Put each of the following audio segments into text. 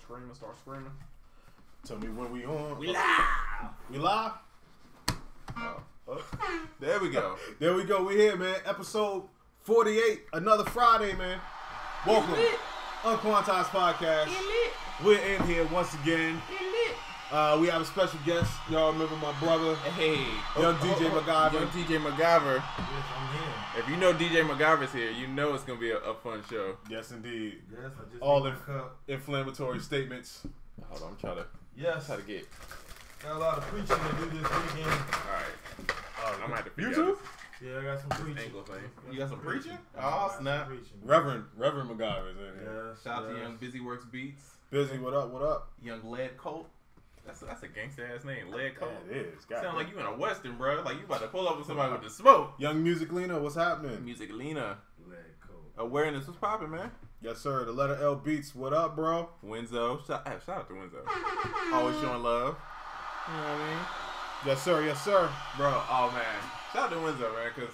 Start screaming. Tell me when we on. We live. We live? There we go. There we go. We here, man. Episode 48. Another Friday, man. Welcome. UnQuantized podcast. We're in here once again. We have a special guest. Y'all remember my brother? Hey. Young DJ MacGyver. Young DJ MacGyver. Yes, I'm here. If you know DJ MacGyver's here, you know it's going to be a fun show. Yes, indeed. Yes, I just All made my cup. inflammatory statements. Hold on, I'm trying to get. Got a lot of preaching to do this weekend. Alright. I'm going to have to figure You too? out Yeah, I got some this preaching. angle thing. You got some preaching? Oh, snap. Reverend MacGyver's in here. Yes, Shout out to Young Busy Works Beats. Busy, what up, what up? Young Lead Colt. That's a gangster ass name, Lead Colt. Yeah, it is. Sound like you in a western, bro. Like you about to pull up with somebody with the smoke. Young Music Lena, what's happening? Music Lena. Leg coat. Awareness was popping, man. Yes, sir. The letter L Beats, what up, bro? Winzo. Shout out to Winzo. Always showing love. You know what I mean? Yes, sir. Yes, sir. Bro, oh man. Shout out to Winzo, man, because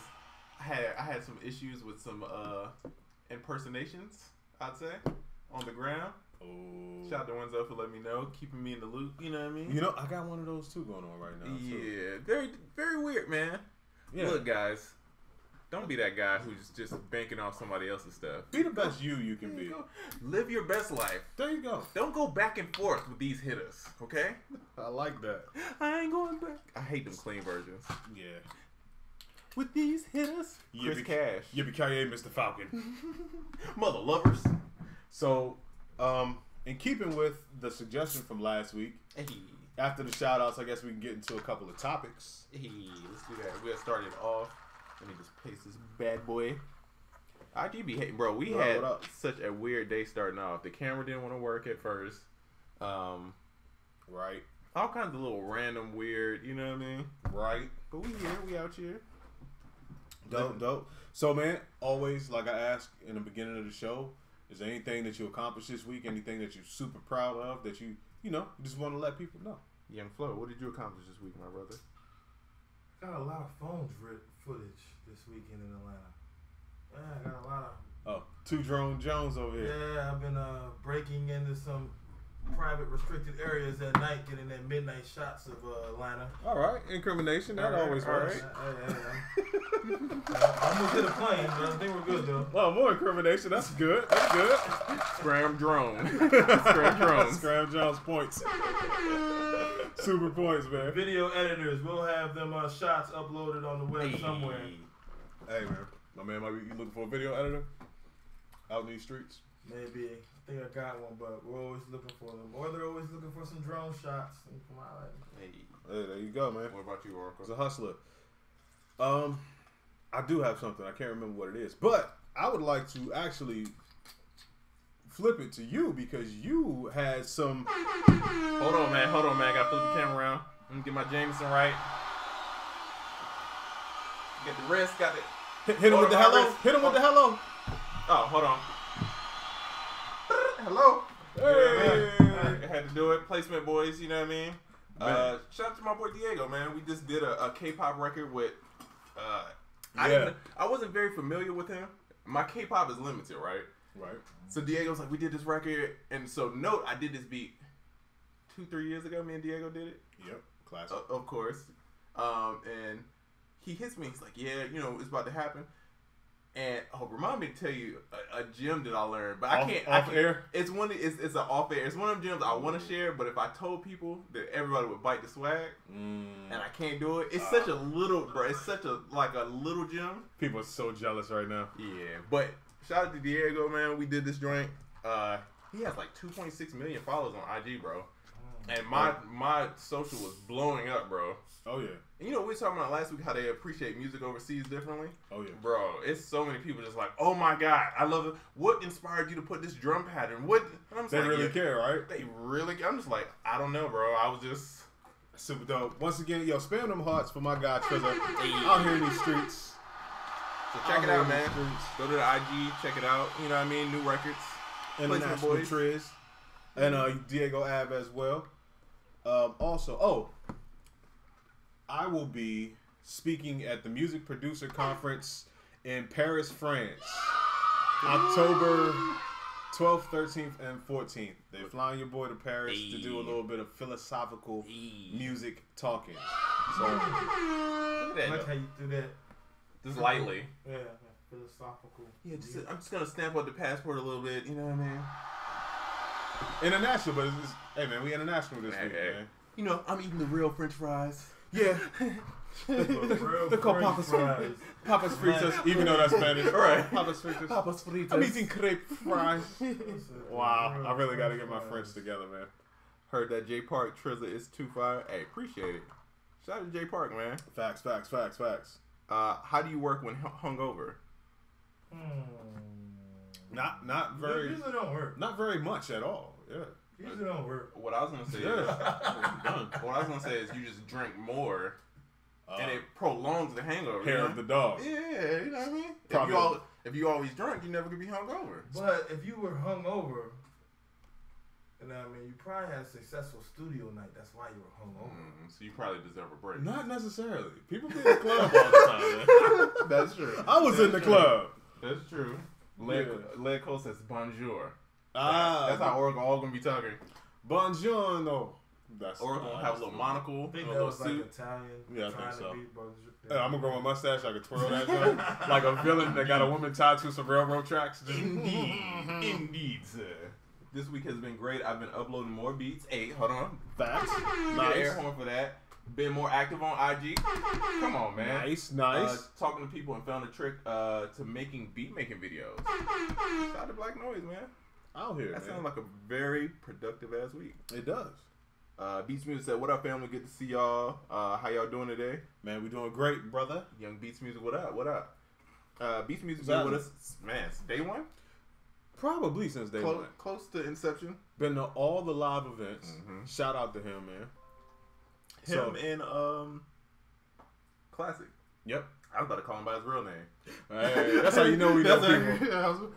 I had some issues with some impersonations, I'd say, on the ground. Oh. Shout out to Winzo for letting me know, keeping me in the loop, you know what I mean? You know, I got one of those too going on right now. Yeah, very, very weird, man. Yeah. Look, guys, don't be that guy who's just banking off somebody else's stuff. Be the best you can be. Live your best life. There you go. Don't go back and forth with these hitters, okay? I like that. I ain't going back. I hate them clean versions. Yeah. With these hitters, Chris Cash. Yippee-ki-yay, Mr. Falcon. Mother lovers. So, in keeping with the suggestion from last week, Hey, after the shout-outs, I guess we can get into a couple of topics. hey, let's do that. We'll start it off. Let me just paste this bad boy. IG be hating, bro. We had such a weird day starting off. The camera didn't want to work at first. Right. All kinds of little random weird, you know what I mean? Right. But we here, we out here. Dope. So, man, always, like I asked in the beginning of the show, is there anything that you accomplished this week? Anything that you're super proud of that you just want to let people know? Young Flo, what did you accomplish this week, my brother? Got a lot of phone footage this weekend in Atlanta. Yeah, I got a lot of. Oh, Two Drone Jones over here. Yeah, I've been breaking into some private restricted areas at night, getting that midnight shots of Atlanta. All right, incrimination. That always works. I almost hit a plane, but I think we're good though. Oh, more incrimination. That's good. That's good. Scram drone. Scram drones. Scram Jones points. Super points, man. Video editors, we'll have them shots uploaded on the web somewhere. Hey, man. My man might be looking for a video editor out in these streets. Maybe. I think I got one, but we're always looking for them. Or they're always looking for some drone shots. Hey, there you go, man. what about you, Oracle? It's a hustler. I do have something. I can't remember what it is. But I would like to actually flip it to you because you had some... Hold on, man. I gotta flip the camera around. Let me get my Jameson right. Get the wrist, got it. Hit him with the hello. Hit him with the hello. Oh, hold on. Hello. Hey. I had to do it. Placement, boys. You know what I mean? Shout out to my boy Diego, man. We just did a K-pop record with... I wasn't very familiar with him. My K-pop is limited, right? Right. So Diego's like, we did this record. And so, note, I did this beat 2-3 years ago. Me and Diego did it. Yep. Classic. Of course. And he hits me. He's like, yeah, it's about to happen. And remind me to tell you a gem that I learned, but I can't. Off air. It's an off air. It's one of them gems I want to share, but if I told people, that everybody would bite the swag, and I can't do it. It's such a little, bro. It's such a little gem. People are so jealous right now. Yeah, but shout out to Diego, man. We did this joint. He has like 2.6 million followers on IG, bro. And my social was blowing up, bro. Oh yeah. And we were talking about last week how they appreciate music overseas differently. Oh yeah. Bro, it's so many people just like, oh my God, I love it. What inspired you to put this drum pattern? What? And I'm They like, really care, right? They really. I'm just like, I don't know, bro. I was just super dope. Once again, spam them hearts for my guy Trezor out here in these streets. So check it out, man. Go to the IG, check it out. You know what I mean? New records. International Trez. And Diego Ab as well. Also, I will be speaking at the Music Producer Conference in Paris, France. October 12th, 13th, and 14th. They're flying your boy to Paris to do a little bit of philosophical music talking. So, look at that. I like how you do that. Just lightly. Yeah, philosophical. Yeah, I'm just gonna stamp up the passport a little bit. You know what I mean? International, but it's hey man, we international this week, man. You know, I'm eating the real French fries. Yeah. They're called Papa's fries. Papa's fritas, even though that's Spanish. Right. Papa's fritas. Papa's fritas. I'm eating crepe fries. Wow, I really gotta get my French together, man. Heard that J Park Trizza is too fire. Hey, appreciate it. Shout out to J Park, man. Facts. How do you work when hungover? Not very. Usually don't work. Not very much at all. Yeah. Usually don't work. What I was gonna say is, what I was gonna say is, you just drink more, and it prolongs the hangover. Hair of the dog. Yeah, you know what I mean. Probably. If you always drunk, you never could be hungover. But if you were hungover, you know what I mean, you probably had a successful studio night. That's why you were hungover. So you probably deserve a break. Not necessarily. People be in the club all the time, man. That's true. I was in the club. That's true. Leg Cole says bonjour. Ah, that's how Oracle all gonna be talking. Buongiorno. That's Oracle gonna have a little monocle, I think a that little was suit. like Italian. Yeah, I think so. I'm I'm gonna grow my mustache. I can twirl that joint like a villain that got a woman tied to some railroad tracks. Indeed, sir. This week has been great. I've been uploading more beats. Hey, hold on. Facts. Get Nice. an air horn for that. Been more active on IG. Come on, man. Nice. Talking to people and found a trick to making beat making videos. Shout out to Black Noise, man. Out here, That man. sounds like a very productive ass week. It does. Beats Music said, "What up, family? Good to see y'all. How y'all doing today?" Man, we doing great, brother. Young Beats Music, what up? What up? Beats Music been with us, man, since day one. Probably since day one. Close to inception. Been to all the live events. Shout out to him, man. Him and Classic. Yep. I was about to call him by his real name. Hey, that's how you know we know people.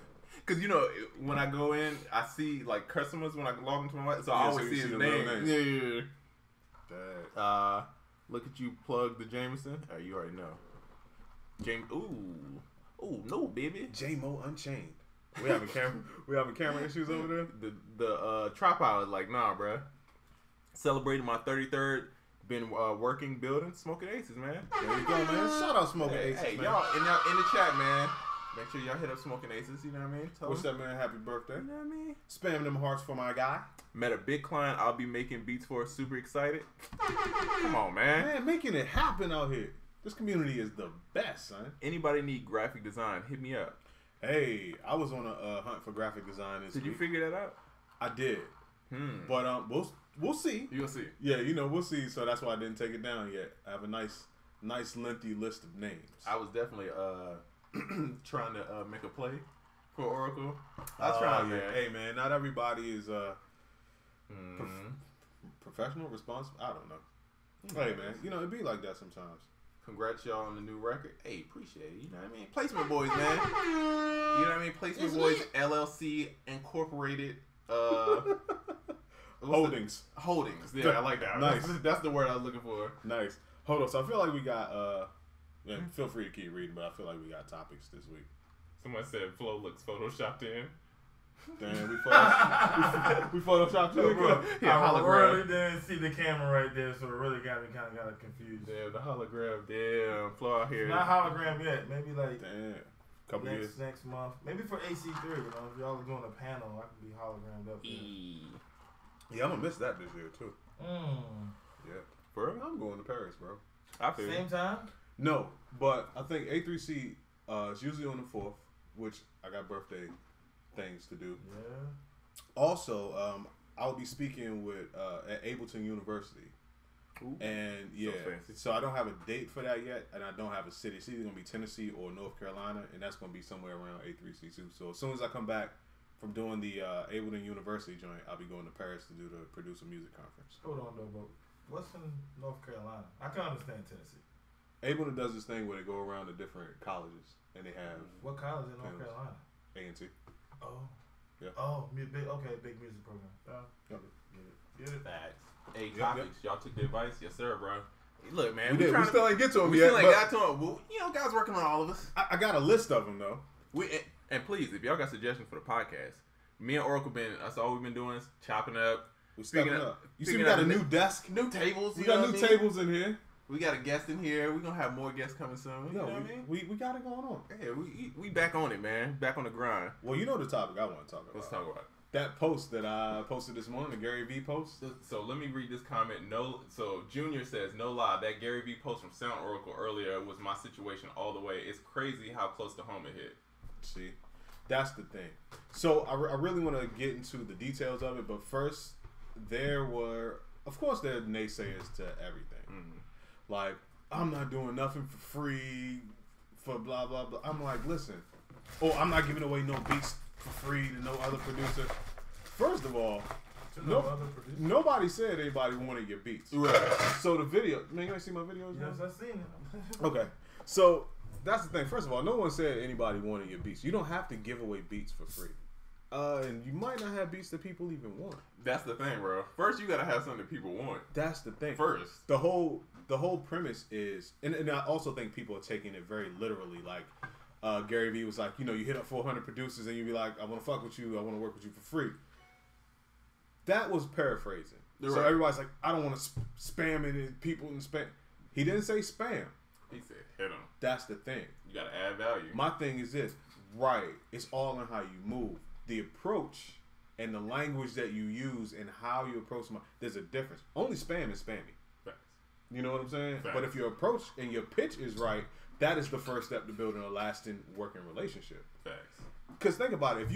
Because, you know, when I go in, I see, like, customers when I log into my website, so I always see his name. Yeah. Look at you plug the Jameson. Oh, you already know. Ooh, no, baby. J-Mo Unchained. We having camera issues over there? The tripod is like, nah, bruh. Celebrating my 33rd. Been working, building, Smoking Aces, man. There you go, man. Shout out Smoking Aces, hey, man. y'all in the chat, man. Make sure y'all hit up Smoking Aces, you know what I mean? Wish that man happy birthday. You know what I mean? Spam them hearts for my guy. Met a big client I'll be making beats for. Super excited. Come on, man. Man, making it happen out here. This community is the best, son. Anybody need graphic design, hit me up. Hey, I was on a hunt for graphic design this week. Did you figure that out? I did. But we'll see. You'll see. Yeah, you know, we'll see. So that's why I didn't take it down yet. I have a nice lengthy list of names. I was definitely trying to make a play for Oracle. I was trying, man. Hey, man, not everybody is professional, responsible. I don't know. Hey, man, you know, it be like that sometimes. Congrats, y'all, on the new record. Hey, appreciate it. You know what I mean? Placement Boys, man. You know what I mean? Placement Boys, LLC, Incorporated. Holdings. Yeah, I like that. Nice. That's the word I was looking for. Nice. Hold on. So I feel like we got, yeah, feel free to keep reading, but I feel like we got topics this week. Someone said Flo looks photoshopped in. Damn, we photoshopped you, bro. Yeah, I hologram. really didn't see the camera right there, so it really got me kind of confused. Damn, the hologram. Damn, Flo out here. Not hologram yet. Maybe like Couple years. next month. Maybe for AC3. You know, if y'all are doing a panel, I could be hologrammed up. Yeah, I'm gonna miss that this year too. Yeah, For real? I'm going to Paris, bro. I feel Same time? No, but I think A3C is usually on the 4th, which I got birthday things to do. Yeah. Also, I'll be speaking with at Ableton University. Ooh, and yeah, so I don't have a date for that yet, and I don't have a city. It's either gonna be Tennessee or North Carolina, and that's gonna be somewhere around A3C2. So as soon as I come back from doing the Ableton University joint, I'll be going to Paris to produce a music conference. Hold on though, but what's in North Carolina? I can understand Tennessee. Ableton does this thing where they go around to different colleges, and they have what college in North Carolina? A&T. Oh. Yeah. Oh, big music program. Yep. Get it. Facts. Hey, topics. Y'all took the advice? Yes, sir, bro. Look, man. We still ain't get to them we yet. Still ain't got to them. Well, you know, guys working on all of us. I got a list of them, though. And please, if y'all got suggestions for the podcast, Me and Oracle that's all we've been doing is chopping up. We stepping up. You see, we got a new desk, new tables. We got new tables in here. We got a guest in here. We're gonna have more guests coming soon. You know what I mean? We got it going on. Yeah, we back on it, man. Back on the grind. Well, you know the topic I want to talk about. Let's talk about it. That post that I posted this morning, the Gary Vee post. So let me read this comment. So Junior says, no lie, that Gary Vee post from Sound Oracle earlier was my situation all the way. It's crazy how close to home it hit. See, that's the thing. So I really want to get into the details of it, but first, there are naysayers to everything. Mm-hmm. Like, I'm not doing nothing for free, for blah, blah, blah. I'm like, listen, I'm not giving away no beats for free to no other producer. First of all, nobody said anybody wanted your beats. Right. So the video, man, you ain't seen my videos? Yes, I've seen it. Okay. So that's the thing. First of all, no one said anybody wanted your beats. You don't have to give away beats for free. And you might not have beats that people even want. That's the thing, bro. First, you gotta have something people want. That's the thing. First, the whole premise is, and I also think people are taking it very literally. Like Gary Vee was like, you hit up 400 producers and you be like, I want to fuck with you, I want to work with you for free. That was paraphrasing. So everybody's like, I don't want to spam it, people and spam. He didn't say spam. He said hit them. That's the thing. You gotta add value. My thing is this, right? It's all in how you move. The approach and the language that you use and how you approach there's a difference. Only spam is spammy. Facts. You know what I'm saying? Facts. But if your approach and your pitch is right, that is the first step to building a lasting working relationship. Facts. Because think about it,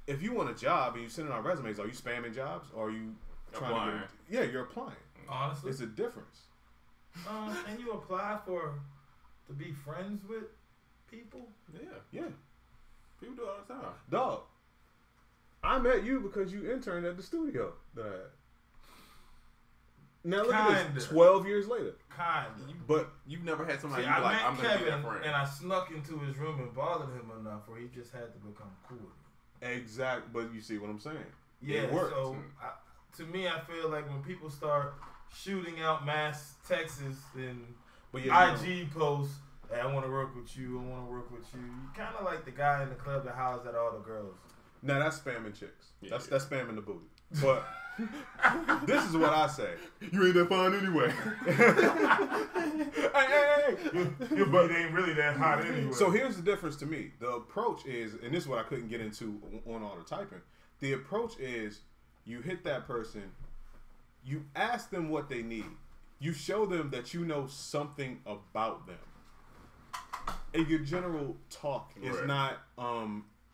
if you want a job and you send out resumes, are you spamming jobs or are you trying applying? You're applying. Honestly, it's a difference. And you apply to be friends with people? Yeah. People do it all the time. Dog, I met you because you interned at the studio that I had. Now look at this, 12 years later. But you've never had somebody I'm going to be that Kevin, friend. and I snuck into his room and bothered him enough where he just had to become cool with me. Exactly, but you see what I'm saying? Yeah, it worked. So to me, I feel like when people start shooting out mass texts and IG posts, hey, I want to work with you, I want to work with you. You kind of like the guy in the club that hollers at all the girls. Now that's spamming chicks. Yeah, that's spamming the booty. But this is what I say. You ain't that fine anyway. hey. Your booty ain't really that hot anyway. So here's the difference to me. The approach is, and this is what I couldn't get into on all the typing. The approach is you hit that person, you ask them what they need. You show them that you know something about them. And your general talk is not,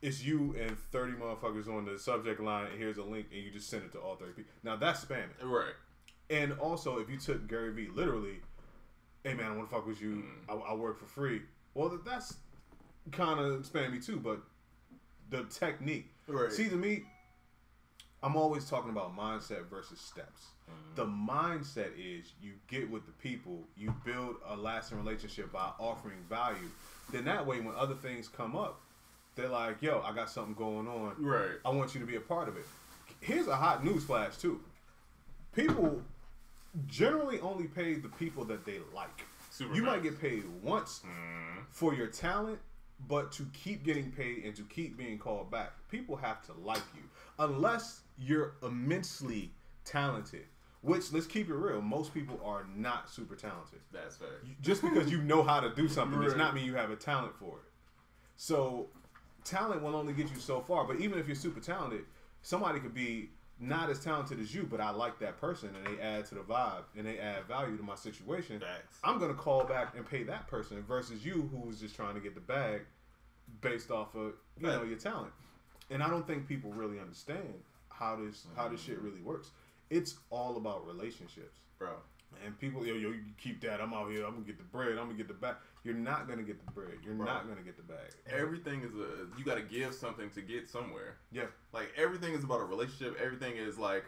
it's you and 30 motherfuckers on the subject line, and here's a link, and you just send it to all 30 people. Now, that's spamming. Right. And also, if you took Gary Vee literally, hey, man, I want to fuck with you, I work for free. Well, that's kind of spammy, too, but the technique. Right. See, to me, I'm always talking about mindset versus steps. The mindset is you get with the people, you build a lasting relationship by offering value. Then that way, when other things come up, they're like, yo, I got something going on. Right. I want you to be a part of it. Here's a hot news flash, too. People generally only pay the people that they like. You might get paid once for your talent, but to keep getting paid and to keep being called back, people have to like you. Unless you're immensely talented. Which, let's keep it real, most people are not super talented. That's fair. Just because you know how to do something does not mean you have a talent for it. So, talent will only get you so far. But even if you're super talented, somebody could be not as talented as you, but I like that person, and they add to the vibe, and they add value to my situation. Facts. I'm going to call back and pay that person versus you who was just trying to get the bag based off of your talent. And I don't think people really understand how this shit really works. It's all about relationships, bro. And people, you keep that. I'm out here. I'm gonna get the bread. I'm gonna get the bag. You're not gonna get the bread. You're not gonna get the bag. Everything is you got to give something to get somewhere. Yeah. Like everything is about a relationship. Everything is like,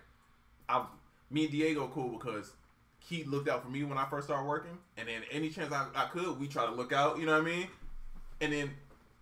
me and Diego cool because he looked out for me when I first started working, and then any chance I could, we try to look out. You know what I mean? And then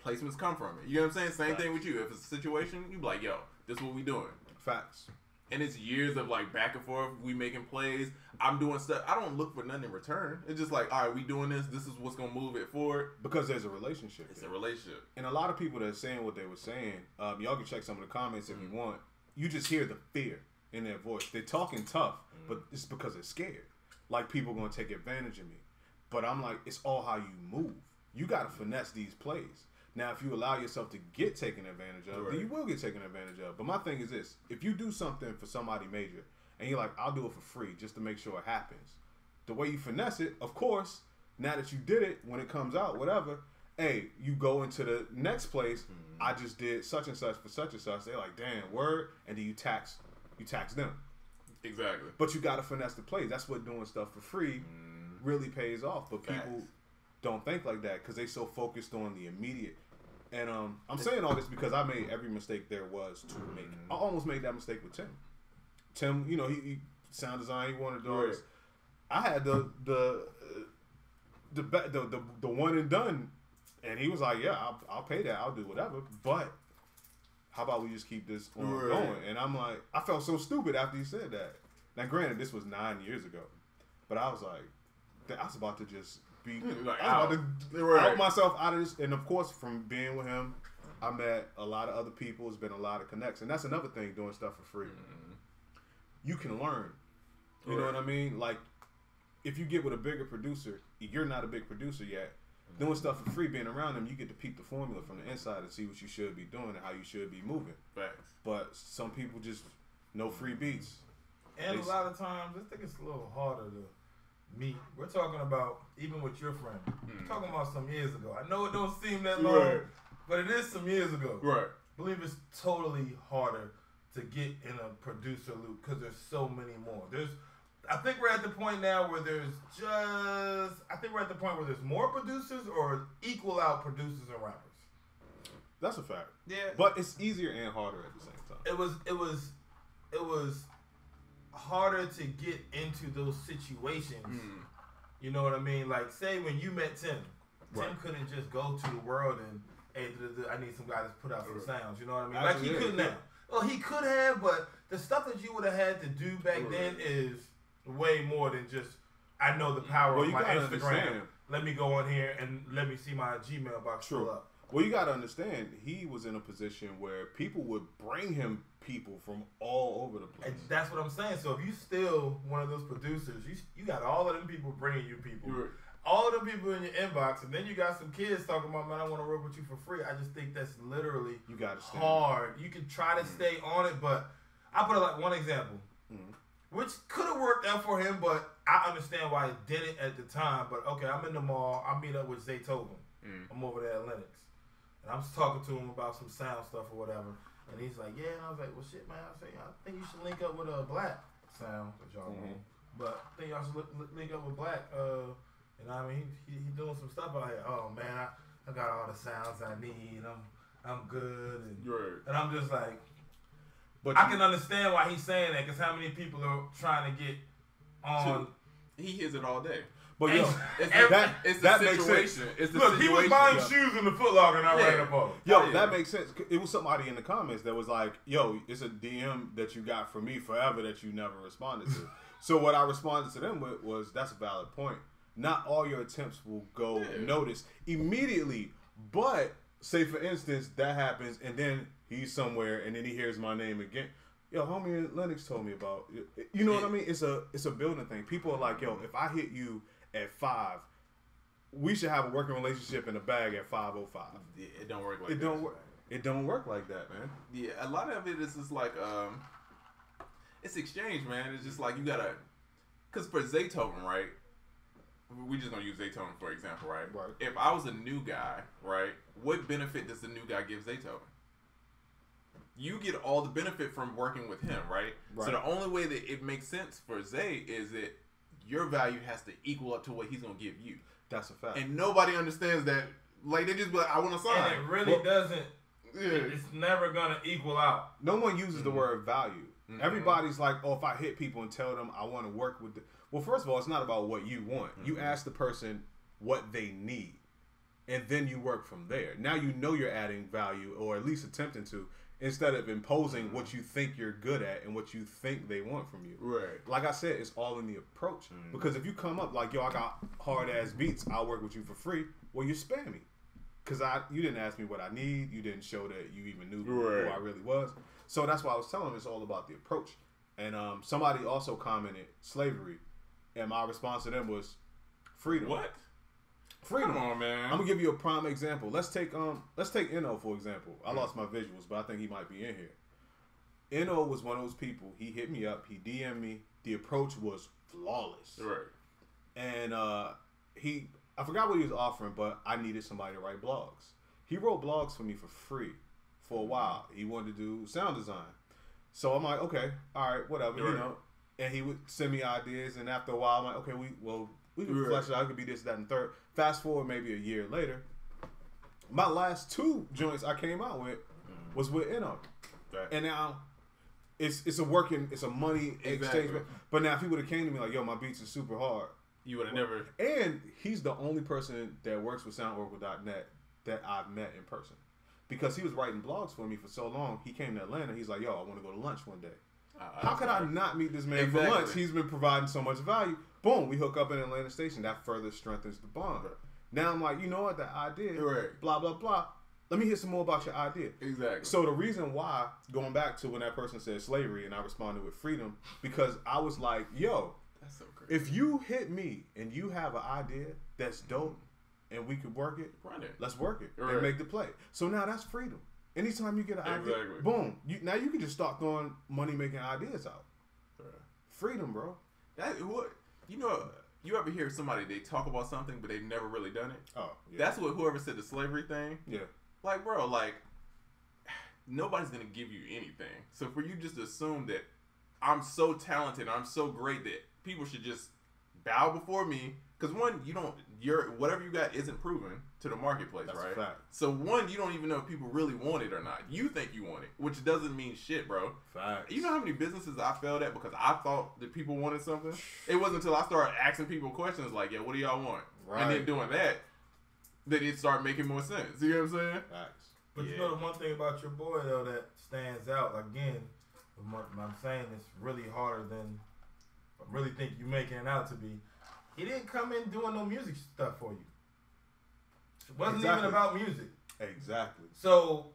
placements come from it. You know what I'm saying? Same thing with you. If it's a situation, you be like, yo, this is what we doing. Facts. and it's years of like back and forth. We making plays. I'm doing stuff. I don't look for nothing in return. It's just like, all right, we doing this. This is what's gonna move it forward. Because there's a relationship. It's a relationship. And a lot of people that are saying what they were saying, y'all can check some of the comments if you want. You just hear the fear in their voice. They're talking tough, but it's because they're scared. Like people gonna take advantage of me. But I'm like, it's all how you move. You gotta finesse these plays. Now, if you allow yourself to get taken advantage of, then you will get taken advantage of. But my thing is this: if you do something for somebody major, and you're like, I'll do it for free just to make sure it happens. The way you finesse it, of course, now that you did it, when it comes out, whatever, hey, you go into the next place, I just did such and such for such and such. They're like, damn, word, and then you tax them. Exactly. But you gotta finesse the plays. That's what doing stuff for free really pays off. But people don't think like that because they so focused on the immediate. And I'm saying all this because I made every mistake there was to make. I almost made that mistake with Tim. Tim, you know, he sound design. He wanted to do this. I had the one and done, and he was like, "Yeah, I'll pay that. I'll do whatever." But how about we just keep this on going? And I'm like, I felt so stupid after he said that. Now, granted, this was 9 years ago, but I was like, I was about to just be, like, I was about to out myself out of this. And of course, from being with him, I met a lot of other people. There's been a lot of connects, and that's another thing. Doing stuff for free, you can learn. You know what I mean? Like, if you get with a bigger producer, you're not a big producer yet. Doing stuff for free, being around them, you get to peep the formula from the inside and see what you should be doing and how you should be moving. Facts. But some people just no free beats. And a lot of times, I think it's a little harder to meet. We're talking about, even with your friend, talking about some years ago. I know it don't seem that long, but it is some years ago. Right. I believe it's totally harder to get in a producer loop because there's so many more. I think we're at the point now where there's more producers or equal out producers and rappers. That's a fact. Yeah. But it's easier and harder at the same time. It was harder to get into those situations. You know what I mean? Like, say when you met Tim. Tim couldn't just go to the world and, hey, I need some guys to put out some sounds. You know what I mean? Actually, like, he couldn't now. Well, he could have, but the stuff that you would have had to do back then is way more than just, I know the power of my Instagram. Understand. Let me go on here and let me see my Gmail box fill up. Well, you got to understand, he was in a position where people would bring him people from all over the place. And that's what I'm saying. So if you still one of those producers, you got all of them people bringing you people. All of them people in your inbox, and then you got some kids talking about, man, I want to work with you for free. I just think that's literally hard. You can try to stay on it, but I put it like one example. Which could have worked out for him, but I understand why he did it at the time. But okay, I'm in the mall. I meet up with Zaytoven. I'm over there at Lennox. And I'm just talking to him about some sound stuff or whatever. And he's like, yeah. And I was like, well, shit, man. I think you should link up with a Black sound, which y'all know. But I think y'all should link up with Black. And I mean, he doing some stuff out here. Oh, man, I got all the sounds I need. I'm good. And I'm just like, but I can understand why he's saying that, because how many people are trying to get on. He hears it all day. But yo, it's the situation. It's the situation. He was buying shoes in the Foot Locker and I ran up on him. Yo, that makes sense. It was somebody in the comments that was like, yo, it's a DM that you got from me forever that you never responded to. So what I responded to them with was, that's a valid point. Not all your attempts will go noticed immediately. But say, for instance, that happens and then he's somewhere and then he hears my name again. Yo, homie Lennox told me about. You know what I mean? It's a building thing. People are like, yo, if I hit you at 5, we should have a working relationship in the bag at 5:05. Yeah, it don't work like that. It don't work like that, man. Yeah, a lot of it is just like it's exchange, man. It's just like you gotta, because for Zaytoven, right? We just gonna use Zaytoven for example, right? Right. If I was a new guy, right, what benefit does the new guy give Zaytoven? You get all the benefit from working with him, right? So the only way that it makes sense for Zay is that your value has to equal up to what he's gonna give you. That's a fact. And nobody understands that. Like, they just be like, I want to sign. And it really doesn't. Yeah. It's never gonna equal out. No one uses the word value. Everybody's like, oh, if I hit people and tell them I want to work with them. Well, first of all, it's not about what you want. You ask the person what they need, and then you work from there. Now you know you're adding value, or at least attempting to. instead of imposing what you think you're good at and what you think they want from you. Right. Like I said, it's all in the approach. Because if you come up like, yo, I got hard ass beats, I'll work with you for free. Well, you're spamming. Because you didn't ask me what I need. You didn't show that you even knew who I really was. So that's why I was telling him it's all about the approach. And somebody also commented slavery, and my response to them was freedom. What? Freedom. Come on, man. I'm gonna give you a prime example. Let's take Eno for example. I lost my visuals, but I think he might be in here. Eno was one of those people. He hit me up. He DM'd me. The approach was flawless. Right. And I forgot what he was offering, but I needed somebody to write blogs. He wrote blogs for me for free for a while. He wanted to do sound design. So I'm like, okay, all right, whatever, you know. And he would send me ideas, and after a while, I'm like, okay, we can flesh it out. It could be this, that, and third. Fast forward maybe a year later, my last 2 joints I came out with was with Eno. Right. And now it's a money exchange. But now if he would have came to me like, yo, my beats are super hard, you would have never. And he's the only person that works with SoundOracle.net that I've met in person. Because he was writing blogs for me for so long. He came to Atlanta. He's like, yo, I want to go to lunch one day. How could I not meet this man for lunch? He's been providing so much value. Boom, we hook up in Atlanta Station. That further strengthens the bond. Right. Now I'm like, you know what, that idea, blah, blah, blah. Let me hear some more about your idea. Exactly. So the reason why, going back to when that person said slavery and I responded with freedom, because I was like, yo, that's so crazy. If you hit me and you have an idea that's dope and we could work it, run it. Let's work it and make the play. So now that's freedom. Anytime you get an idea, boom, now you can just start throwing money-making ideas out. Right. Freedom, bro. You know, you ever hear somebody, they talk about something, but they've never really done it? Oh, yeah. That's what whoever said the slavery thing. Yeah. Like, bro, like, nobody's going to give you anything. So for you just to assume that I'm so talented, I'm so great that people should just bow before me. Because one, whatever you got isn't proven to the marketplace, That's right? A fact. So one, you don't even know if people really want it or not. You think you want it, which doesn't mean shit, bro. Facts. You know how many businesses I failed at because I thought that people wanted something? It wasn't until I started asking people questions like, yeah, what do y'all want? Right. And then doing that it started making more sense. You know what I'm saying? Facts. But you know the one thing about your boy, though, that stands out, again, what I'm saying is really harder than I really think you making it out to be. He didn't come in doing no music stuff for you. It wasn't even about music. Exactly. So,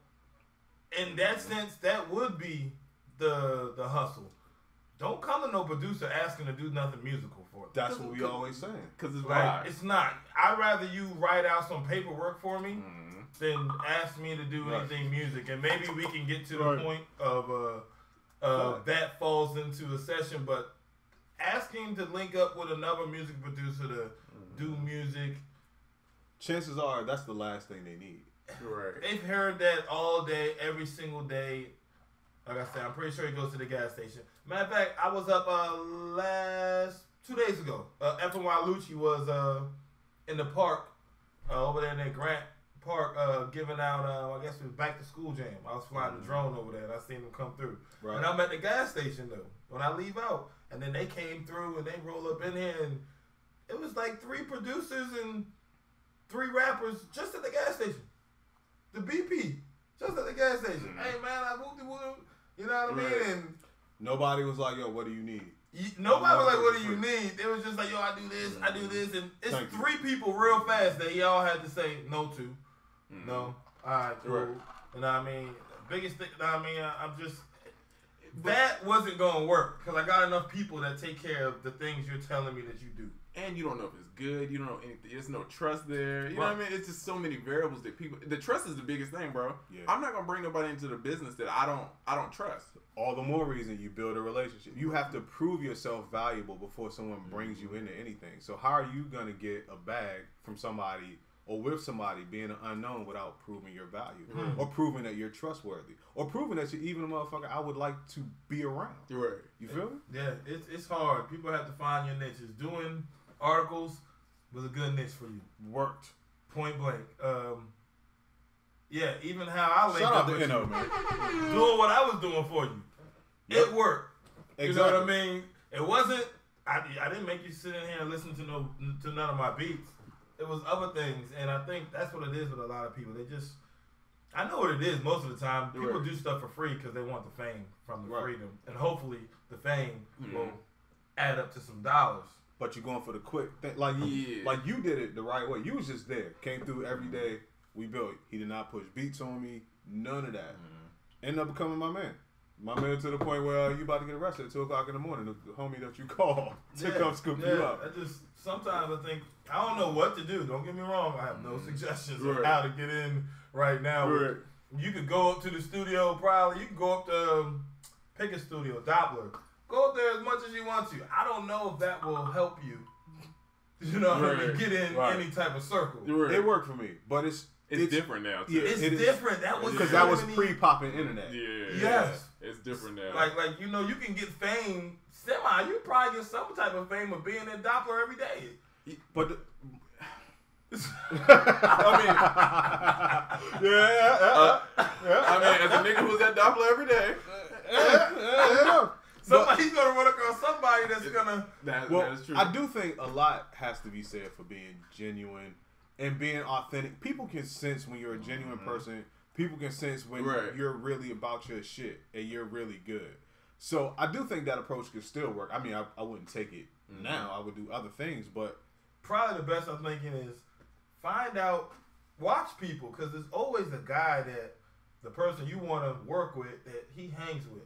in that sense, that would be the hustle. Don't come to no producer asking to do nothing musical for it. That's what we always saying. Because it's like, it's not. I'd rather you write out some paperwork for me than ask me to do anything music. And maybe we can get to the point of that falls into a session, but asking to link up with another music producer to do music, chances are that's the last thing they need. Right. They've heard that all day, every single day. Like I said, I'm pretty sure he goes to the gas station. Matter of fact, I was up 2 days ago. FNY Lucci was in the park over there in that Grant Park giving out, I guess it was back to school jam. I was flying the drone over there and I seen them come through. Right. And I'm at the gas station though when I leave out. And then they came through and they roll up in here and it was like 3 producers and 3 rappers just at the gas station. The BP, just at the gas station. Hey man, I whooped. You know what I mean? And nobody was like, yo, what do you need? Nobody was like, what do you need? They was just like, yo, I do this. And it's 3 people real fast that y'all had to say no to. No. All right, cool. Right. You know what I mean? Biggest thing, you know what I mean? I'm just... That wasn't going to work because I got enough people that take care of the things you're telling me that you do. And you don't know if it's good. You don't know anything. There's no trust there. You know what I mean? It's just so many variables that people... The trust is the biggest thing, bro. Yeah. I'm not going to bring nobody into the business that I don't trust. All the more reason you build a relationship. You have to prove yourself valuable before someone brings you into anything. So how are you going to get a bag from somebody or with somebody being an unknown without proving your value or proving that you're trustworthy or proving that you're even a motherfucker I would like to be around? Right. You feel me? Yeah, it's hard. People have to find your niches. Doing articles was a good niche for you. Worked. Point blank. Yeah, even how I linked Shout up out to with Eno, you. man. Doing what I was doing for you. Yep. It worked. Exactly. You know what I mean? It wasn't, I didn't make you sit in here and listen to none of my beats. It was other things, and I think that's what it is with a lot of people. They just, I know what it is most of the time. People do stuff for free because they want the fame from the freedom. And hopefully the fame will add up to some dollars. But you're going for the quick thing. Like you did it the right way. You was just there. Came through every day. We built. He did not push beats on me. None of that. Ended up becoming my man. My man to the point where you about to get arrested at 2 o'clock in the morning. The homie that you call to come scoop you up. Sometimes I think, I don't know what to do. Don't get me wrong. I have no suggestions on how to get in right now. You could go up to the studio probably. You could go up to pick a studio, Doppler. Go up there as much as you want to. I don't know if that will help you. You know what I mean? Get in any type of circle. It worked for me, but it's different now. Too. Yeah, it's different. That was because that was pre-popping internet. Yes. It's different now. Like you know, you can get fame. You probably get some type of fame of being in Doppler every day. But I mean, as a nigga who's at Doppler every day. Somebody's gonna run across somebody that's gonna. That is true. I do think a lot has to be said for being genuine and being authentic. People can sense when you're a genuine person. People can sense when you're really about your shit and you're really good. So I do think that approach could still work. I mean, I wouldn't take it now. I would do other things, but probably the best I'm thinking is find out, watch people, because there's always a guy that the person you want to work with that he hangs with.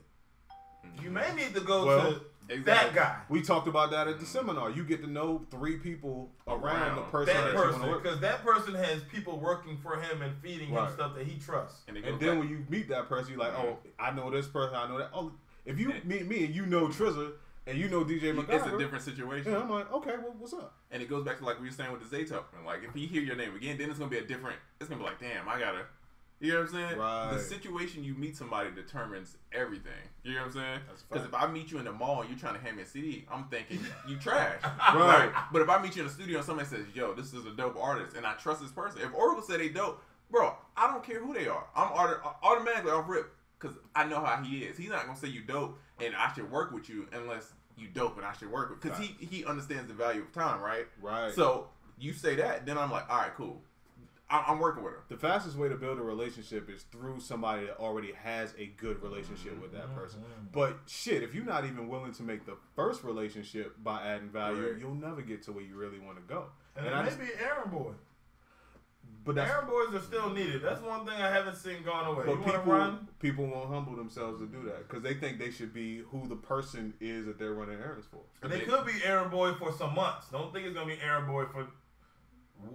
You may need to go to that guy. We talked about that at the seminar. You get to know 3 people around the person that you want to work. Because that person has people working for him and feeding him stuff that he trusts. And then when you meet that person, you're like, oh, I know this person, I know that. Oh, if you meet me and you know Trizza and you know DJ MacGyver, it's a different situation. Yeah, I'm like, okay, well, what's up? And it goes back to like we were saying with the Zaytoken. Like if he hear your name again, then it's gonna be it's gonna be like, damn, I gotta. You know what I'm saying? Right. The situation you meet somebody determines everything. You know what I'm saying? Because if I meet you in the mall and you're trying to hand me a CD, I'm thinking you trash. Right. But if I meet you in the studio and somebody says, yo, this is a dope artist, and I trust this person. If Oracle said they dope, bro, I don't care who they are. I'm automatically off rip because I know how he is. He's not going to say you dope and I should work with you unless you dope and I should work with. Because he understands the value of time, right? Right. So you say that, then I'm like, all right, cool. I'm working with her. The fastest way to build a relationship is through somebody that already has a good relationship with that person. But shit, if you're not even willing to make the first relationship by adding value, you'll never get to where you really want to go. And maybe errand boy. But errand boys are still needed. That's one thing I haven't seen gone away. But people won't humble themselves to do that because they think they should be who the person is that they're running errands for. And they could be errand boy for some months. Don't think it's gonna be errand boy for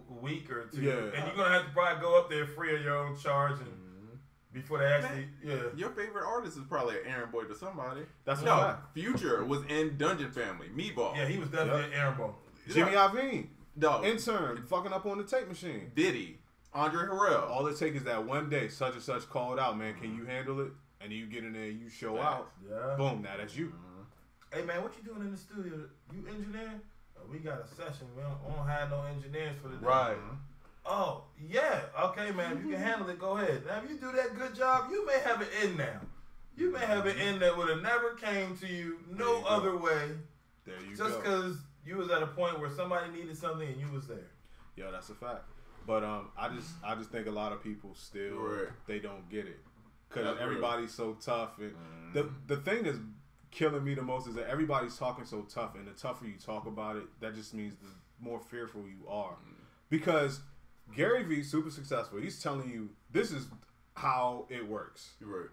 a week or 2. Yeah. And you're gonna have to probably go up there free of your own charge and before they actually Your favorite artist is probably an errand boy to somebody. That's fact. Future was in Dungeon Family. Meatball. Yeah, he was definitely an errand boy. Jimmy Iovine. No. Intern. Fucking up on the tape machine. Diddy. Andre Harrell. All it takes is that one day such and such called out, man, can you handle it? And you get in there and you show out. Yeah. Boom, now that's you. Hey man, what you doing in the studio? You engineering? We got a session. We don't have no engineers for the day. Right. Oh, yeah. Okay, man. If you can handle it, go ahead. Now, if you do that good job, you may have an in now. You may have an in that would have never came to you no other way. There you go. Just because you was at a point where somebody needed something and you was there. Yeah, that's a fact. But I just think a lot of people still they don't get it because everybody's so tough. And the thing that's killing me the most is that everybody's talking so tough, and the tougher you talk about it, that just means the more fearful you are. Because Gary Vee, super successful, he's telling you this is how it works. Right.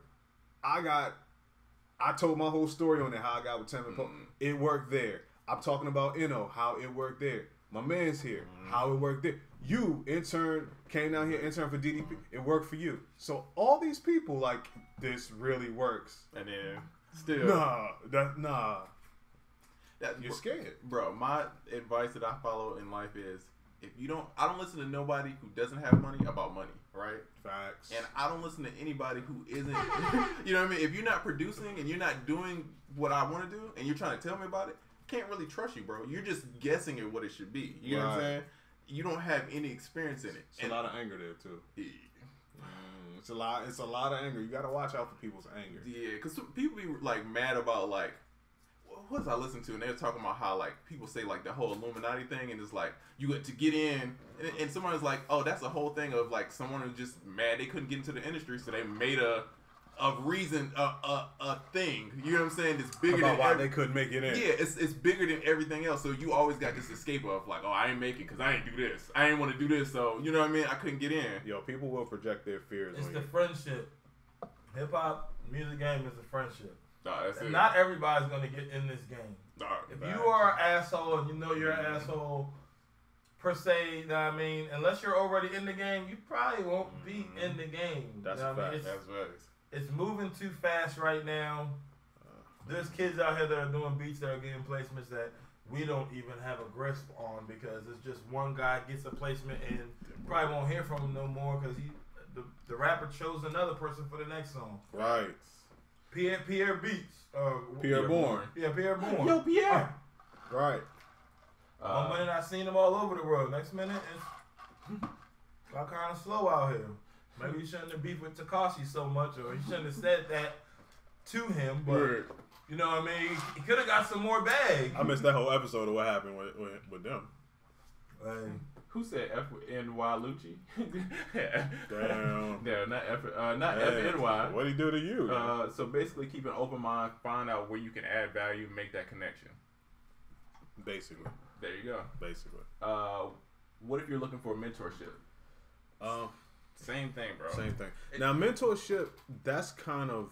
I told my whole story on it, how I got with Tim and Poe. It worked there. I'm talking about Inno, how it worked there. My man's here, how it worked there. You, intern, came down here, intern for DDP. It worked for you. So all these people, like, this really works. And then still. Nah. You're scared. Bro, my advice that I follow in life is, I don't listen to nobody who doesn't have money about money, right? Facts. And I don't listen to anybody who isn't, you know what I mean? If you're not producing and you're not doing what I want to do and you're trying to tell me about it, I can't really trust you, bro. You're just guessing at what it should be. You know what I'm saying? You don't have any experience in it. It's a lot of anger there, too. Yeah. It's a lot of anger. You got to watch out for people's anger. Yeah, because people be like mad about like, well, what was I listening to? And they were talking about how like people say like the whole Illuminati thing, and it's like you get to get in, and someone was like, oh, that's a whole thing of like someone who's just mad they couldn't get into the industry, so they made a reason, a thing. You know what I'm saying? It's bigger about than why they couldn't make it in. Yeah, it's bigger than everything else. So you always got this escape of like, oh, I ain't make it because I ain't do this. I ain't want to do this. So you know what I mean? I couldn't get in. Yo, people will project their fears. It's on the you. friendship. Hip hop music game is a friendship. Nah, that's it. Not everybody's gonna get in this game. Nah, if you are an asshole and you know you're an asshole per se, you know what I mean? Unless you're already in the game, you probably won't be in the game. That's you know a fact. That's facts. It's moving too fast right now. There's kids out here that are doing beats that are getting placements that we don't even have a grasp on because it's just one guy gets a placement and probably won't hear from him no more because the rapper chose another person for the next song. Right. Pierre Beats. Pierre Bourne. Yeah, Pierre Bourne. Yo, Pierre. Right. One minute I seen him all over the world. Next minute it's got kind of slow out here. Maybe you shouldn't have beefed with Tekashi so much, or you shouldn't have said that to him. But you know what I mean? He could have got some more bag. I missed that whole episode of what happened with them. Hey. Who said FNY Lucci? Damn. No, not FNY. What'd he do to you? So basically, keep an open mind, find out where you can add value, make that connection. Basically. There you go. Basically. What if you're looking for a mentorship? Same thing, bro. Same thing. Now, mentorship, that's kind of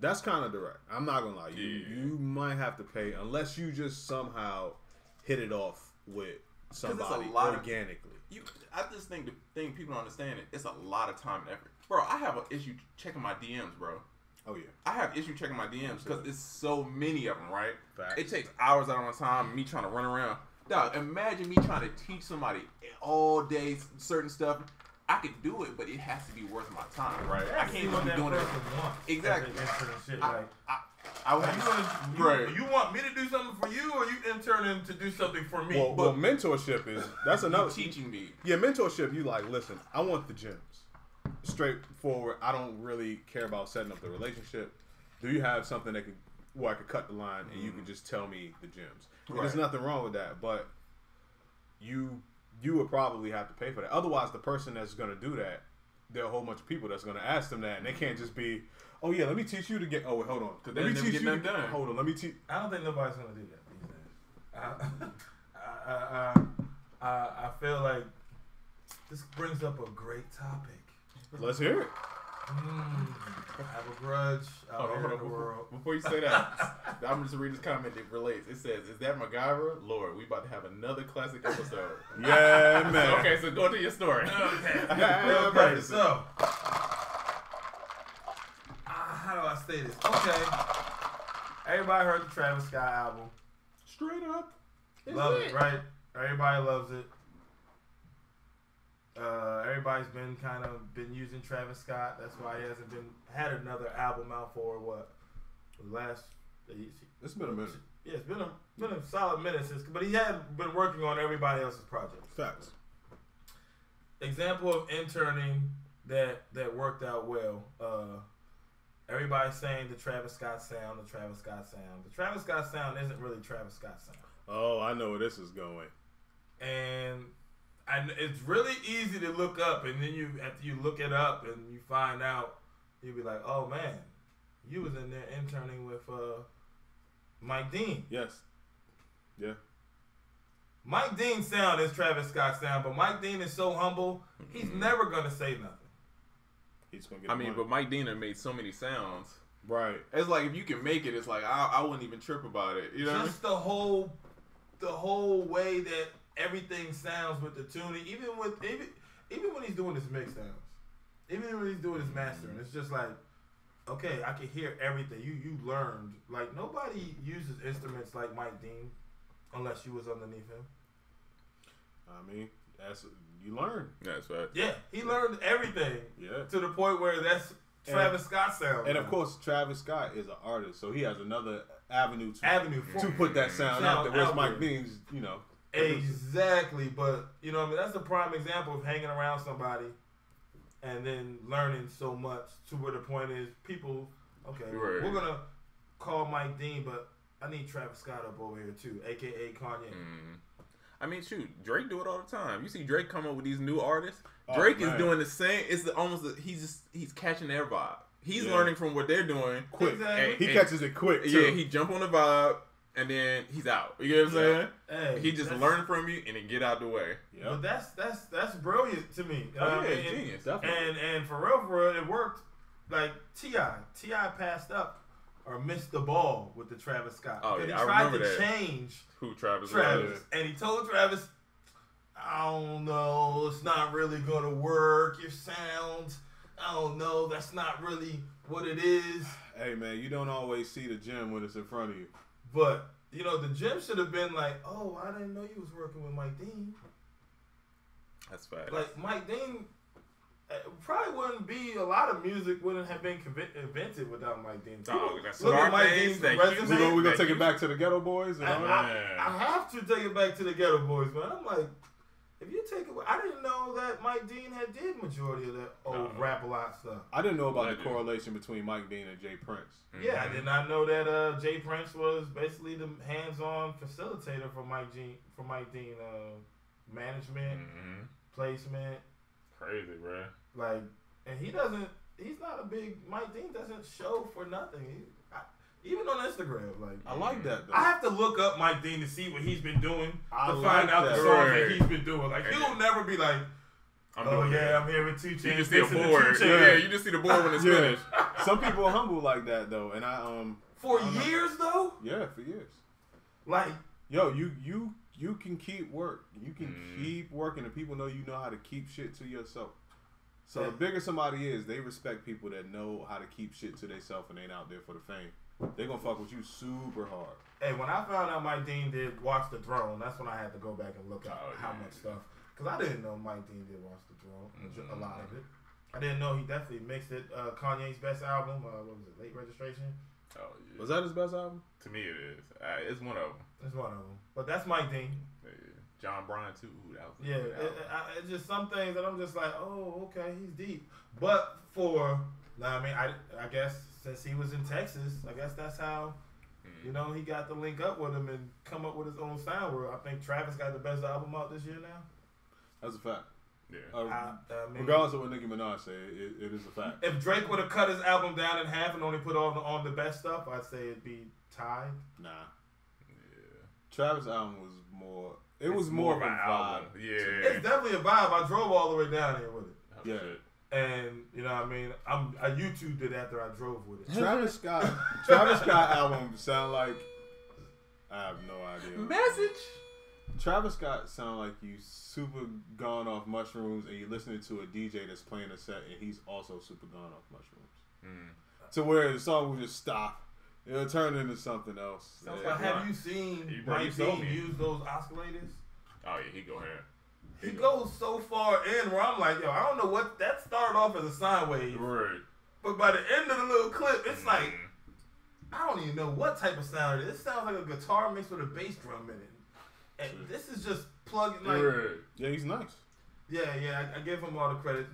direct. I'm not gonna lie. You might have to pay unless you just somehow hit it off with somebody organically. I just think the thing people don't understand it's a lot of time and effort, bro. I have an issue checking my DMs, bro. Oh yeah, I have issue checking my DMs because there's so many of them, right? Facts. It takes hours out of my time, me trying to run around. Dog, imagine me trying to teach somebody all day certain stuff. I could do it, but it has to be worth my time, right? I can't even be doing it. Exactly. You want me to do something for you, or you interning to do something for me? Well, mentorship that's another teaching me. Yeah, mentorship. You like, listen, I want the gems. Straightforward. I don't really care about setting up the relationship. Do you have something where I could cut the line and you can just tell me the gems? Right. There's nothing wrong with that, but you would probably have to pay for that. Otherwise, the person that's going to do that, there are a whole bunch of people that's going to ask them that, and they can't just be, oh yeah, let me teach you to get. Oh wait, hold on. Let me teach you. Hold on, let me teach. I don't think nobody's going to do that these days. I feel like this brings up a great topic. Let's hear it. I have a grudge out in the world. Before you say that, I'm just reading this comment that relates. It says, "Is that MacGyver? Lord, we about to have another classic episode." Yeah, man. So go to your story. Okay. So, how do I say this? Okay. Everybody heard the Travis Scott album. Straight up. Love it, right? Everybody loves it. Everybody's been using Travis Scott. That's why he hasn't had another album out for what? The last. It's been a minute. Yeah, it's been a solid minute since. But he had been working on everybody else's projects. Facts. Example of interning that worked out well. Everybody's saying the Travis Scott sound. The Travis Scott sound. The Travis Scott sound isn't really Travis Scott sound. Oh, I know where this is going. And it's really easy to look up, and then after you look it up and you find out, you'll be like, oh man, you was in there interning with Mike Dean. Yes. Yeah. Mike Dean's sound is Travis Scott's sound, but Mike Dean is so humble, he's never gonna say nothing. He's gonna get money. But Mike Dean made so many sounds. Right. It's like if you can make it, it's like I wouldn't even trip about it. You know, just the whole way that everything sounds with the tuning, even when he's doing his mix sounds, even when he's doing his mastering, it's just like, okay, I can hear everything. You learned. Like, nobody uses instruments like Mike Dean unless you was underneath him. I mean, you learn. That's right. Yeah, he learned everything. Yeah. To the point where that's Travis Scott sound. And of course, Travis Scott is an artist, so he has another avenue to put that sound out there. Whereas Mike Dean's, Exactly, but I mean, that's a prime example of hanging around somebody and then learning so much to where the point is people, okay, we're gonna call Mike Dean, but I need Travis Scott up over here too, aka Kanye. I mean, shoot, Drake do it all the time. You see Drake come up with these new artists. Drake is doing the same. It's he's catching their vibe. He's learning from what they're doing quick. Exactly. He catches it quick too. Yeah, he jump on the vibe and then he's out. You know what I'm saying? Hey, he just learn from you and then get out the way. But that's brilliant to me. Genius, definitely. And for real, it worked. Like T.I. passed up or missed the ball with the Travis Scott. Oh, he yeah, I tried remember to that. change Who Travis was. And he told Travis, I don't know, it's not really gonna work. Your sound, I don't know, that's not really what it is. Hey man, you don't always see the gym when it's in front of you. But you know, the gym should have been like, oh, I didn't know you was working with Mike Dean. That's fact. Like Mike Dean. Probably wouldn't be a lot of music wouldn't have been invented without Mike Dean. Look at Mike Dean's resume. We're gonna take it back to the Ghetto Boys. And I have to take it back to the Ghetto Boys, man. I'm like, if you take it, I didn't know that Mike Dean did majority of that old rap a lot stuff. I didn't know about the correlation between Mike Dean and Jay Prince. Yeah, I did not know that Jay Prince was basically the hands-on facilitator for Mike Dean, management, placement. Crazy, bro. Like, and he's not a big, Mike Dean doesn't show for nothing. Even on Instagram, like. I like that, though. I have to look up Mike Dean to see what he's been doing find out the songs that he's been doing. Like, he'll never be like, I'm here with 2 Chainz. You just see a board. Yeah, you just see the board when it's finished. Some people are humble like that, though. And For years, though? Yeah, for years. Like. Yo, you can keep work. You can keep working, and people know you know how to keep shit to yourself. So the bigger somebody is, they respect people that know how to keep shit to themselves and ain't out there for the fame. They gonna fuck with you super hard. Hey, when I found out Mike Dean did Watch the Throne, that's when I had to go back and look at how much stuff. Because I didn't know Mike Dean did Watch the Throne, a lot of it. I didn't know he definitely mixed it. Kanye's best album, what was it, Late Registration? Oh, yeah. Was that his best album? To me, it is. It's one of them. It's one of them. But that's Mike Dean. Yeah. John Bryan, too. It's just some things that I'm just like, oh, okay, he's deep. But I guess since he was in Texas, I guess that's how, you know, he got to link up with him and come up with his own sound. Where I think Travis got the best album out this year now. That's a fact. Yeah. Regardless of what Nicki Minaj say, it is a fact. If Drake would have cut his album down in half and only put on the best stuff, I'd say it'd be tied. Nah. Yeah. Travis' album was more. It was more of a vibe. Yeah. It's definitely a vibe. I drove all the way down here with it. Yeah. And you know what I mean? I YouTubed it after I drove with it. Travis Scott album sound like, I have no idea. Message. Travis Scott sound like you super gone off mushrooms and you're listening to a DJ that's playing a set and he's also super gone off mushrooms. To where the song will just stop. It'll turn into something else. But have you seen Mike Dean use those oscillators? Oh yeah, he go ahead. He goes so far in where I'm like, yo, I don't know what that started off as a sine wave. Right. But by the end of the little clip, it's like, I don't even know what type of sound it is. It sounds like a guitar mixed with a bass drum in it. And this is just plugging like. Yeah, he's nice. Yeah, I give him all the credit.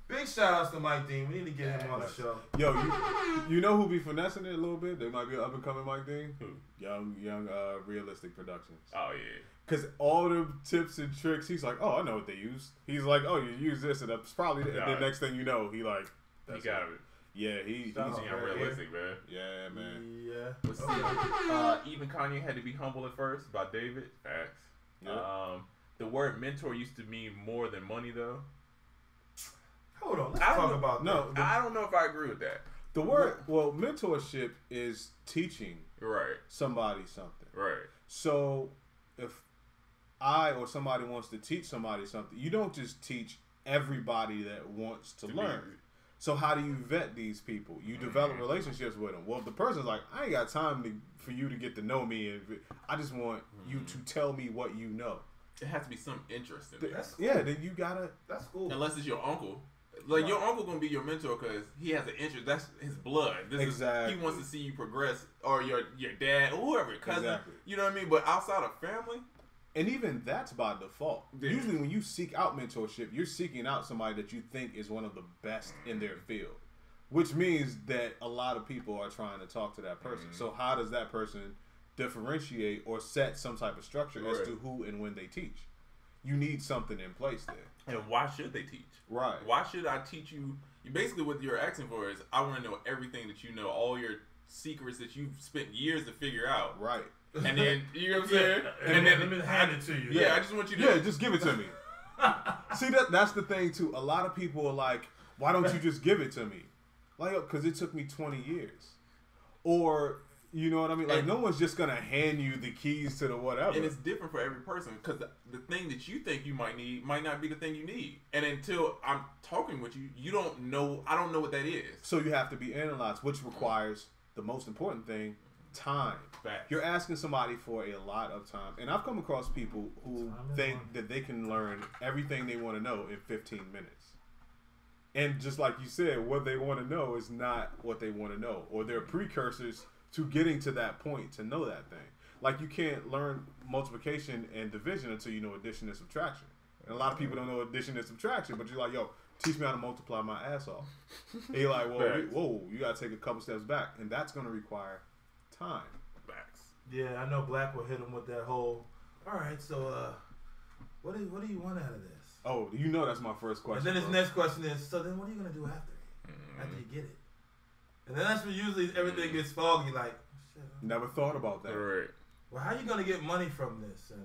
Big shout outs to Mike Dean. We need to get him on the show. Yo, you know who be finessing it a little bit? There might be an up and coming Mike Dean. Who? Young Realistic Productions. Oh yeah. Cause all the tips and tricks, he's like, oh, I know what they use. He's like, oh, you use this, and that's probably the next thing you know, he got it. Yeah, he's Young Realistic, man. Yeah, man. Yeah. But see, even Kanye had to be humble at first about David. Facts. Yeah. The word mentor used to mean more than money, though. Hold on, let's talk about that. I don't know if I agree with that. The word, mentorship is teaching somebody something. Right. So if I or somebody wants to teach somebody something, you don't just teach everybody that wants to learn. So how do you vet these people? You develop relationships with them. Well, if the person's like, I ain't got time for you to get to know me, and I just want you to tell me what you know. It has to be some interest in it. That's cool. Yeah, then you gotta. That's cool. Unless it's your uncle. Like, your uncle gonna be your mentor because he has an interest. That's his blood. He wants to see you progress, or your dad, or whoever, cousin. Exactly. You know what I mean? But outside of family, and even that's by default. Yeah. Usually, when you seek out mentorship, you're seeking out somebody that you think is one of the best in their field. which means that a lot of people are trying to talk to that person. So how does that person differentiate or set some type of structure as to who and when they teach? You need something in place there. And why should they teach? Right. Why should I teach you? Basically, what you're asking for is, I want to know everything that you know, all your secrets that you've spent years to figure out. Right. And then, you know what I'm saying? And then let me hand it to you. Yeah, I just want you to. Yeah, just give it to me. See, that's the thing, too. A lot of people are like, why don't you just give it to me? Like, because it took me 20 years. Or, you know what I mean? Like, no one's just going to hand you the keys to the whatever. And it's different for every person, because the thing that you think you might need might not be the thing you need. And until I'm talking with you, you don't know. I don't know what that is. So you have to be analyzed, which requires the most important thing, time. Facts. You're asking somebody for a lot of time. And I've come across people who think that they can learn everything they want to know in 15 minutes. And just like you said, what they want to know is not what they want to know. Or they're precursors to getting to that point to know that thing. Like, you can't learn multiplication and division until you know addition and subtraction. And a lot of people don't know addition and subtraction, but you're like, yo, teach me how to multiply my ass off. And you're like, whoa, you got to take a couple steps back. And that's going to require time. Facts. Yeah, I know Black will hit him with that whole, all right, so what do you want out of this? Oh, you know that's my first question. And then his next question is, so then what are you going to do after you get it? And then that's when usually everything gets foggy, like, shit. Never thought about that. Right. Well, how are you going to get money from this? And,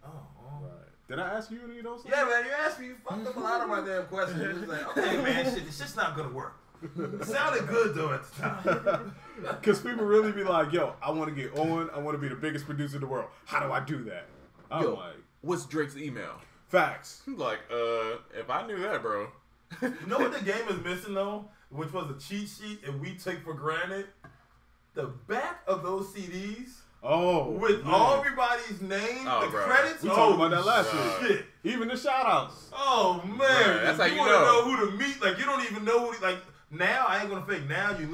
right. Did I ask you any of those things? Yeah, man, you asked me. You fucked up a lot of my damn questions. It was like, okay, man, it's just not going to work. It sounded good, though, at the time. Because people really be like, yo, I want to get on. I want to be the biggest producer in the world. How do I do that? I'm like, what's Drake's email? Facts. Like, if I knew that, bro. You know what the game is missing, though? Which was a cheat sheet, and we take for granted? The back of those CDs. Oh, with all everybody's names, the credits. We talked about that last week. Shit. Even the shout outs. Oh man, that's how you want to know who to meet. Like, you don't even know who. Like, now I ain't gonna fake. Now you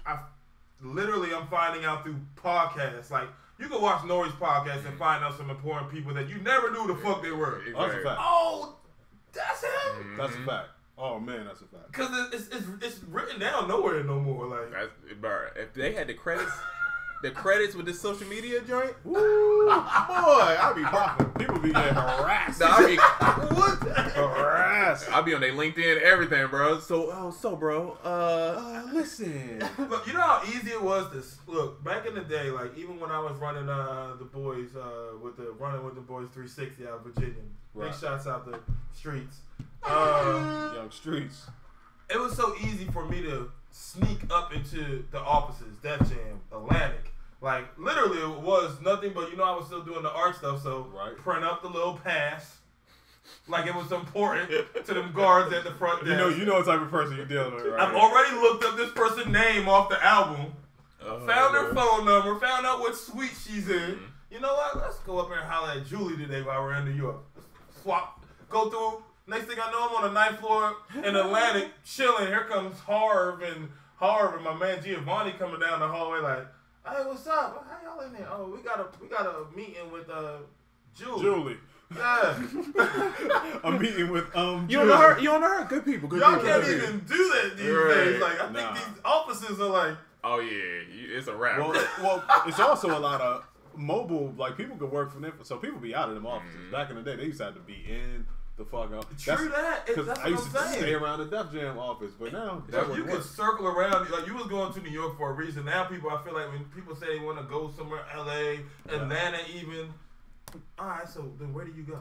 I'm finding out through podcasts. Like, you can watch Nori's podcast and find out some important people that you never knew the fuck they were. That's a fact. Oh, that's him. That's a fact. Oh man, that's a fact. Because it's written down nowhere no more. Like, if they had the credits. The credits with this social media joint, woo, boy, I'll be popping. People be getting harassed. No, harassed. I'll be on their LinkedIn, everything, bro. So, bro, listen. Look, you know how easy it was to look back in the day. Like, even when I was running the boys with the boys 360 out of Virginia. Right. Big shouts out the streets. Young streets. It was so easy for me to sneak up into the offices, Def Jam, Atlantic. Like, literally, it was nothing but, I was still doing the art stuff, so print up the little pass. Like, it was important to them guards at the front desk. You know what type of person you're dealing with, right? I've already looked up this person's name off the album, found her phone number, found out what suite she's in. Mm-hmm. You know what? Let's go up here and holler at Julie today while we're in New York. Swap, go through. Next thing I know, I'm on the 9th floor in Atlantic, chilling. Here comes Harv and my man Giovanni coming down the hallway like, hey, what's up? How y'all in there? Oh, we got a meeting with Julie. Yeah. A meeting with You don't know her? You don't know her? Good people. Y'all can't even do that these days. Like, I think these offices are like, oh yeah, it's a wrap. Well, it's also a lot of mobile. Like, people could work from them, so people be out of them offices. Back in the day, they used to have to be in the fuck up. True that. That's what I used I'm to saying. stay around the Def Jam office, but now you could circle around. Like, you was going to New York for a reason. Now I feel like when people say they want to go somewhere, LA, Atlanta, even. All right, so then where do you go?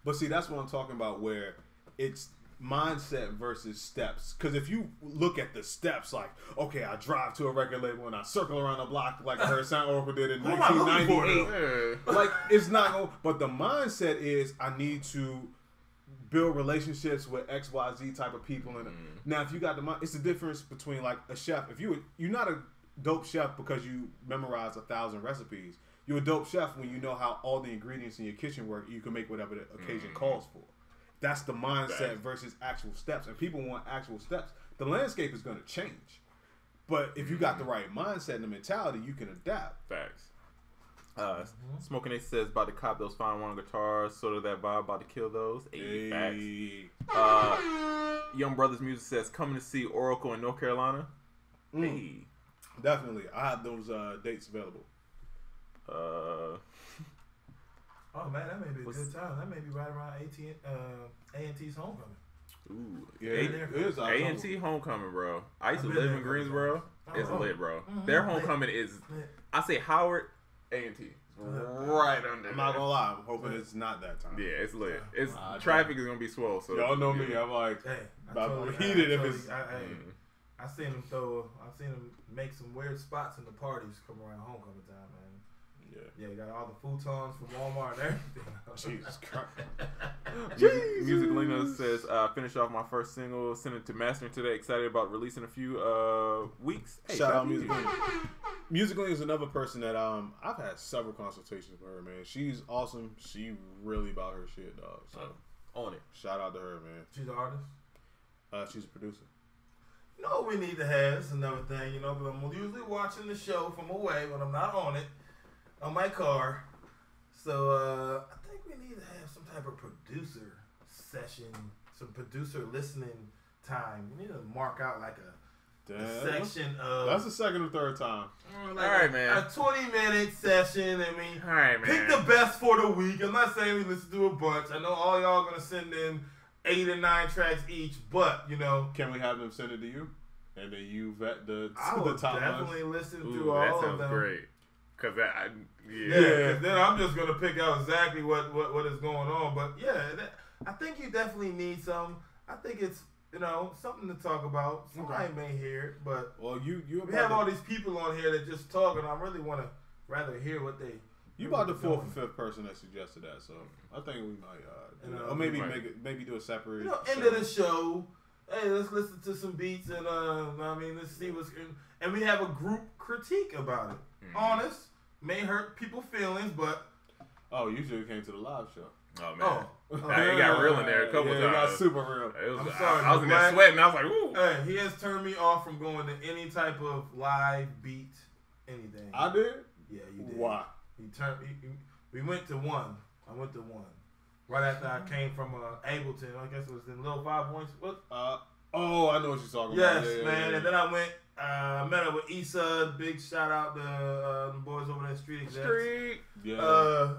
But see, that's what I'm talking about. Where it's mindset versus steps. Because if you look at the steps, like, okay, I drive to a record label and I circle around the block like I heard Sound Oracle did in 1998. Like, it's not going. But the mindset is, I need to build relationships with XYZ type of people. And now, if you got the mind, it's the difference between like a chef. If you're not a dope chef because you memorize 1,000 recipes. You're a dope chef when you know how all the ingredients in your kitchen work. You can make whatever the occasion calls for. That's the mindset versus actual steps. And people want actual steps. The landscape is going to change. But if you got the right mindset and the mentality, you can adapt. Facts. Smoking Ace says about to cop those fine one guitars, sort of that vibe, about to kill those. Facts. Young Brothers Music says coming to see Oracle in North Carolina. Hey, definitely. I have those dates available. Oh man, that may be a good time. That may be right around A&T's homecoming. Ooh, yeah, it is A&T homecoming, bro. I used to live in Greensboro. It's lit, bro. Their homecoming is, I say Howard, A&T. Right under. I'm not gonna lie. I'm hoping it's not that time. Yeah, it's lit. It's traffic is gonna be swole. So y'all know me. I'm like, about heated if it's. I seen them make some weird spots in the parties come around homecoming time, man. Yeah, you got all the futons from Walmart and everything. Jesus Christ. Music Lena says, finish off my first single, send it to mastering today. Excited about releasing a few weeks. Hey, shout out Music Lena. Music Lena is another person that I've had several consultations with her, man. She's awesome. She really about her shit, dog. So on it. Shout out to her, man. She's an artist? She's a producer. You know what we need to have? It's another thing, you know, because I'm usually watching the show from away when I'm not on it. On my car, so I think we need to have some type of producer session, some producer listening time. We need to mark out like a section of. That's the second or third time. Like all right, man. A 20-minute session. I mean, all right, man. Pick the best for the week. I'm not saying we listen to a bunch. I know all y'all gonna send in 8 or 9 tracks each, but you know, can we have them send it to you, and then you vet the I will top definitely ones? Listen to all of them. That sounds great. Cause because then I'm just gonna pick out exactly what is going on. But yeah, I think you definitely need some. I think it's something to talk about. Somebody may hear it, but you we have all these people on here that just talk, and I really want to rather hear what they. You about the 4th or 5th person that suggested that, so I think we might or maybe maybe do a separate. End of the show. Hey, let's listen to some beats and let's see what's and we have a group critique about it. Honest, may hurt people's feelings, but you should have came to the live show. Oh man, it got real in there a couple times. It got super real. I'm sorry, I was in there sweating. I was like, ooh. Hey, he has turned me off from going to any type of live beat, anything. I did. Yeah, you did. Why? We went to one. I went to one. Right after I came from Ableton, I guess it was in Little 5 Points. What? I know what you're talking about. Yes, man. Yeah. And then I went. Met up with Issa. Big shout out to the boys over there, Street Execs. Yeah.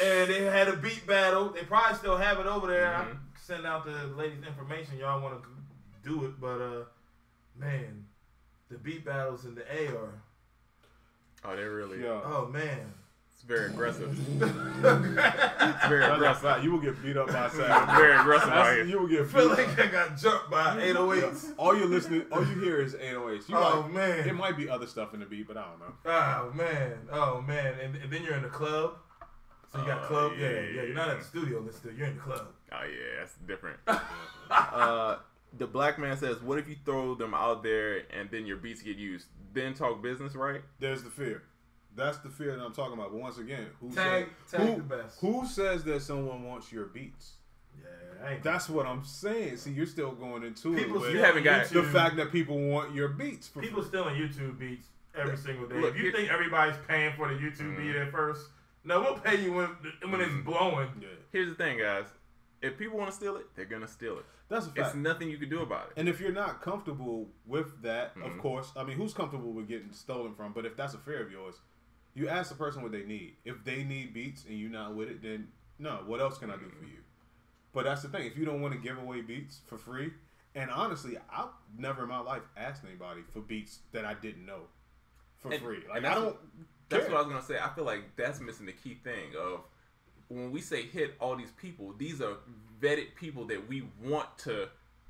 And they had a beat battle. They probably still have it over there. I send out the ladies' information. Y'all want to do it, but man, the beat battles in the A are. Oh, they really. Yeah. Oh man. Very aggressive. It's very aggressive. You will get beat up by Sam. Very aggressive. You will get. Feel like I got jumped by 808s. All you hear is 808s. Man, it might be other stuff in the beat, but I don't know. Oh man, and then you're in the club. So you got club. Yeah. You're not at the studio. You're in the club. Oh yeah, that's different. The black man says, "What if you throw them out there and then your beats get used? Then talk business, right?" There's the fear. That's the fear that I'm talking about. But once again, who says that someone wants your beats? Yeah, that's what I'm saying. See, you're still going into it. You haven't got the fact that people want your beats. People stealing YouTube beats every single day. Look, if you think everybody's paying for the YouTube beat at first, no, we'll pay you when it's blowing. Yeah. Here's the thing, guys. If people want to steal it, they're gonna steal it. That's a fact. It's nothing you can do about it. And if you're not comfortable with that, of course, I mean, who's comfortable with getting stolen from? But if that's a fear of yours, you ask the person what they need. If they need beats and you're not with it, then no, what else can I do for you? But that's the thing. If you don't want to give away beats for free, and honestly, I've never in my life asked anybody for beats that I didn't know for free. Like, I don't. That's what I was gonna say. I feel like that's missing the key thing of when we say hit all these people. These are vetted people that we want to.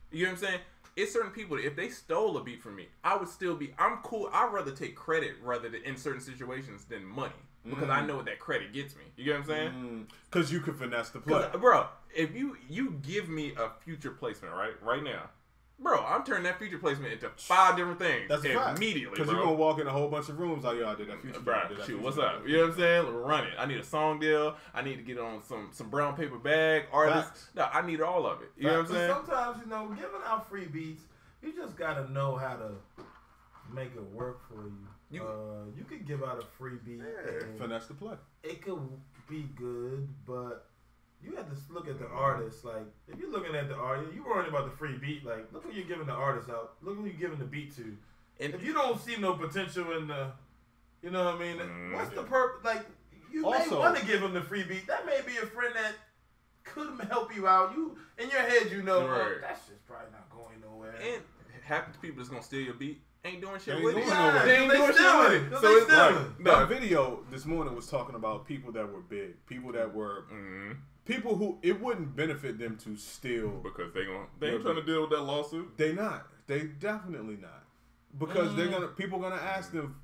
You know what I'm saying? It's certain people that if they stole a beat from me, I would still be. I'm cool. I'd rather take credit rather than in certain situations than money because I know what that credit gets me. You get what I'm saying? Because you can finesse the play, bro. If you give me a future placement right now. Bro, I'm turning that feature placement into 5 different things. That's immediately, because you're gonna walk in a whole bunch of rooms like, yo, I did that feature. Bro, shoot, what's up? You know what I'm saying? Run it. I need a song deal. I need to get on some brown paper bag artists. No, I need all of it. You know what I'm saying? Sometimes, giving out free beats, you just gotta know how to make it work for you. You could give out a free beat. Yeah, finesse the play. It could be good, but you have to look at the artist. Like, if you're looking at the artist, you're worrying about the free beat. Like, look who you're giving the artist out. Look who you're giving the beat to. And if you don't see no potential in the, you know what I mean? What's the purpose? Like, you may want to give him the free beat. That may be a friend that could help you out. You in your head, you know, that's just probably not going nowhere. And half the people that's gonna steal your beat ain't doing shit They with ain't it. doing They ain't doing shit with it. So it's like that video this morning was talking about people that were big, people that were people who it wouldn't benefit them to steal because they ain't trying to deal with that lawsuit. They not. They definitely not. Because people gonna ask them.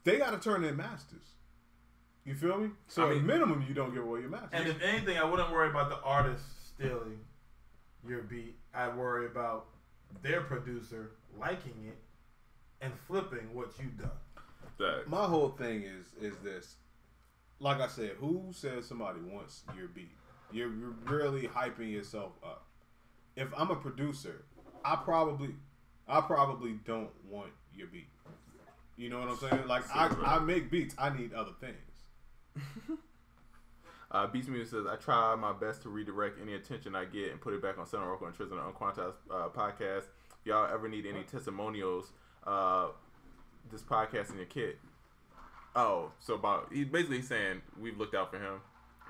They gotta turn in masters. You feel me? So at minimum, you don't give away your masters. And if anything, I wouldn't worry about the artist stealing your beat. I'd worry about their producer liking it and flipping what you've done. My whole thing is this. Like I said, who says somebody wants your beat? You're really hyping yourself up. If I'm a producer, I probably don't want your beat. You know what I'm saying? Like I make beats. I need other things. Beats Music says, I try my best to redirect any attention I get and put it back on Center Oracle and Tristan on UnQuantized podcast. If y'all ever need any testimonials, this podcast in your kit. Oh, so he's basically saying we've looked out for him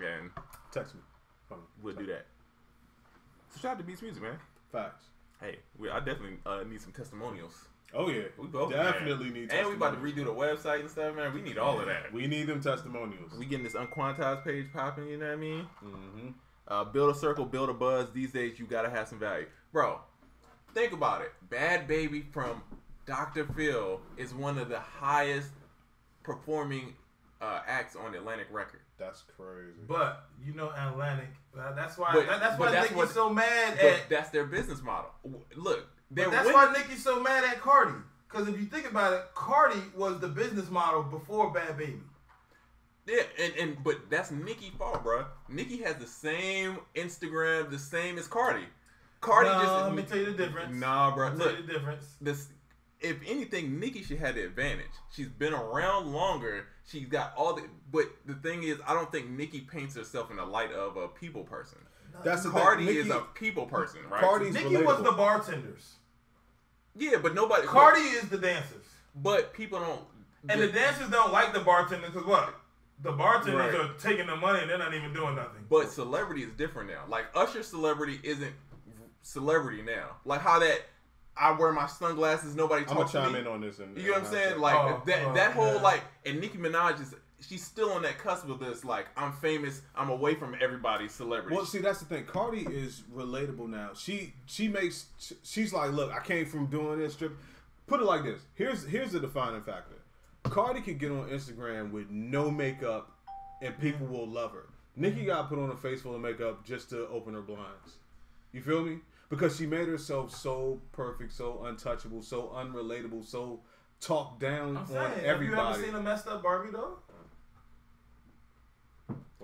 and text me. We'll do that. So shout out to Beats Music, man. Facts. Hey, I definitely need some testimonials. Oh yeah, we both definitely need. And we about to redo the website and stuff, man. We need all of that. We need them testimonials. We getting this UnQuantized page popping. You know what I mean? Mm-hmm. Build a circle, build a buzz. These days, you gotta have some value, bro. Think about it. Bad Baby from Dr. Phil is one of the highest performing acts on Atlantic record. That's crazy. But you know, Atlantic. That's why. That's why Nicki's so mad at. That's their business model. Look. That's why Nicki's so mad at Cardi. Because if you think about it, Cardi was the business model before Bad Baby. Yeah, but that's Nicki's fault, bro. Nicki has the same Instagram, the same as Cardi. Let me tell you the difference. Nah, bro. Let me tell you the difference. If anything, Nicki should have the advantage. She's been around longer. She's got all the. But the thing is, I don't think Nicki paints herself in the light of a people person. That's Cardi is a people person, right? Nicki was the bartenders. Yeah, but nobody. Cardi is the dancers. But people don't. And the dancers don't like the bartenders because what? The bartenders are taking the money and they're not even doing nothing. But celebrity is different now. Like Usher's celebrity isn't celebrity now. Like how that I wear my sunglasses, nobody talks to me. I'm gonna chime in on this. You know what I'm saying? Like that whole like, and Nicki Minaj is. She's still on that cusp of this, like, I'm famous, I'm away from everybody's celebrity. Well, see, that's the thing. Cardi is relatable now. She's like, look, I came from doing this strip. Put it like this. Here's the defining factor. Cardi can get on Instagram with no makeup and people will love her. Nicki got put on a face full of makeup just to open her blinds. You feel me? Because she made herself so perfect, so untouchable, so unrelatable, so talked down on everybody. Have you ever seen a messed up Barbie doll?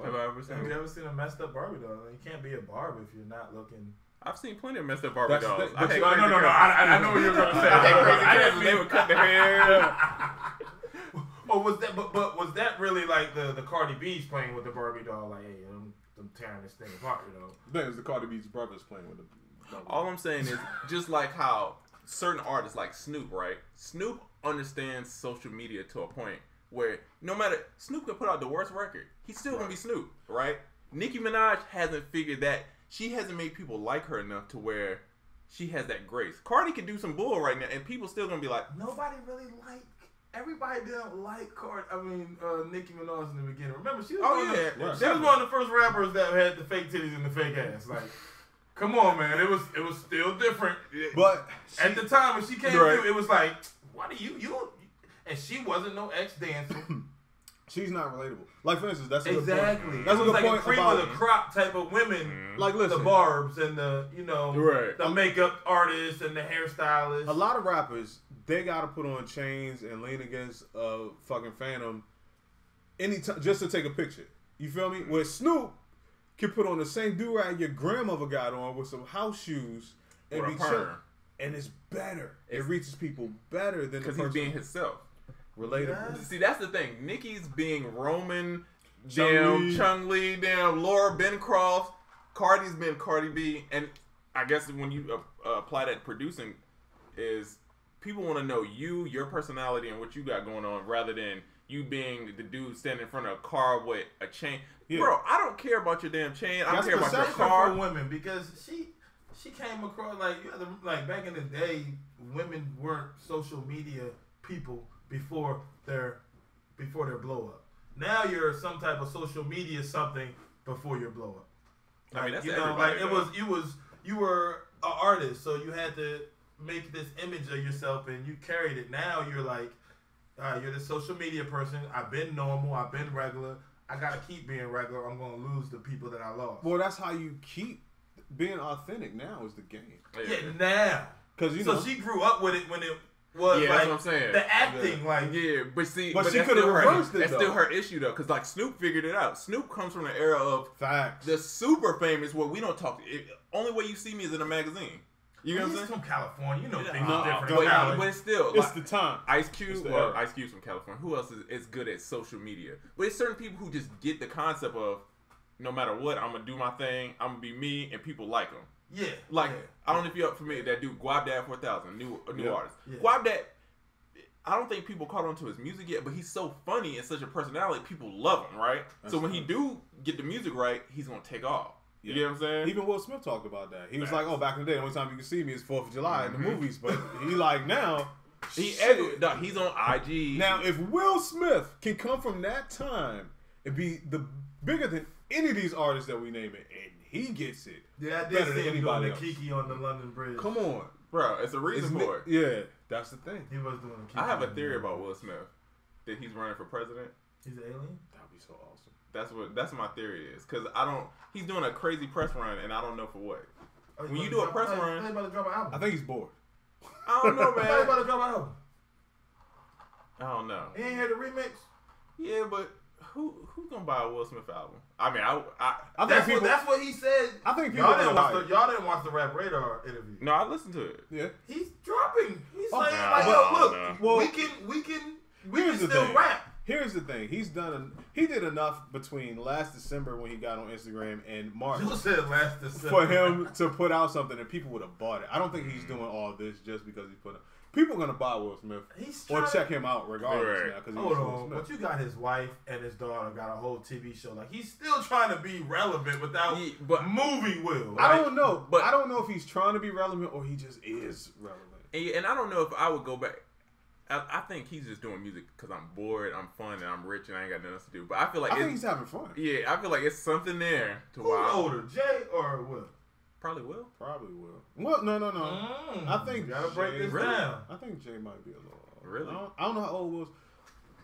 Have you ever seen a messed up Barbie doll? You can't be a Barbie if you're not looking. I've seen plenty of messed up Barbie dolls. No. I know what you're gonna say. They would cut the hair. Or was that? But was that really like the Cardi B's playing with the Barbie doll? Like, hey, I'm tearing this thing apart, you know? That was the Cardi B's brothers playing with the Barbie. All I'm saying is just like how certain artists like Snoop, right? Snoop understands social media to a point where no matter Snoop can put out the worst record, he's still gonna be Snoop, right? Nicki Minaj hasn't figured that. She hasn't made people like her enough to where she has that grace. Cardi can do some bull right now, and people still gonna be like, nobody really everybody didn't like Cardi. I mean, Nicki Minaj in the beginning. Remember, she was she was one of the first rappers that had the fake titties and the fake ass. Like, come on, man, it was still different. But at the time when she came through, it was like, what do you don't? And she wasn't no ex-dancer. She's not relatable. Like, for instance, that's a good point. That's a good point cream of the crop type of women. Like, listen, the barbs and the, the makeup artists and the hairstylists. A lot of rappers, they got to put on chains and lean against a fucking Phantom anytime just to take a picture. You feel me? Where Snoop can put on the same do-rag your grandmother got on with some house shoes and be chill. And it's better. It reaches people better than because he's being himself. relatable. See, that's the thing. Nicki's being Roman, Chung-Li, Laura Bencroft. Cardi's been Cardi B. And I guess when you apply that to producing is people want to know you, your personality, and what you got going on rather than you being the dude standing in front of a car with a chain. Yeah. Bro, I don't care about your damn chain. I don't care about your car. For women, because she came across like back in the day, women weren't social media people before their blow up. Now you're some type of social media something before your blow up. Like, I mean, that's you were an artist, so you had to make this image of yourself and you carried it. Now you're like, you're the social media person. I've been normal. I've been regular. I gotta keep being regular. I'm gonna lose the people that I lost. Well, that's how you keep being authentic. Now is the game. Yeah, now. Because she grew up with it when it was that's what I'm saying. The acting, but see, but she could have reversed it. That's still her issue though, because like Snoop figured it out. Snoop comes from the era of facts. The super famous where we don't talk. Only way you see me is in a magazine. You know what I'm saying? He's from California. You know things are different. But it's still it's the time. Ice Cube's from California. Who else is good at social media? But it's certain people who just get the concept of no matter what, I'm gonna do my thing. I'm gonna be me, and people like them. Yeah. I don't know if you're familiar that dude Guap Dad 4000, new artist. Yeah. Guap Dad, I don't think people caught on to his music yet, but he's so funny and such a personality, people love him, right? So when he do get the music right, he's gonna take off. You get what I'm saying? Even Will Smith talked about that. He was like, "Oh, back in the day, the only time you can see me is 4th of July in the movies." But he like now, he's on IG. Now, if Will Smith can come from that time and be bigger than any of these artists that we name it, and he gets it, I did see him doing the Kiki on the London Bridge. Come on, bro, it's a reason for it. Yeah, that's the thing. He was doing the Kiki. I have a theory about Will Smith that he's running for president. He's an alien. That'd be so awesome. That's what my theory is, because he's doing a crazy press run and I don't know for what. When you do a press run, about to drop an album. I think he's bored. I don't know, man. He's about to drop an album. I don't know. He ain't heard the remix. Yeah, but who's gonna buy a Will Smith album? I mean, I think that's what he said. I think y'all didn't watch the Rap Radar interview. No, I listened to it. Yeah, he's dropping. He's saying look, we can still rap. Here's the thing. He did enough between last December when he got on Instagram and March. You said last December. For him to put out something and people would have bought it. I don't think he's doing all this just because he put it. People are going to buy Will Smith or check him out regardless now. Hold on. But you got his wife and his daughter got a whole TV show. Like, he's still trying to be relevant without movie Will. Right? I don't know. But I don't know if he's trying to be relevant or he just is relevant. And I don't know if I would go back. I think he's just doing music because I'm bored, I'm fun, and I'm rich, and I ain't got nothing else to do. But I feel like I think he's having fun. Yeah, I feel like it's something there. Who's older, Jay or Will? Probably Will. Well, no. I think you gotta break this down. I think Jay might be a little old. Really? I don't know how old Will.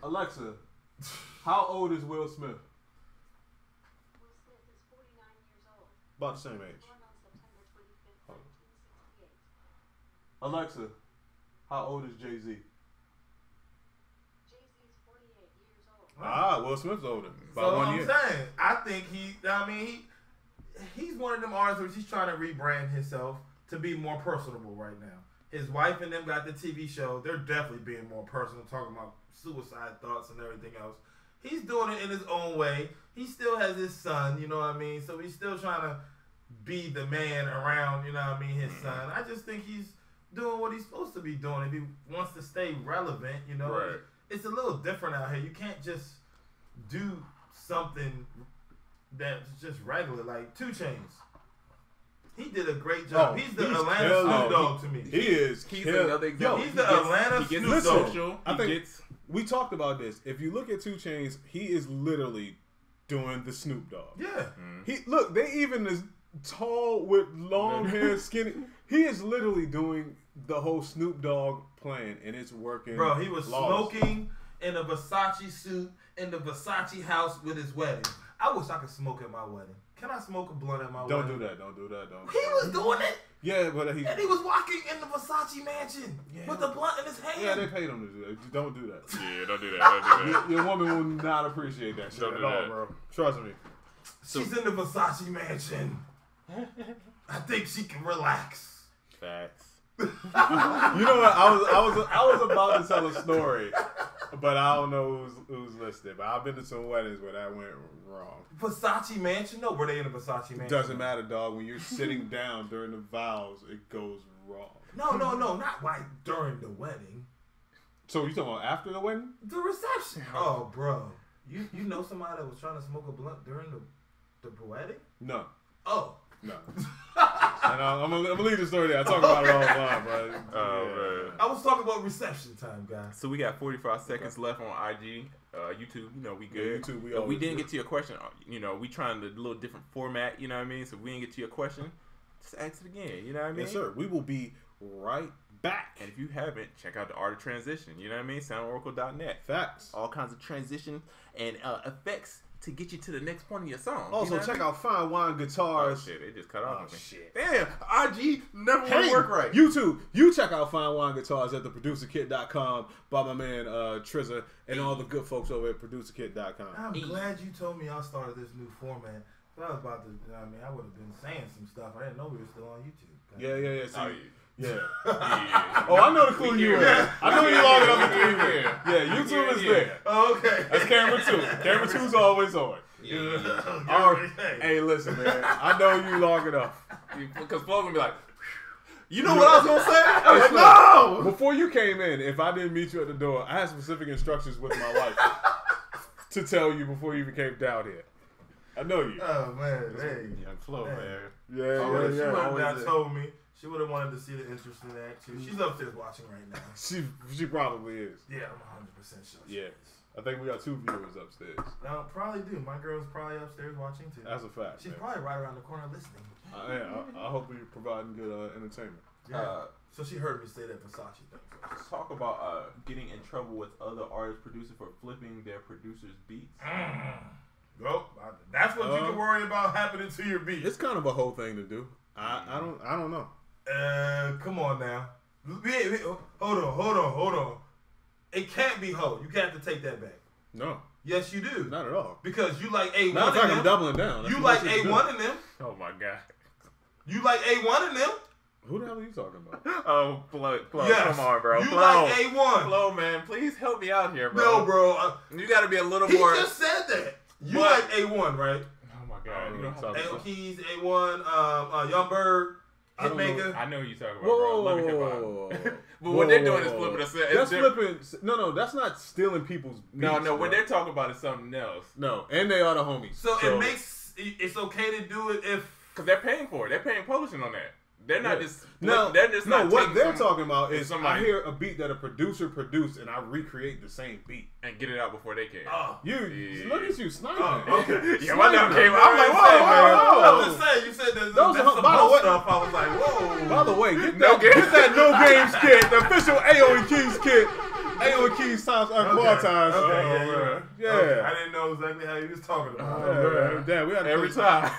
Alexa, how old is Will Smith? Will Smith is 49 years old. About the same age. Born on September 25th, 1968. Alexa, how old is Jay-Z? Jay-Z is 48 years old. Will Smith's older. About 1 year. Saying, I think he's one of them artists where he's trying to rebrand himself to be more personable right now. His wife and them got the TV show. They're definitely being more personal, talking about suicide thoughts and everything else. He's doing it in his own way. He still has his son, you know what I mean? So he's still trying to be the man around, you know what I mean, his son. I just think he's doing what he's supposed to be doing. If he wants to stay relevant, you know, right. It's a little different out here. You can't just do something that's just regular, like 2 Chainz. He did a great job. He's the Atlanta Snoop Dogg to me. He is. He's another example. He's the Atlanta Snoop Dogg. I think we talked about this. If you look at 2 Chainz, he is literally doing the Snoop Dogg. Yeah. They even as tall with long hair, skinny. He is literally doing the whole Snoop Dogg plan, and it's working. Bro, he was smoking in a Versace suit in the Versace house with his wedding. I wish I could smoke at my wedding. Can I smoke a blunt at my wedding? Don't do that. He was doing it. Yeah, but and he was walking in the Versace mansion with the blunt in his hand. Yeah, they paid him to do that. Don't do that. Yeah, don't do that. Your woman will not appreciate that shit at all, bro. Trust me. She's in the Versace mansion. I think she can relax. Facts. You know what? I was about to tell a story But I don't know who's listed. But I've been to some weddings where that went wrong. Versace mansion? No, were they in a Versace mansion? Doesn't matter, dog. When you're sitting down during the vows, it goes wrong. No, not like during the wedding. So you talking about after the wedding? The reception. Oh, bro. You know somebody that was trying to smoke a blunt during the wedding? No. Oh. No. And I'm gonna leave the story there. I talk about it all the time, but Man. I was talking about reception time, guys. So we got 45 seconds left on IG, YouTube. You know we good. YouTube, we didn't get to your question. You know we trying a little different format. You know what I mean. So if we didn't get to your question, just ask it again. You know what I mean. Yes, sir. We will be right back. And if you haven't, check out the Art of Transition. You know what I mean. SoundOracle.net. Facts. All kinds of transition and effects to get you to the next point of your song. Also, you know check out Fine Wine Guitars. Oh shit, it just cut off. Shit. Damn, IG never want to work right. YouTube, you check out Fine Wine Guitars at theproducerkit.com by my man Trizza and all the good folks over at producerkit.com. I'm glad you told me I started this new format. I was about to, I mean, I would have been saying some stuff. I didn't know we were still on YouTube. Yeah. So, Yeah. yeah. Oh, I know the clue you in. I know you logging up the 3 here. Yeah, YouTube is there. Oh, okay. That's camera 2. Camera 2's always on. Hey, listen, man. I know you logging up. Because Flo gonna be like, you know what I was gonna say? I was like, no. Before you came in, if I didn't meet you at the door, I had specific instructions with my wife to tell you before you even came down here. I know you. Oh man, hey, Young Flo, man. She would have told me. She would have wanted to see the interest in that too. She's upstairs watching right now. She probably is. Yeah, I'm 100% sure. Yeah. I think we got 2 viewers upstairs. No, probably do. My girl's probably upstairs watching too. That's a fact. She's probably right around the corner listening. I hope we're providing good entertainment. Yeah. So she heard me say that Versace thing. Let's talk about getting in trouble with other artists, producers for flipping their producers' beats. Well, that's what you can worry about happening to your beat. It's kind of a whole thing to do. I don't know. Come on now. Hold on. It can't be hoe. You have to take that back. No. Yes, you do. Not at all. Because you like A1 Matter of fact, I'm doubling down. You like A1 in them. Oh my god. You like A1 in them. Who the hell are you talking about? Oh, Flo, yes. Come on, bro. You Flo. like A1. Flo, man, please help me out here, bro. No, bro. You got to be a little more. He just said that. You like A1, right? Oh my god. You don't A Keys, A1, Young Bird, Hitmaker. I know who you talking about, bro. Love hip hop. But what they're doing is flipping us. That's flipping. No, that's not stealing people's beats. No, what they're talking about is something else. No, and they are the homies. So it makes it's okay to do it if because they're paying for it. They're paying publishing on that. They're not just no. They're just not what they're talking about is somebody, I hear a beat that a producer produced and I recreate the same beat and get it out before they can. Look at you sniping. Okay. Yeah, my name came. I'm like, whoa. I'm just saying. You said that's some stuff. I was like, whoa. By the way, get that No Games kit, the official AO and Keys kit. AO and Keys times UnQuantized. Okay. Yeah. Okay. I didn't know exactly how you was talking about. Damn, we had every time.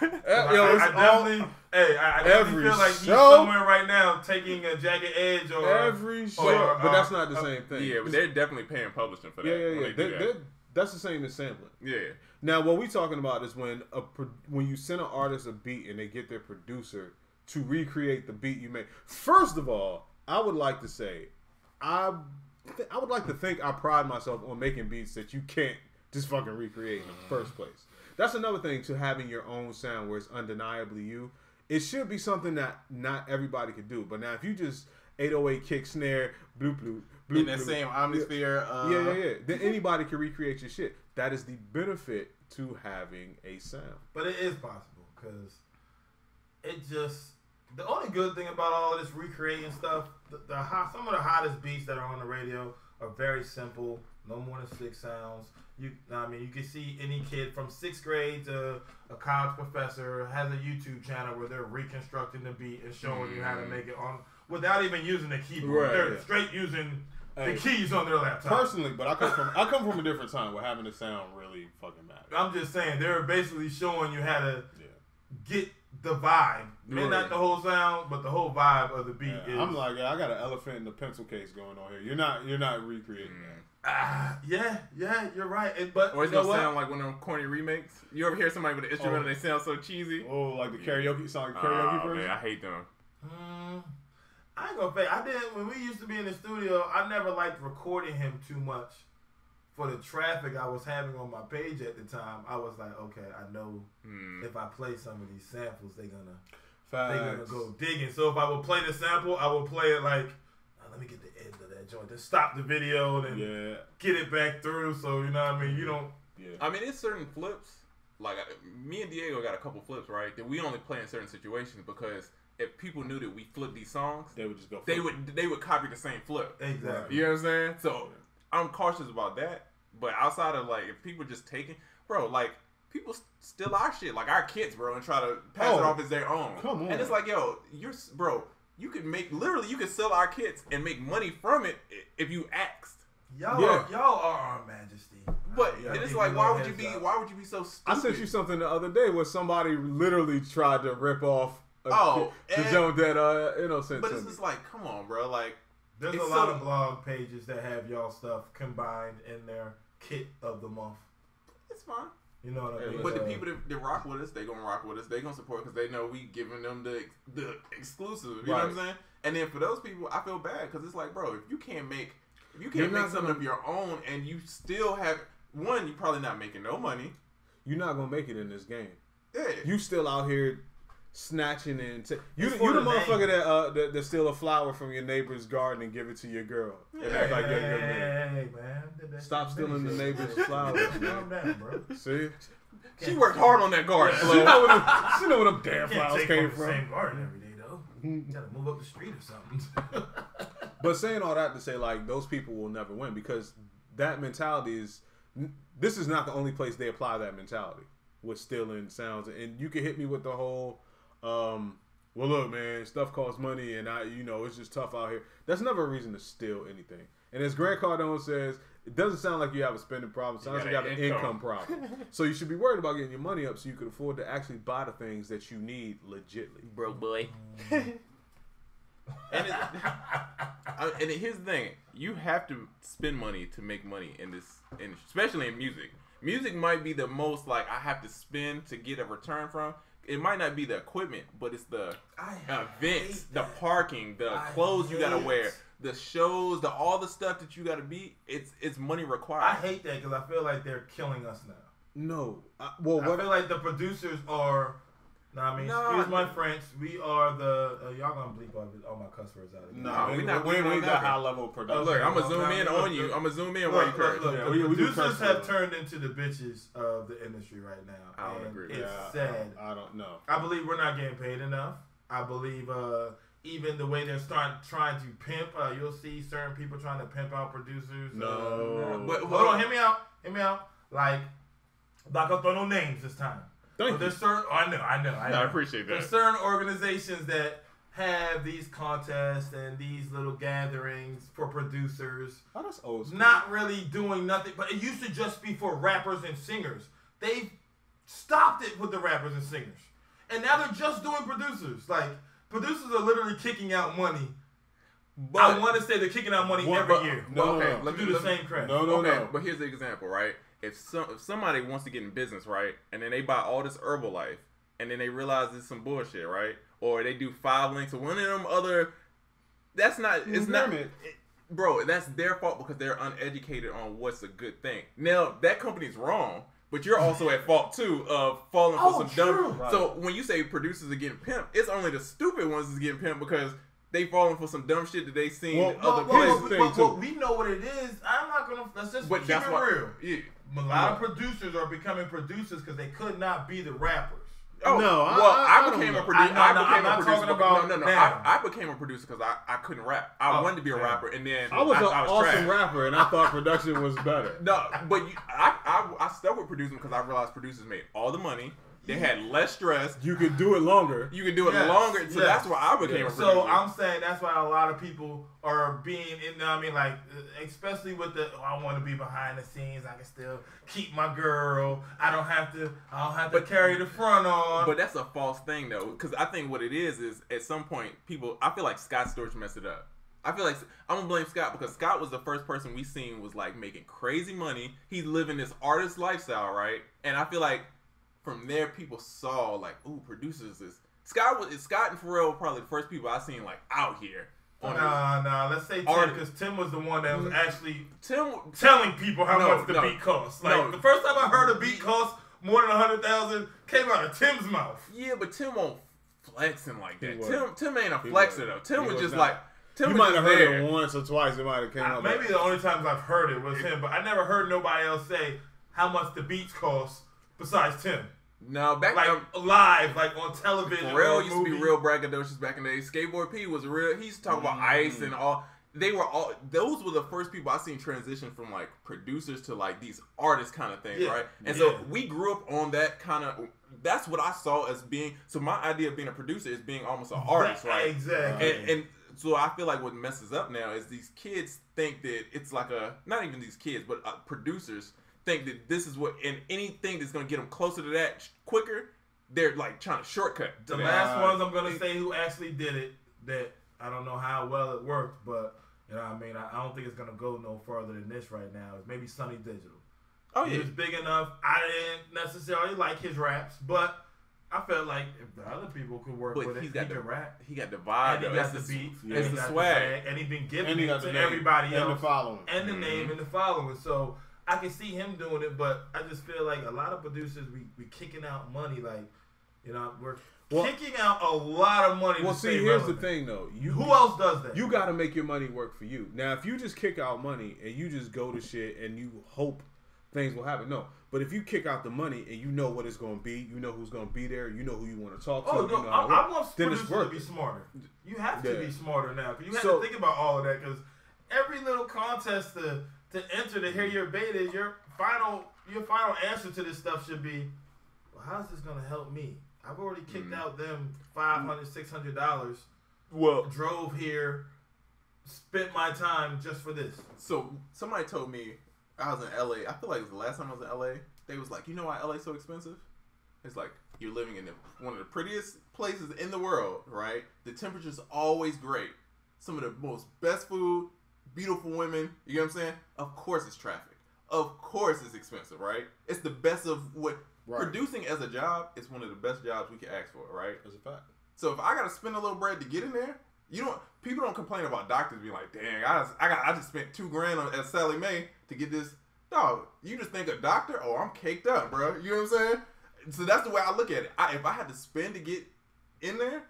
I definitely feel like he's somewhere right now taking a Jagged Edge or every show, but that's not the same thing. Yeah, but they're definitely paying publishing for that. Yeah. That's the same as sampling. Yeah. Now, what we talking about is when you send an artist a beat and they get their producer to recreate the beat you made. First of all, I would like to say, I would like to think I pride myself on making beats that you can't just fucking recreate in the first place. That's another thing to having your own sound where it's undeniably you. It should be something that not everybody could do. But now if you just 808 kick snare, bloop bloop, bloop, in that same omnisphere, then anybody can recreate your shit. That is the benefit to having a sound. But it is possible because the only good thing about all of this recreating stuff, some of the hottest beats that are on the radio are very simple, no more than 6 sounds. You can see any kid from 6th grade to a college professor has a YouTube channel where they're reconstructing the beat and showing you how to make it on without even using the keyboard. Right, they're straight using the keys on their laptop. Personally, but I come from a different time where having the sound really fucking matters. I'm just saying they're basically showing you how to get the vibe. Maybe not the whole sound, but the whole vibe of the beat. I'm like, I got an elephant in the pencil case going on here. You're not recreating that. Yeah, you're right. But or it's gonna sound like one of them corny remakes. You ever hear somebody with an instrumental and they sound so cheesy? Oh, like the karaoke song, karaoke version. Man, I hate them. I ain't gonna fake. When we used to be in the studio, I never liked recording him too much for the traffic I was having on my page at the time, I was like, okay, I know if I play some of these samples, they're gonna go digging. So if I would play the sample, I would play it like, let me get the end of that joint. Then stop the video and then get it back through. So you know what I mean? You don't. Yeah. I mean, it's certain flips. Like me and Diego got a couple flips, right? That we only play in certain situations because if people knew that we flipped these songs, they would just go. They would copy the same flip. Exactly. You know what I'm saying? So I'm cautious about that. But outside of like, if people just taking, bro, like people steal our shit, like our kids, bro, and try to pass it off as their own. Come on. And it's like, yo, bro, you could make you could sell our kits and make money from it if you asked. Y'all are our majesty. But it's like, why would you be so stupid? I sent you something the other day where somebody literally tried to rip off the jump that innocent. But it's just like, come on, bro. Like, there's a lot of blog pages that have y'all stuff combined in their kit of the month. It's fine. You know what I mean? But the people that rock with us, they gonna rock with us. They gonna support because they know we giving them the exclusive. You know what I'm saying? And then for those people, I feel bad because it's like, bro, if you can't make something of your own and you still have one, you're probably not making no money. You're not gonna make it in this game. Yeah. You still out here snatching and you the motherfucker that steal a flower from your neighbor's garden and give it to your girl. And act like you're a good man. Hey, man. Stop stealing the neighbor's flowers. Calm down, bro. See? She worked hard on that garden. She know where them damn flowers came from. Same garden every day though. You gotta move up the street or something. But saying all that to say, like, those people will never win because that mentality is. This is not the only place they apply that mentality with stealing sounds. And you can hit me with the whole, well, look, man, stuff costs money, and it's just tough out here. That's never a reason to steal anything. And as Grant Cardone says, it doesn't sound like you have a spending problem. It sounds like you have an income problem. So you should be worried about getting your money up so you can afford to actually buy the things that you need legitly. Broke boy. And here's the thing: you have to spend money to make money in this industry, especially in music. Music might be the most like I have to spend to get a return from. It might not be the equipment, but it's the events, the parking, the clothes you gotta wear, the shows, all the stuff that you gotta be. It's money required. I hate that because I feel like they're killing us now. No, I feel like the producers are. Excuse my French. We are the y'all gonna bleep all my cuss words out of here. No, we not. We got high level production. Look, I'm gonna zoom in on you. I'm gonna zoom in while you curse. Look, the producers have turned into the bitches of the industry right now. I don't agree. It's sad. I don't know. I believe we're not getting paid enough. I believe even the way they're trying to pimp. You'll see certain people trying to pimp out producers. No, but hold on, hear me out. Like, not gonna throw no names this time. There's certain. I know. I appreciate that. There's certain organizations that have these contests and these little gatherings for producers. Oh, that's old school. Not really doing nothing, but it used to just be for rappers and singers. They've stopped it with the rappers and singers, and now they're just doing producers. Like producers are literally kicking out money. But I want to say they're kicking out money every year. Let me do the same crap. No. But here's the example, right? If somebody wants to get in business, right, and then they buy all this Herbalife, and then they realize it's some bullshit, right? Or they do 5 links or one of them other. That's not. It's not. Bro, that's their fault because they're uneducated on what's a good thing. Now that company's wrong, but you're also at fault too of falling for some dumb. Right. So when you say producers are getting pimped, it's only the stupid ones that's getting pimped because they falling for some dumb shit that they seen other places. We know what it is. I'm not gonna. Let's just keep it real. Yeah. A lot of producers are becoming producers because they could not be the rappers. Oh no! I became a producer. I became a producer because I couldn't rap. I wanted to be a rapper, and then I was an awesome rapper, and I thought production was better. No, but I stuck with producing because I realized producers made all the money. They had less stress. You could do it longer. Longer. So that's why I became a producer. So I'm saying that's why a lot of people are being, like, especially with I want to be behind the scenes. I can still keep my girl. I don't have to carry the front on. But that's a false thing, though. Because I think what it is at some point, I feel like Scott Storch messed it up. I feel like I'm going to blame Scott because Scott was the first person we seen was, like, making crazy money. He's living this artist lifestyle, right? And I feel like from there, people saw like, ooh, producers is Scott and Pharrell were probably the first people I seen like out here Nah. Let's say Tim, because Tim was the one that was actually telling people how much the beat costs. Like the first time I heard a beat cost more than 100,000 came out of Tim's mouth. Yeah, but Tim won't flexing like that. Tim ain't a flexer though. Tim was just like. You might have heard it once or twice. It might have came up. Maybe the only times I've heard it was him, but I never heard nobody else say how much the beats cost besides Tim. No, back live, like on television. Pharrell used to be real braggadocious back in the day. Skateboard P was real. He used to talk about ice and all. Those were the first people I seen transition from like producers to like these artists kind of things, right? And so we grew up on that kind of. That's what I saw as being. So my idea of being a producer is being almost an artist, right? Exactly. And so I feel like what messes up now is these kids think that it's like not even these kids, but producers think that this is what, and anything that's going to get them closer to that quicker, they're like trying to shortcut. The last ones I'm going to say who actually did it, that I don't know how well it worked, but you know what I mean? I don't think it's going to go no further than this right now. It's maybe Sunny Digital. Oh, yeah. He was big enough. I didn't necessarily like his raps, but I felt like if the other people could work with it, he could rap. He got the vibe. And he got the beat. It's the swag. And he been giving it to everybody else. And the following. And the name and the following. So I can see him doing it, but I just feel like a lot of producers, we kicking out money. Like, you know, we're kicking out a lot of money. Well, see, here's the thing, though. Who else does that? You got to make your money work for you. Now, if you just kick out money and you just go to shit and you hope things will happen, no. But if you kick out the money and you know what it's going to be, you know who's going to be there, you know who you want to talk to. I want producers to be smarter. You have to be smarter now. Because you have to think about all of that. Because every little contest to enter to hear your beta is your final answer to this stuff should be, well, how's this going to help me? I've already kicked out them $500, $600. Well, drove here, spent my time just for this. So somebody told me, I was in LA. I feel like it was the last time I was in LA. They was like, you know why LA's so expensive? It's like you're living in one of the prettiest places in the world, right? The temperature's always great. Some of the most best food, beautiful women. You know what I'm saying? Of course it's traffic. Of course it's expensive, right? It's the best of what producing as a job is one of the best jobs we can ask for, right? That's a fact. So if I gotta spend a little bread to get in there, people don't complain about doctors being like, dang, I just spent $2,000 at Sally Mae to get this. Dog, you just think a doctor? Oh, I'm caked up, bro. You know what I'm saying? So that's the way I look at it. If I had to spend to get in there,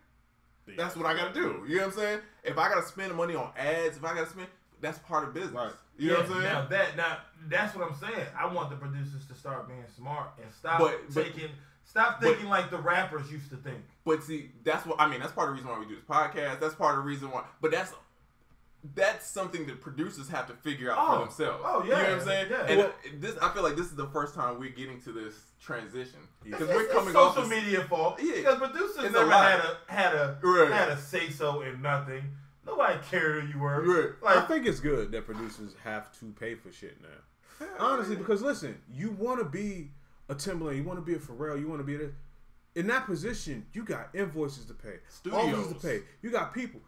that's what I gotta do. You know what I'm saying? If I gotta spend money on ads, that's part of business. Right. You know what I'm saying? Now that's what I'm saying. I want the producers to start being smart and stop thinking like the rappers used to think. But see, that's part of the reason why we do this podcast. That's part of the reason why. But that's something that producers have to figure out for themselves. Oh, yeah. You know what I'm saying? Yeah. And I feel like this is the first time we're getting to this transition. Because we're coming off social media fault. Yeah. Because producers never had a say-so in nothing. Nobody cared who you were. Right. Like, I think it's good that producers have to pay for shit now. Honestly, because listen, you want to be a Timberland, you want to be a Pharrell, you want to be in that position, you got invoices to pay, studios to pay, you got people.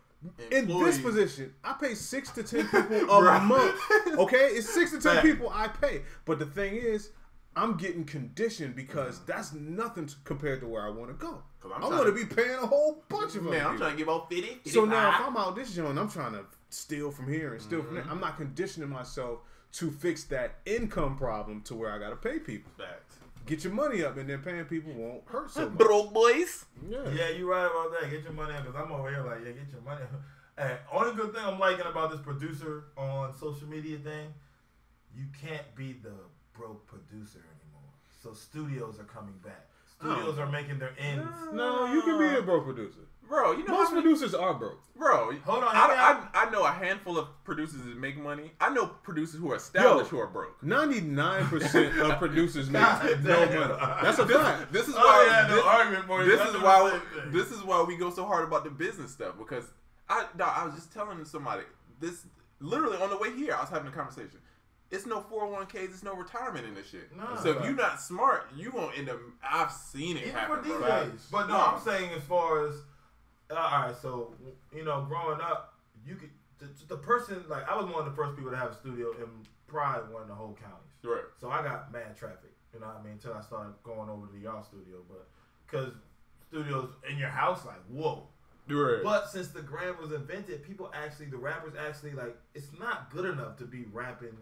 In this position, I pay 6 to 10 people a month. Okay, it's 6 to 10 people I pay. But the thing is, I'm getting conditioned because that's nothing compared to where I want to go. I want to be paying a whole bunch of money. Man, I'm trying to give out 50. So now, if I'm out this joint, I'm trying to steal from here and steal from there. I'm not conditioning myself to fix that income problem to where I got to pay people. Get your money up, and then paying people won't hurt so much. Broke boys. Yeah, you right about that. Get your money up, because I'm over here like, get your money up. And only good thing I'm liking about this producer on social media thing, you can't be the broke producer anymore. So studios are coming back. Studios are making their ends. No, you can be a broke producer. Bro, you know most producers are broke. Bro, hold on. I know a handful of producers that make money. I know producers who are established who are broke. 99% of producers make no money. That's a fact. This is why this is why we go so hard about the business stuff, because I was just telling somebody this literally on the way here. I was having a conversation. It's no 401ks. It's no retirement in this shit. No, so if you're not smart, you gonna end up. I've seen it happen. But no, I'm saying as far as all right. So growing up, you could the person like I was one of the first people to have a studio in probably one of the whole counties. Right. So I got mad traffic. You know what I mean? Until I started going over to y'all studio, but because studios in your house, like whoa. Right. But since the gram was invented, the rappers actually like, it's not good enough to be rapping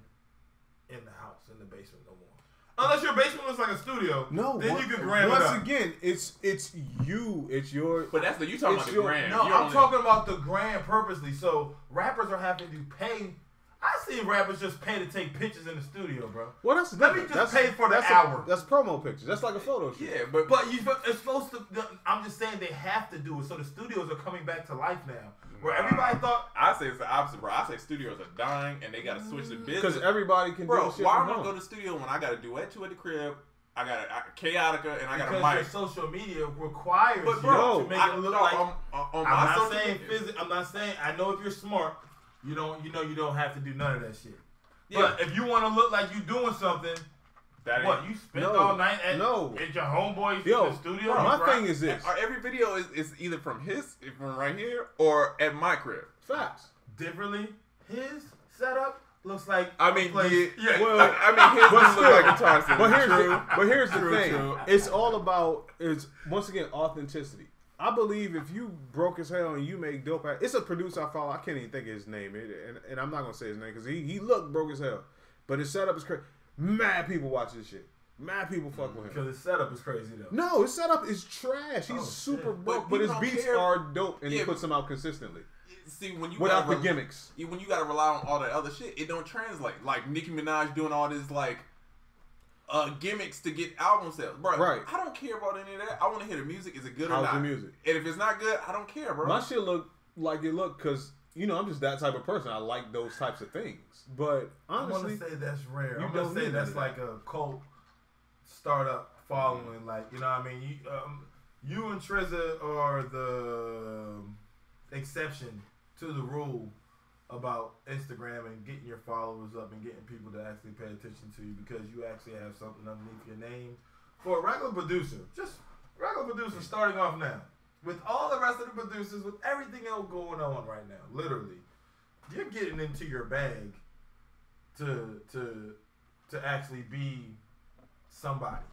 in the house, in the basement no more. Unless your basement looks like a studio, then you can gram it up. Once again, it's you, it's your. But that's you talking about the gram. No, I'm talking about the gram purposely. So rappers are having to pay. I see rappers just pay to take pictures in the studio, bro. Well, that's Let me just pay for the hour. That's promo pictures. That's like a photo shoot. Yeah, but it's supposed to. I'm just saying they have to do it. So the studios are coming back to life now. Where everybody thought. I say it's the opposite, bro. I say studios are dying and they gotta switch the business. Because everybody can do shit. Why am I gonna go to the studio when I got a duet at the crib? I got a Chaotica and I got a mic. Because your social media requires you to make it look like. I'm not saying. I know if you're smart, you don't have to do none of that shit. Yeah. But if you want to look like you doing something, you spent all night at your homeboy's in the studio? Bro, my thing is this: every video is either from right here or at my crib. Facts. Differently, his setup looks like. I mean, well, his look like guitar set. But here's the thing: it's all about once again authenticity. I believe if you broke as hell and you make dope, it's a producer I follow. I can't even think of his name, and I'm not gonna say his name because he looked broke as hell, but his setup is crazy. Mad people watch this shit. Mad people fuck with him. Because his setup is crazy though. No, his setup is trash. He's super broke, but his beats are dope, and he puts them out consistently. See, when you without the gimmicks, when you gotta rely on all that other shit, it don't translate. Like Nicki Minaj doing all this gimmicks to get album sales, bro. Right. I don't care about any of that. I want to hear the music. Is it good or How's not? the music? And if it's not good, I don't care, bro. My shit look like it look because I'm just that type of person. I like those types of things. But honestly, I'm gonna say that's rare. I'm gonna say that's like a cult startup following. Like, you know what I mean? You and Trizza are the exception to the rule about Instagram and getting your followers up and getting people to actually pay attention to you because you actually have something underneath your name. For a regular producer, just regular producer starting off now, with all the rest of the producers, with everything else going on right now, literally, you're getting into your bag to actually be somebody.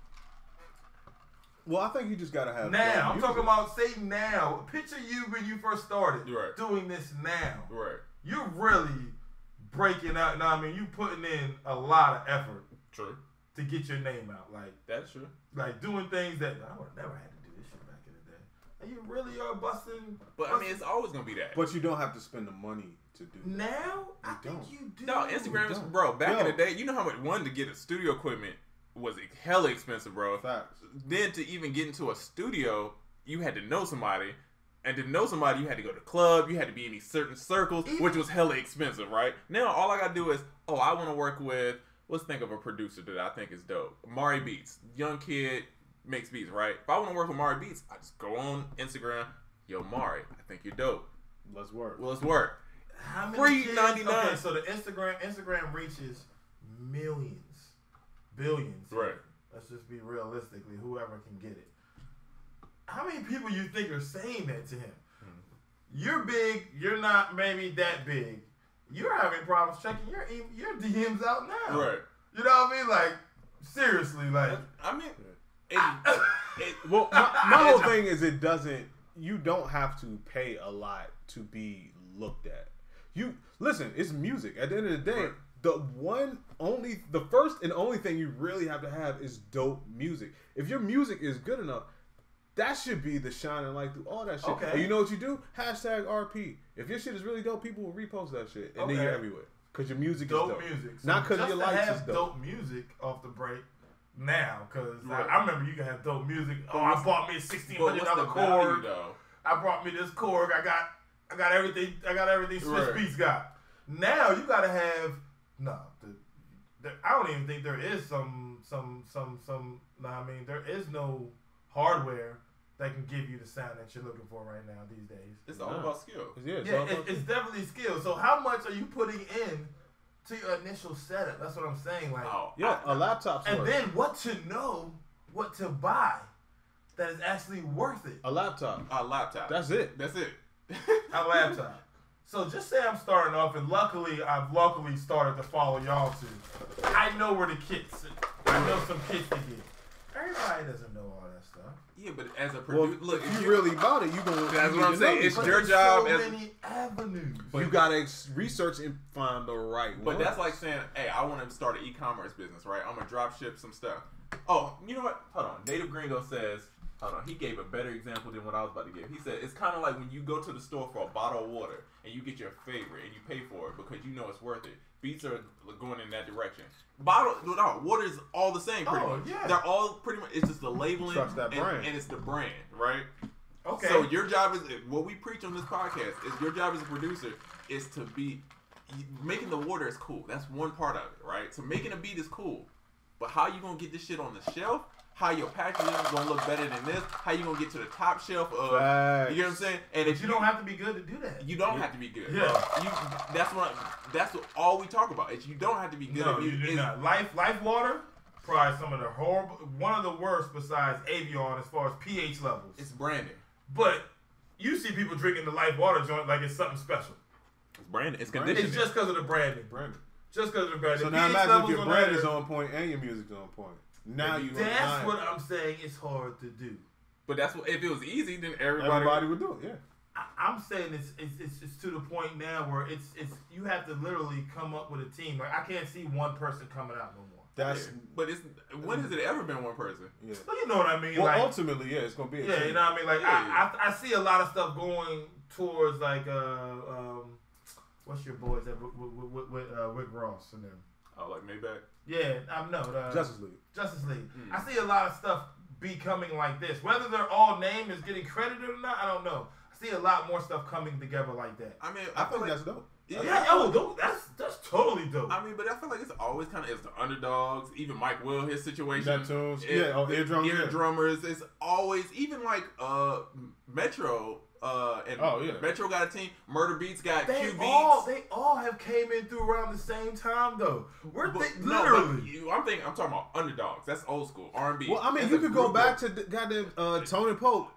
Well, I think you just gotta have. Now, I'm talking about say now. Picture you when you first started doing this now. Right. You're really breaking out. Now, I mean, you putting in a lot of effort. True. To get your name out. Like, that's true. Like doing things that I would have never had to do this shit back in the day. And you really are busting. I mean, it's always gonna be that. But you don't have to spend the money to do that. Now, I think you do. No, Instagram is, bro. Back in the day, you know how much to get a studio equipment was hella expensive, bro. Facts. Then to even get into a studio, you had to know somebody. And to know somebody, you had to go to the club. You had to be in these certain circles, which was hella expensive, right? Now, all I got to do is, I want to work with, let's think of a producer that I think is dope. Mari Beats. Young kid makes beats, right? If I want to work with Mari Beats, I just go on Instagram. Yo, Mari, I think you're dope. Let's work. Well, let's work. How many Free kids? 99. Okay, so the Instagram reaches millions. Billions. Right. Let's just be realistically, whoever can get it. How many people you think are saying that to him? You're big. You're not maybe that big. You're having problems checking your DMs out now. Right. You know what I mean? Like, seriously, like. I mean, well, my whole thing is you don't have to pay a lot to be looked at. Listen, it's music. At the end of the day, the first and only thing you really have to have is dope music. If your music is good enough, that should be the shining light through all that shit. Okay. And you know what you do? #RP. If your shit is really dope, people will repost that shit. And then you're everywhere. Because your music is dope. Music. So not because your lights is dope music off the break now. Because I remember you can have dope music. I bought me a $1,600 cord. I brought me this cord. I got everything. I got everything Swiss Beats got. Now you got to have I don't even think there is some. I mean, there is no hardware that can give you the sound that you're looking for right now these days. It's all about skill. It's definitely skill. So how much are you putting in to your initial setup? That's what I'm saying. Like, a laptop's and worth. then what to buy that is actually worth it. A laptop. That's it. A laptop. So just say I'm starting off, and I've started to follow y'all too. I know where the kits. I know some kits to get. Everybody doesn't know all that stuff. stuff. Yeah, but as a producer, look, if you really about it, you gonna. That's what I'm saying. It's your So job. many avenues. But you gotta research and find the right one. But that's like saying, hey, I want to start an e-commerce business, right? I'm gonna drop ship some stuff. Oh, you know what? Hold on. Native Gringo says, hold on. He gave a better example than what I was about to give. He said it's kind of like when you go to the store for a bottle of water and you get your favorite and you pay for it because you know it's worth it. Beats are going in that direction. Water is all the same pretty much. Yeah. They're all pretty much. It's just the labeling and it's the brand, right? Okay. So your job is what we preach on this podcast is your job as a producer is to be making the water is cool. That's one part of it, right? So making a beat is cool, but how you gonna get this shit on the shelf? How your packaging is gonna look better than this? How you gonna get to the top shelf of? You know what I'm saying? And if you don't have to be good to do that, you don't have to be good. Yeah, that's what all we talk about. Is you don't have to be good. No, you do not. Life water, probably some of the one of the worst besides Avion as far as pH levels. It's branding, but you see people drinking the Life water joint like it's something special. It's branding. It's conditioning. It's just because of the branding. Just because of the branding. So now imagine if your brand is on point and your music's on point. Now you. That's what I'm saying. It's hard to do. But that's what if it was easy, then everybody would do it. Yeah. I'm saying it's to the point now where it's you have to literally come up with a team. Like I can't see one person coming out no more. But when has it ever been one person? Yeah. Well, you know what I mean. Well, like, ultimately, yeah, it's gonna be. You know what I mean. Like I see a lot of stuff going towards like what's your boys that with Rick Ross and them. Oh, like Maybach. Yeah, I know. Justice League. Mm. I see a lot of stuff becoming like this. Whether their all name is getting credited or not, I don't know. I see a lot more stuff coming together like that. I mean, I think that's dope. That's totally dope. I mean, but I feel like it's always kind of it's the underdogs. Even Mike Will, his situation. Neptunes. Eardrummers. It's always even like Metro. Metro got a team. Murder Beats got Q Beats. They all have came in through around the same time though. Literally. I'm talking about underdogs. That's old school R&B. Well, I mean, you could go back to goddamn Tony Pope.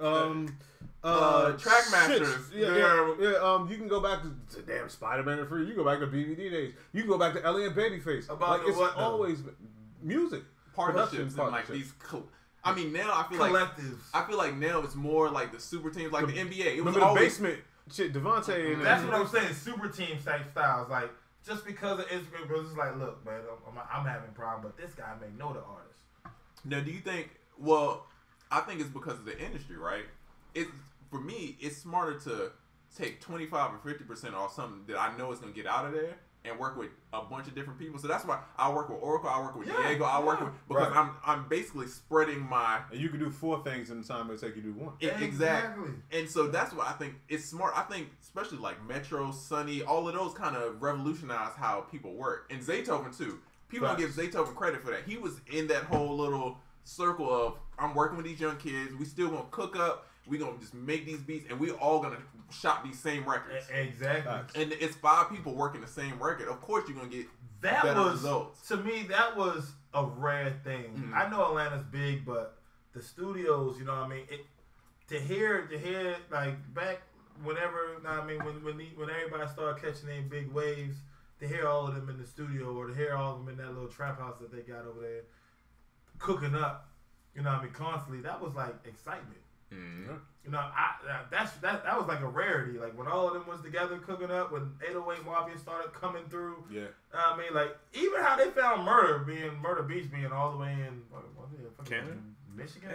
Trackmasters. Yeah. You can go back to damn Spider-Man and Free. You go back to BBD days. You can go back to Ellie and Babyface. It's always music partnerships and like these. I mean, now I feel collectives. I feel like now it's more like the super teams, like the NBA. It was the basement shit, Devontae. That's what I'm saying. Super team type styles, like just because of Instagram, it's like, look, man, I'm having a problem, but this guy may know the artist. Now, do you think? Well, I think it's because of the industry, right? For me, it's smarter to take 25 or 50% off something that I know is gonna get out of there. And work with a bunch of different people, so that's why I work with Oracle. I work with Diego. I work with because I'm basically spreading my. And you can do 4 things in the time it take you to do 1. Exactly. And so that's why I think it's smart. I think especially like Metro, Sunny, all of those kind of revolutionized how people work. And Zaytoven too. People don't give Zaytoven credit for that. He was in that whole little circle of I'm working with these young kids. We still gonna cook up. We gonna just make these beats, and we all gonna shop these same records. Exactly. And it's 5 people working the same record. Of course, you're gonna get better results. To me, that was a rare thing. Mm-hmm. I know Atlanta's big, but the studios, you know what I mean. To hear like back whenever, you know what I mean, when everybody started catching their big waves, to hear all of them in the studio or to hear all of them in that little trap house that they got over there cooking up, you know what I mean, constantly. That was like excitement. Mm-hmm. You know, that was like a rarity. Like when all of them was together cooking up, when 808 Mafia started coming through. Yeah. I mean, like even how they found Murder Beach being all the way in Canada, Michigan.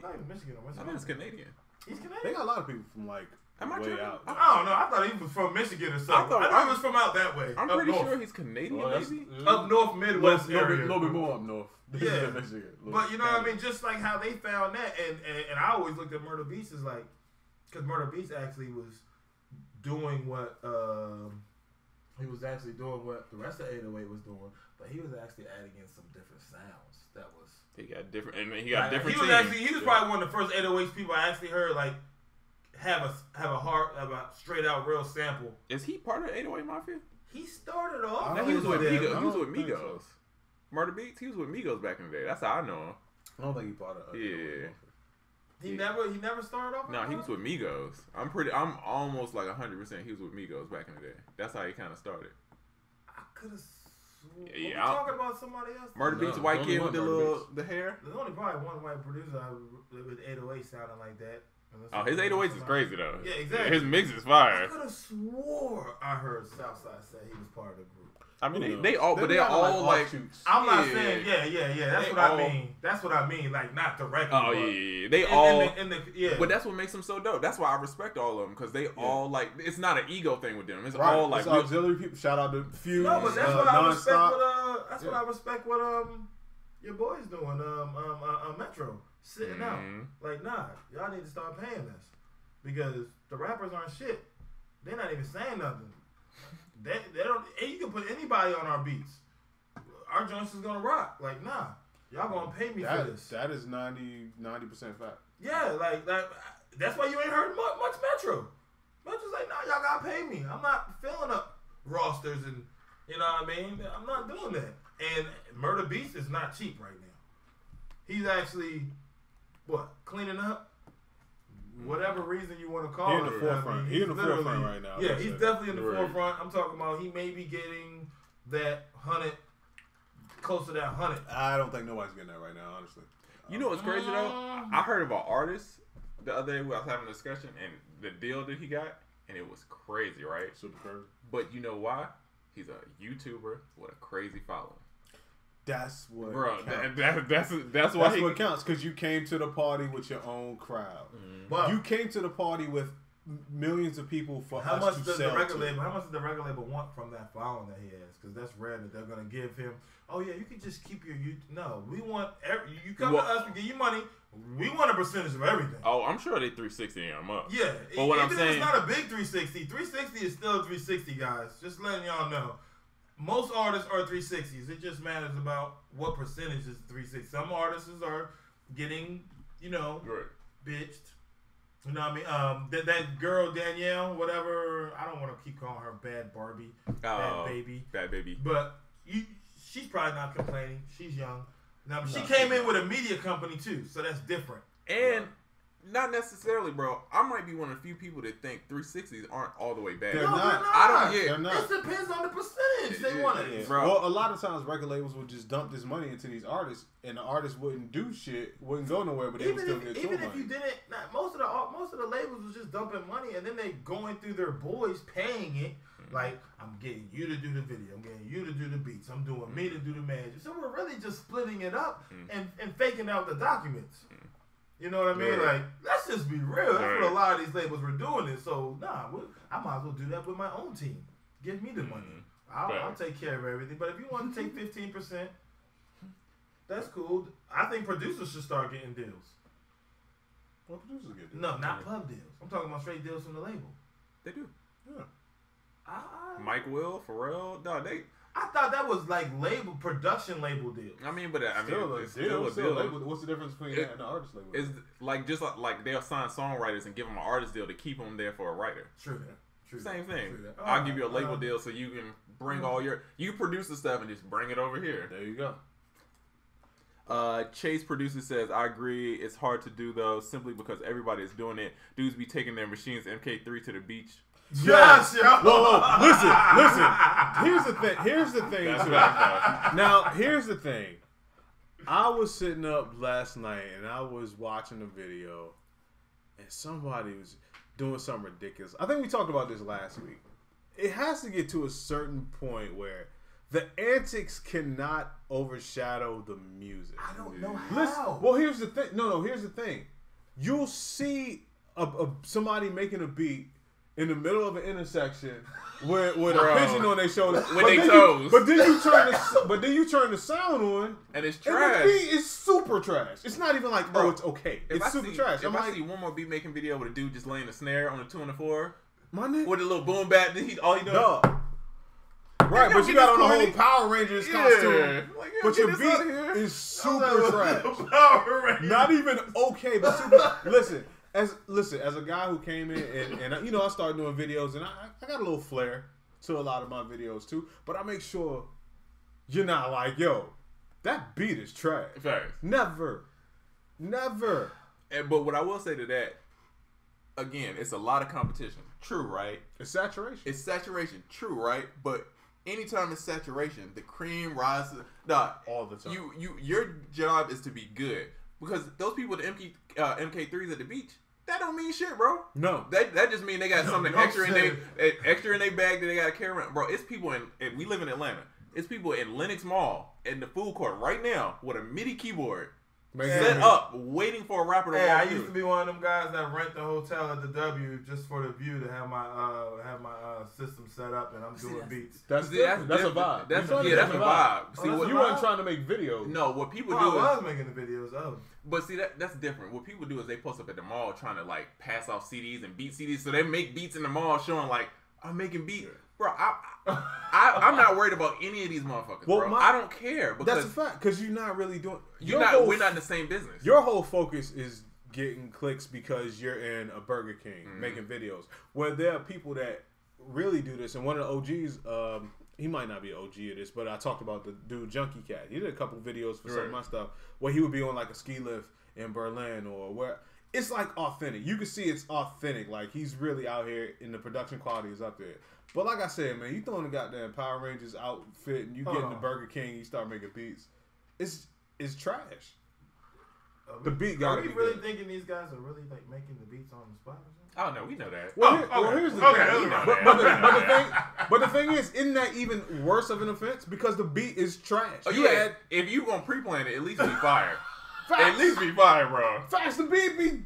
Not even Michigan. I think it's Canadian. He's Canadian. They got a lot of people from like way out. I don't know. I thought he was from Michigan or something. I thought he was from out that way. I'm pretty sure he's Canadian. Maybe up north, Midwest area. A little bit more up north. Yeah, but you know what I mean. Just like how they found that, and I always looked at Murder Beats as like, because Murder Beats actually was doing what he was actually doing what the rest of 808 was doing, but he was actually adding in some different sounds. That was he got different, and he got different. He was probably one of the first 808s people I actually heard like have a straight out real sample. Is he part of 808 Mafia? He started off. He was with Migos. He was with Migos. Murder Beats, he was with Migos back in the day. That's how I know him. I don't think he part of. He never started off. No, he was with Migos. I'm almost like 100%. He was with Migos back in the day. That's how he kind of started. I could have we talking about somebody else? Murder Beats, white kid with the hair. There's only probably one white producer with 808 sounding like that. Oh, his 808s is crazy though. Yeah, exactly. His mix is fire. I could have swore I heard Southside say he was part of the group. I mean, they all like. I'm not saying, yeah. That's what I mean. That's what I mean. Like not directly. Oh yeah. They all. Yeah. But that's what makes them so dope. That's why I respect all of them because they all like. It's not an ego thing with them. It's all like it's auxiliary people. Shout out to Fuse. No, but that's what I respect. That's what I respect. What your boys doing. Metro sitting out. Like y'all need to start paying us because the rappers aren't shit. They're not even saying nothing. They don't. And you can put anybody on our beats. Our joints is gonna rock. Like y'all gonna pay me for this. That is 90% fact. Yeah, like that's why you ain't heard much Metro. Metro's like, y'all gotta pay me. I'm not filling up rosters and you know what I mean. I'm not doing that. And Murder Beast is not cheap right now. He's actually cleaning up. Whatever reason you want to call it. He in the forefront. He's in the forefront right now. Yeah, he's definitely in the forefront. I'm talking about he may be getting that 100, close to that 100. I don't think nobody's getting that right now, honestly. You know what's crazy though? I heard of an artist the other day. I was having a discussion and the deal that he got, and it was crazy, right? Super crazy. But you know why? He's a YouTuber with a crazy following. That's what counts. That's why what counts because you came to the party with your own crowd. Well, you came to the party with millions of people for how us much to does sell the record to. label? How much does the record label want from that following that he has? Because that's rare that they're gonna give him. Oh yeah, you can just keep your No, we want you come to us, we give you money. We want a percentage of everything. Oh, I'm sure they 360 them up. Yeah, but what I'm saying, it's not a big 360. 360 is still a 360, guys. Just letting y'all know. Most artists are 360s. It just matters about what percentage is 360. Some artists are getting, bitched. You know what I mean? That girl Danielle, whatever. I don't want to keep calling her Bad Barbie, Bad Baby. But she's probably not complaining. She's young. Now she came in with a media company too, so that's different. And not necessarily, bro. I might be one of the few people that think 360s aren't all the way bad. They're not. They're not. It depends on the percentage they want it. Bro. Well, a lot of times record labels would just dump this money into these artists, and the artists wouldn't do shit, wouldn't go nowhere, but they would still get tour money. Even if you didn't, most of the labels was just dumping money, and then they going through their boys paying it. Like, I'm getting you to do the video, I'm getting you to do the beats, I'm doing me to do the magic. So we're really just splitting it up and faking out the documents. You know what I mean? Like, let's just be real. That's what a lot of these labels were doing. It. So, I might as well do that with my own team. Give me the money. I'll take care of everything. But if you want to take 15%, that's cool. I think producers should start getting deals. What producers get deals? No, not pub deals. I'm talking about straight deals from the label. They do. Yeah. Mike Will, Pharrell, I thought that was like production label deals. I mean, but it's still a deal. What's the difference between that and the artist label? It's like just like they'll sign songwriters and give them an artist deal to keep them there for a writer. True. Same thing. I'll give you a label deal so you can bring all you produce the stuff and just bring it over here. There you go. Chase producer says, I agree. It's hard to do though, simply because everybody is doing it. Dudes be taking their machines MK3 to the beach. Yes, yo. Whoa. Listen. Here's the thing. Now, here's the thing. I was sitting up last night and I was watching a video, and somebody was doing something ridiculous. I think we talked about this last week. It has to get to a certain point where the antics cannot overshadow the music. I don't know how. Listen, well, here's the thing. No, here's the thing. You'll see somebody making a beat in the middle of an intersection with a pigeon on their shoulder, with their toes. But then you turn the sound on, and it's trash. And the beat is super trash. It's not even like, bro, it's okay. It's super trash. If I see one more beat making video with a dude just laying a snare on a 2 and a 4, my nigga, with a little boom bat, then all he doing. Right, but you got on the whole Power Rangers costume. Like, but your beat is super trash. Not even okay, but super. Listen, as a guy who came in and I started doing videos, and I got a little flair to a lot of my videos too. But I make sure you're not like, yo, that beat is trash. Facts. Never. But what I will say to that, again, it's a lot of competition. True, right? It's saturation. True, right? But anytime it's saturation, the cream rises. Nah, all the time. Your job is to be good because those people with MK3s at the beach, that don't mean shit, bro. No, that just mean they got something extra in their bag that they gotta carry around, bro. It's people and we live in Atlanta. It's people in Lenox Mall in the food court right now with a MIDI keyboard. Set up, waiting for a rapper to walk I through. used to be one of them guys that rent the hotel at the W just for the view to have my system set up and I'm doing beats. That's a vibe. That's a vibe. See, you weren't trying to make videos. No, what people do I is was making the videos of. But see, that's different. What people do is they post up at the mall trying to like pass off CDs and beat CDs, so they make beats in the mall showing like I'm making beats. Bro, I'm not worried about any of these motherfuckers, bro. I don't care. That's a fact, because you're not really doing... We're not in the same business. Your whole focus is getting clicks because you're in a Burger King making videos. Where there are people that really do this, and one of the OGs, he might not be an OG of this, but I talked about the dude Junkie Cat. He did a couple videos for some of my stuff where he would be on like a ski lift in Berlin or where... It's like authentic. You can see it's authentic. Like he's really out here and the production quality is up there. But like I said, man, you throwing the goddamn Power Rangers outfit and you get in the Burger King and you start making beats. It's trash. The beat gotta be Are we really thinking these guys are really like making the beats on the spot or something? Oh no, we know that. Well, here's the thing. But the thing is, isn't that even worse of an offense? Because the beat is trash. Oh, yeah. If you gonna pre-plan it, at least be fire. At least be fire, bro. Facts, the beat be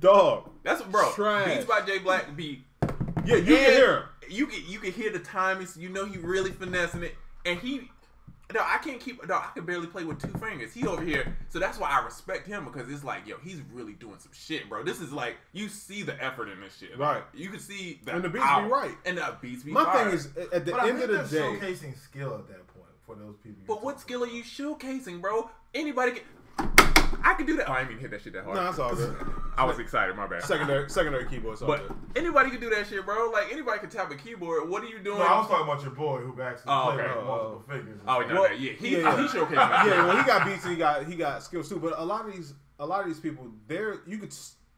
dog. That's bro. Trash. Beats by J Black be. Yeah, you can hear him. You can hear the timing. So you know he really finessing it, and he. No, I can't keep. No, I can barely play with 2 fingers. He over here, so that's why I respect him because it's like, yo, he's really doing some shit, bro. This is like you see the effort in this shit, right? You can see and the beats be right, and the beats be. My fire. thing is, at the end of the day, showcasing skill at that point for those people. But what skill are you showcasing, bro? Anybody can. I could do that. Oh, I didn't even hit that shit that hard. No, that's all good. I was excited. My bad. Secondary keyboard. But anybody can do that shit, bro. Like anybody can tap a keyboard. What are you doing? No, I was talking about your boy who actually played with multiple fingers. Oh, no, yeah. He showcased. Yeah, well, he got beats and he got skills too. But a lot of these people,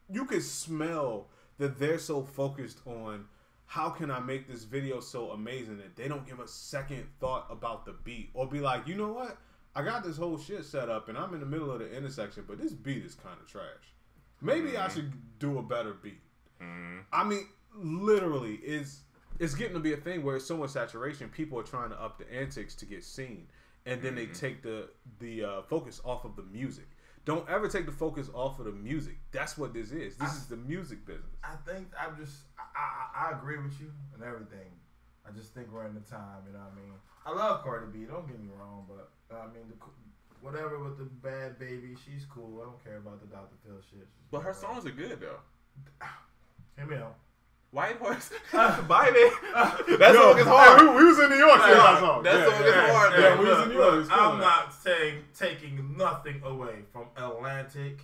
you could smell that they're so focused on how can I make this video so amazing that they don't give a second thought about the beat or be like, you know what? I got this whole shit set up and I'm in the middle of the intersection, but this beat is kind of trash. Maybe I should do a better beat. I mean, literally, it's getting to be a thing where it's so much saturation, people are trying to up the antics to get seen. And then they take the focus off of the music. Don't ever take the focus off of the music. That's what this is. This is the music business. I think I agree with you and everything. I just think we're in the time, you know what I mean? I love Cardi B, don't get me wrong, but I mean, whatever with the Bad Baby, she's cool. I don't care about the Dr. Phil shit. But her songs are good, though. Hear me out. White Horse, bye, man. That song is hard. We was in New York. That song is hard. Yeah, we was in New York. I'm not taking nothing away from Atlantic,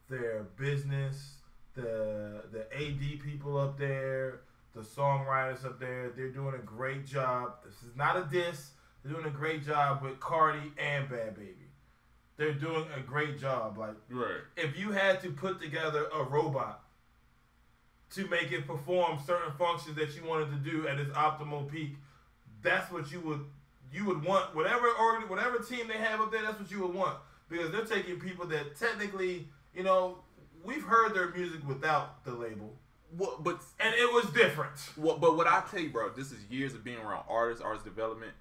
their business, the AD people up there, the songwriters up there. They're doing a great job. This is not a diss. They're doing a great job with Cardi and Bad Baby. They're doing a great job. Like, if you had to put together a robot to make it perform certain functions that you wanted to do at its optimal peak, that's what you would want. Whatever team they have up there, that's what you would want. Because they're taking people that technically, you know, we've heard their music without the label. And it was different. But what I tell you, bro, this is years of being around artists development.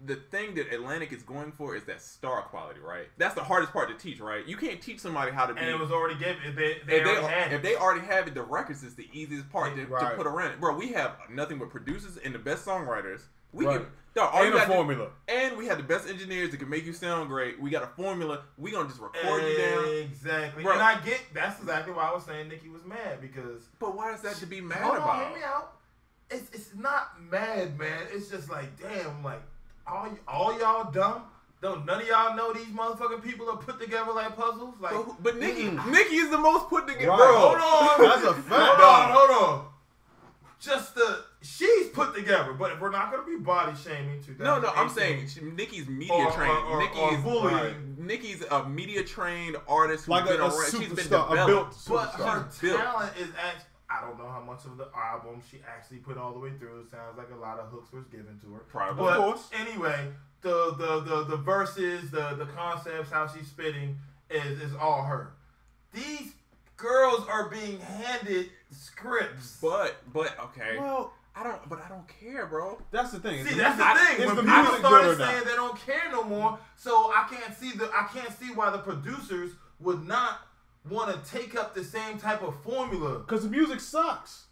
The thing that Atlantic is going for is that star quality, right? That's the hardest part to teach, right? You can't teach somebody how to be. And it was already given. If they already have it, the records is the easiest part to put around it. Bro, we have nothing but producers and the best songwriters. And a formula. And we have the best engineers that can make you sound great. We got a formula. We gonna just record you down. Exactly. Bro. And that's exactly why I was saying Nicki was mad because. But why is that to be mad about? Hold on, hear me out. It's not mad, man. It's just like, damn, like all y'all dumb. Don't none of y'all know these motherfucking people are put together like puzzles? Like, but Nicki is the most put together. Right. Bro, hold on. That's a fact. Hold on. She's put together, but if we're not gonna be body shaming, no, I'm saying Nicki's media trained. Nicki's a media trained artist who's like been a around. She's been developed. But her talent is actually. I don't know how much of the album she actually put all the way through. It sounds like a lot of hooks was given to her. Probably. But of course. anyway, the verses, the concepts, how she's spitting is all her. These girls are being handed scripts. But okay. Well, I don't care, bro. that's the thing. See, that's the thing. When people started saying they don't care no more, so I can't see why the producers would not want to take up the same type of formula. Because the music sucks.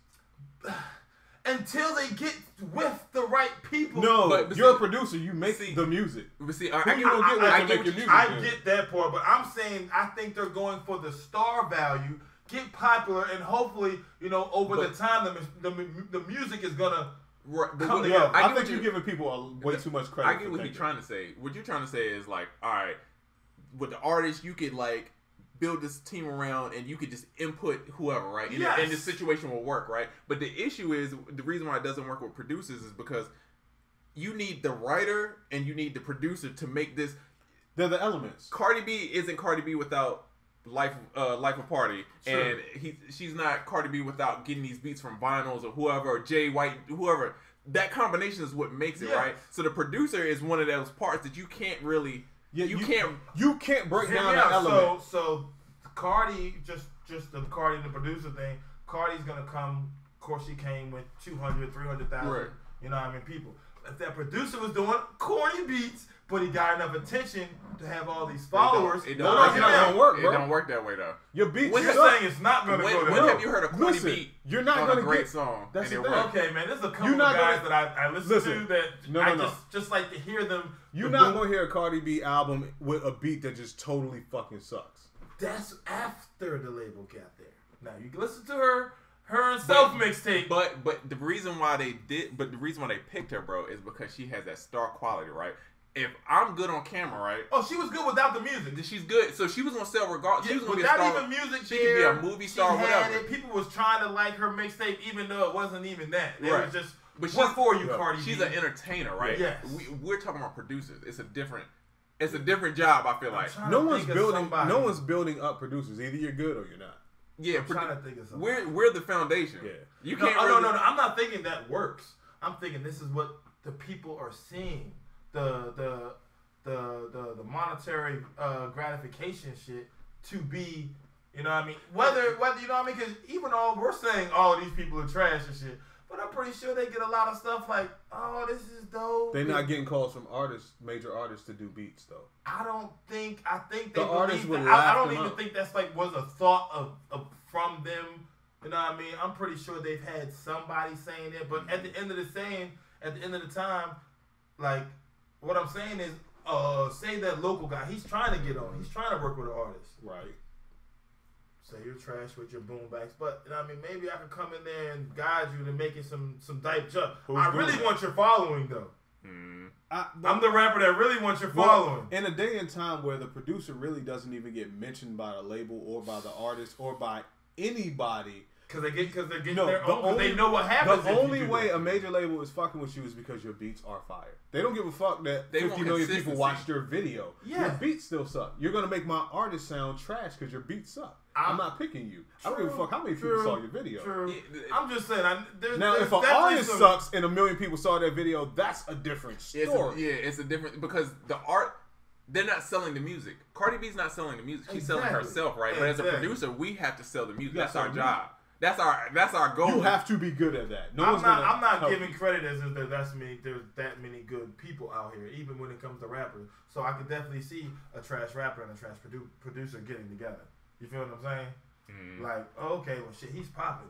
Until they get with the right people. No, but you're a producer. You make the music. But see, I get that part, but I'm saying I think they're going for the star value, get popular, and hopefully, over the time, the music is gonna come together. I think you're giving people way too much credit. I get what you're trying to say. What you're trying to say is like, all right, with the artist, you could like build this team around and you could just input whoever, right? And this situation will work, right? But the issue is, the reason why it doesn't work with producers is because you need the writer and you need the producer to make this. They're the elements. Cardi B isn't Cardi B without Life of Party, and she's not Cardi B without getting these beats from Vinyls or whoever, or Jay White, whoever. That combination is what makes it, right? So the producer is one of those parts that you can't really. Yeah, you can't break down that element. So Cardi, just the Cardi and the producer thing, Cardi's gonna come, of course she came with 200, 300,000, right. People. If that producer was doing corny beats, but he got enough attention to have all these followers, it don't work, bro. It don't work that way, though. Your beats you're saying it's not gonna go When have you heard a corny beat you're not on gonna a great get, song? That's the thing. Okay, man, there's a couple of guys that I listen to that just like to hear them. You're not gonna hear a Cardi B album with a beat that just totally fucking sucks. That's after the label got there. Now you can listen to her and Self mixtape. But the reason why they picked her, bro, is because she has that star quality, right? If I'm good on camera, right? Oh, she was good without the music. She's good, so she was gonna sell regardless. Yeah, she was gonna without be a star. Even music, she could be a movie star, whatever. People was trying to like her mixtape, even though it wasn't even that. It was just. But what for you, Cardi? She's an entertainer, right? Yes. We're talking about producers. It's a different job. I feel like no one's building up producers. Either you're good or you're not. Yeah, I'm trying to think of something. We're the foundation. Yeah, you can't. No. I'm not thinking that works. I'm thinking this is what the people are seeing. The monetary gratification shit to be. You know what I mean? Whether you know what I mean? Because even all we're saying, all these people are trash and shit. But I'm pretty sure they get a lot of stuff like, oh, this is dope. They're not getting calls from major artists to do beats though. I think they the artists would I don't even think that's like was a thought of from them. You know what I mean? I'm pretty sure they've had somebody saying it, but at the end of the time, like what I'm saying is, say that local guy, he's trying to get on, he's trying to work with an artist, right? Say you're trash with your boombacks, but you know what I mean, maybe I could come in there and guide you to making some type jump. I really want your following though. I'm the rapper that really wants your following. In a day and time where the producer really doesn't even get mentioned by the label or by the artist or by anybody. Because they're getting their own. They know what happens. The only way a major label is fucking with you is because your beats are fire. They don't give a fuck that 50 million people watched your video. Yeah. Your beats still suck. You're gonna make my artist sound trash because your beats suck. I'm not picking you. I don't give a fuck how many people saw your video. True. I'm just saying. Now, if an artist sucks and 1 million people saw that video, that's a different story. It's a different, because the art. They're not selling the music. Cardi B's not selling the music. She's selling herself, right? But as a producer, we have to sell the music. That's our job. That's our goal. You have to be good at that. I'm not giving credit as if there's that many good people out here, even when it comes to rappers. So I could definitely see a trash rapper and a trash producer getting together. You feel what I'm saying? Mm. Like, oh, okay, well, shit, he's popping.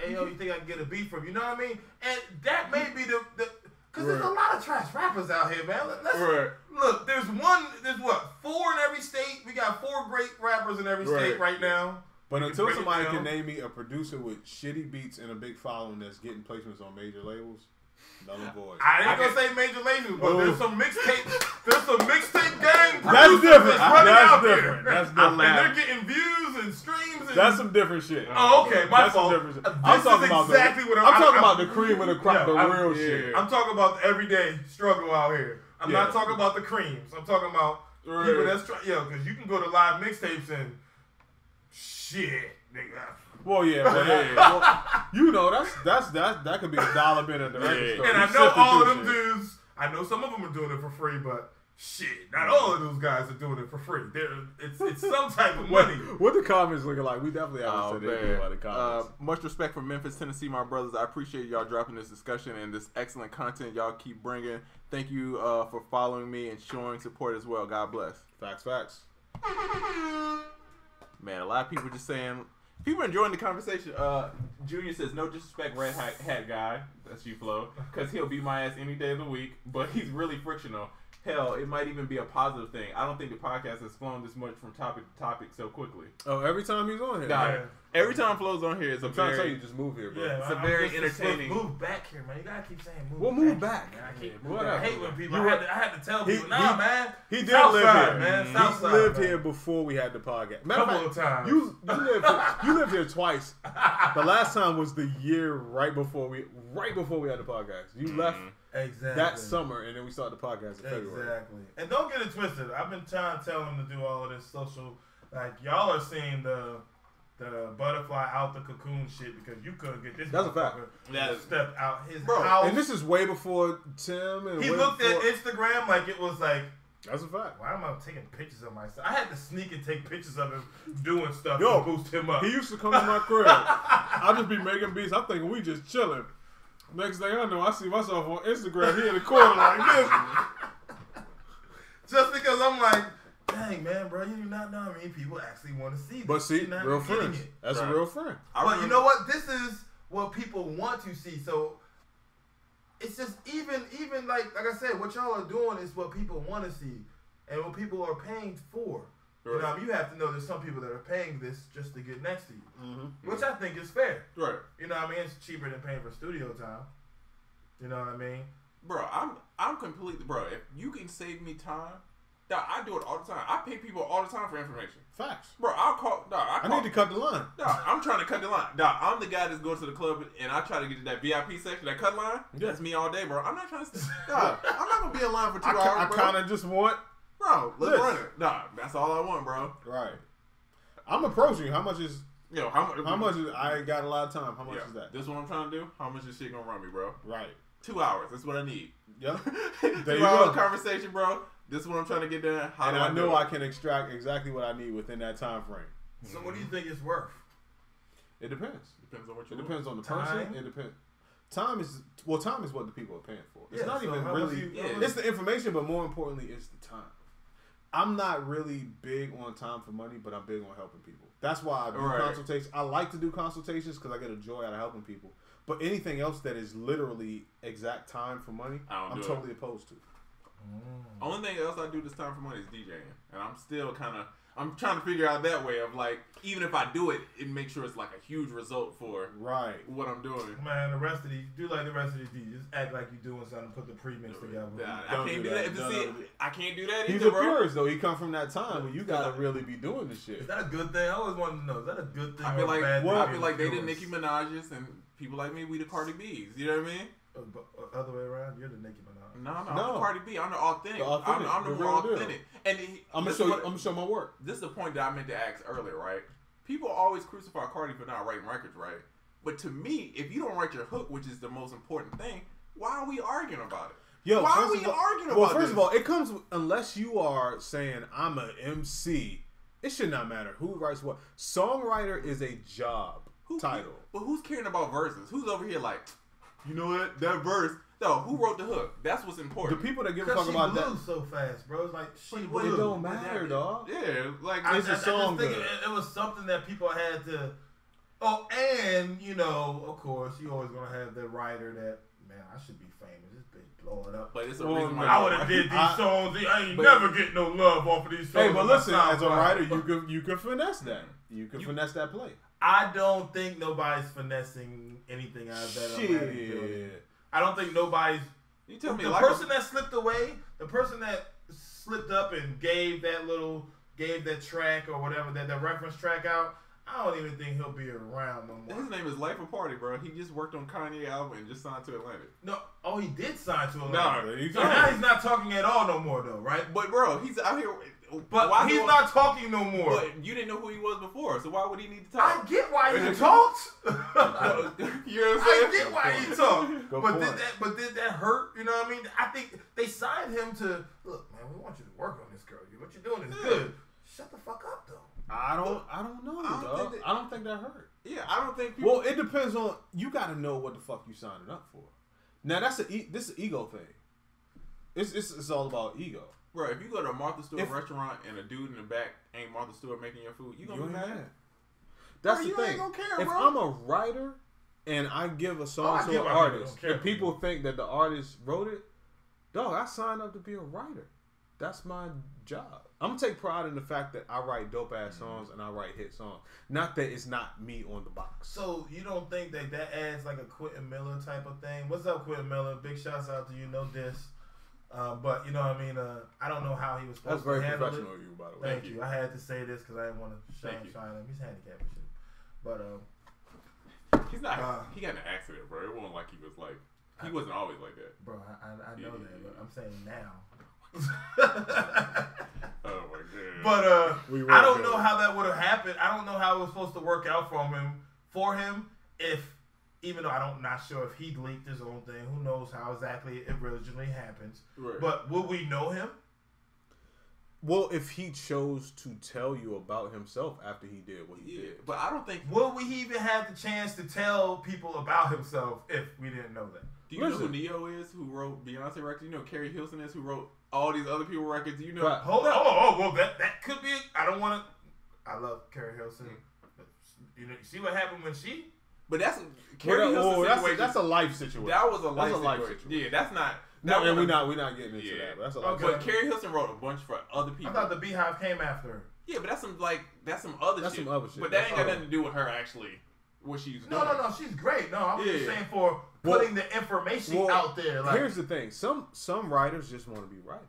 Hey, yo, you think I can get a beat from you? You know what I mean? And that may be the because there's a lot of trash rappers out here, man. Look, there's 4 in every state. We got 4 great rappers in every state right now. But until somebody can name me a producer with shitty beats and a big following that's getting placements on major labels, null and void. I ain't gonna say major labels, but there's some mixtape. There's some mixtape gang. That's different. That's different. That's different. And they're getting views and streams. That's some different shit. Oh, okay, my fault. I'm talking about the cream of the crop, the real shit. I'm talking about the everyday struggle out here. I'm not talking about the creams. I'm talking about people that's because you can go to live mixtapes and. shit, nigga. Well, yeah, but well, you know that could be $1 bin at the record store. And I know all of them dudes. I know some of them are doing it for free, but shit, not all of those guys are doing it for free. It's some type of money. What the comments looking like? We definitely haven't said anything about the comments. Much respect from Memphis, Tennessee, my brothers. I appreciate y'all dropping this discussion and this excellent content y'all keep bringing. Thank you for following me and showing support as well. God bless. Facts. Man, a lot of people just saying. People enjoying the conversation. Junior says, no disrespect, red hat guy. That's you, Flo. Because he'll beat my ass any day of the week. But he's really frictional. Hell, it might even be a positive thing. I don't think the podcast has flown this much from topic to topic so quickly. Oh, every time he's on here. Nah, every time Flo's on here, it's I'm trying to tell you, just move here, bro. Yeah, it's a very entertaining. Move back here, man. You gotta keep saying move. We'll move back. I hate when people. I had to tell people, man. He did South live side, here, man. He Southside, lived man. here before we had the podcast. Couple of times. You lived here twice. The last time was the year right before we had the podcast. You left that summer, and then we started the podcast in February. Exactly. And don't get it twisted. I've been trying to tell him to do all of this social. Like y'all are seeing the butterfly out the cocoon shit because you couldn't get this. That's a fact. Step out his house. And this is way before Tim. And he looked at Instagram like it was like. That's a fact. Why am I taking pictures of myself? I had to sneak and take pictures of him doing stuff to boost him up. He used to come to my crib. I'll just be making beats. I'm thinking we just chilling. Next thing I know, I see myself on Instagram here in the corner like this. Just because I'm like, dang, man, bro, you do not know how many people actually want to see this. But see, real friends. That's a real friend. But you know what? This is what people want to see. So it's just even like I said, what y'all are doing is what people want to see and what people are paying for. Right. You know, you have to know there's some people that are paying this just to get next to you, which I think is fair. Right. You know what I mean? It's cheaper than paying for studio time. You know what I mean? Bro, I'm completely, bro, if you can save me time, dog, I do it all the time. I pay people all the time for information. Facts. Bro, I'll call, dog, I need to cut the line. Dog, I'm trying to cut the line. Dog, I'm the guy that's going to the club and I try to get to that VIP section, that cut line. Yeah. That's me all day, bro. I'm not trying to stay. Dog, I'm not going to be in line for 2 hours, I kind of just want... Bro, let's run it. Nah, that's all I want, bro. Right. I'm approaching you. How much is... Yo, how much is... I ain't got a lot of time. How much is that? This is what I'm trying to do? How much is shit gonna run me, bro? Right. 2 hours. That's what I need. Yep. 2 hour conversation, bro. This is what I'm trying to get done. How do I know I can extract exactly what I need within that time frame. So what do you think it's worth? It depends. Depends on what you It depends on the person. It depends. Time is what the people are paying for. It's not even really... It's the information, but more importantly, it's the time. I'm not really big on time for money, but I'm big on helping people. That's why I do consultations. I like to do consultations because I get a joy out of helping people. But anything else that is literally exact time for money, I'm totally opposed to. Only thing else I do this time for money is DJing. And I'm still I'm trying to figure out that way of like, even if I do it, it makes sure it's like a huge result for what I'm doing. Man, the rest of these, do like the rest of these DJs. Just act like you're doing something, put the pre-mix together. I can't do that. I can't do that either, He's a purist, though. He come from that time when you gotta really be doing this shit. Is that a good thing? I always wanted to know. Is that a good thing? I feel like, bad thing? I feel like they did Nicki Minaj's and people like me, we the Cardi B's. You know what I mean? Other way around, you're the Nicki Minaj. No, I'm the Cardi B. I'm the authentic. I'm the more authentic. And I'm gonna show my work. This is the point that I meant to ask earlier, right? People always crucify Cardi for not writing records, right? But to me, if you don't write your hook, which is the most important thing, why are we arguing about it? Yo, why are we arguing about it? Well, first of all, it comes unless you are saying I'm an MC. It should not matter who writes what. Songwriter is a job title. But who's caring about verses? Who's over here like, you know what? That verse. No, who wrote the hook? That's what's important. The people that give a fuck about that so fast, bro. It's like it don't matter, dog. Yeah, like it's a song. It was something that people had to. Oh, and you know, of course, you always gonna have the writer that man. I should be famous. This bitch blowing up. But it's a reason why I would have did these songs. I ain't never get no love off of these songs. Hey, but listen, as a writer, you can finesse that. You can finesse that play. I don't think nobody's finessing anything out of that. Shit. I don't think nobody's. You tell me the person that slipped away, the person that slipped up and gave that track or whatever, that reference track out. I don't even think he'll be around no more. His name is Life of Party, bro. He just worked on Kanye album and just signed to Atlantic. No, he did sign to Atlantic. No, so now he's not talking at all no more, though, right? But bro, he's out here. But he's not talking no more. But you didn't know who he was before, so why would he need to talk? I get why he talked. You know what I'm saying? I get why he talked. But did that hurt? You know what I mean? I think they signed him to look, man. We want you to work on this girl. What you're doing is good. Shut the fuck up, though. I don't know. I don't think that hurt. Yeah, I don't think. Well, it depends on. You got to know what the fuck you signing up for. Now this is an ego thing. It's all about ego. Bro, if you go to a Martha Stewart restaurant and a dude in the back ain't Martha Stewart making your food, you gonna be mad. That's the thing. Ain't gonna care, if I'm a writer and I give a song to an artist, and people think that the artist wrote it, dog, I signed up to be a writer. That's my job. I'm gonna take pride in the fact that I write dope ass songs and I write hit songs. Not that it's not me on the box. So you don't think that adds like a Quentin Miller type of thing? What's up, Quentin Miller? Big shouts out to you. No diss. But you know what I mean. I don't know how he was supposed to handle it. That's very professional of you, by the way. Thank you. I had to say this because I didn't want to shine him. He's handicapped and shit. But he's not. He got in an accident, bro. It wasn't like he was like. He wasn't always like that. Bro, I know that, but I'm saying now. Oh my god. But I don't know how that would have happened. I don't know how it was supposed to work out for him if, even though I'm not sure if he leaked his own thing. Who knows how exactly it originally happens. Right. But will we know him? Well, if he chose to tell you about himself after he did what he did. But I don't think... Will we even have the chance to tell people about himself if we didn't know that? Do you know who Neo is, who wrote Beyonce records? You know Carrie Hilson is, who wrote all these other people records? You know... But, hold on. Well, that could be... I don't want to... I love Carrie Hilson. You know, you see what happened when she... But that's... Carrie Hilson that's a life situation. That was a life situation. Yeah, that's not... No, and we're not getting into that. But that's a life But Carrie Hilson wrote a bunch for other people. I thought the Beehive came after her. Yeah, but that's some other shit. Some other shit. But that ain't got nothing to do with her actually. What she's doing. No, she's great. No, I was just saying for putting the information out there. Like, here's the thing: some writers just want to be writers.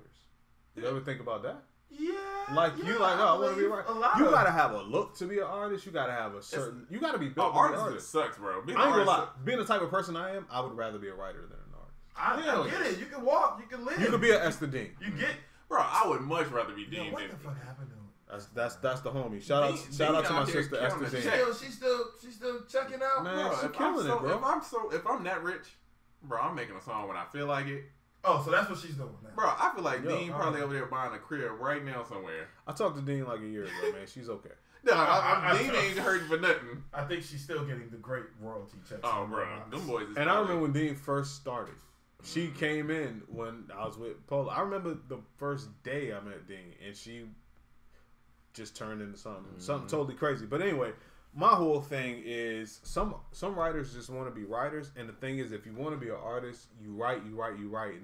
You ever think about that? Yeah. Like you, I want to be a writer. You gotta have a look to be an artist. You gotta have a certain. You gotta be built to be an artist. Sucks, bro. I ain't gonna lie. Being the type of person I am, I would rather be a writer than an artist. I get it. You can walk. You can live. You could be an Esther Dean. You get, bro. I would much rather be Dean. What the fuck happened to him? That's the homie. Shout out to my sister Esther Dean. She's still checking out. Man, she's killing it, bro. If I'm that rich, bro, I'm making a song when I feel like it. Oh, so that's what she's doing now. Bro, I feel like Dean probably over there buying a crib right now somewhere. I talked to Dean like a year ago, man. She's okay. No, Dean ain't hurting for nothing. I think she's still getting the great royalty checks. Oh, bro, them boys. And I remember when Dean first started. She came in when I was with Polo. I remember the first day I met Dean, and she just turned into something totally crazy. But anyway, my whole thing is some writers just want to be writers, and the thing is, if you want to be an artist, you write, and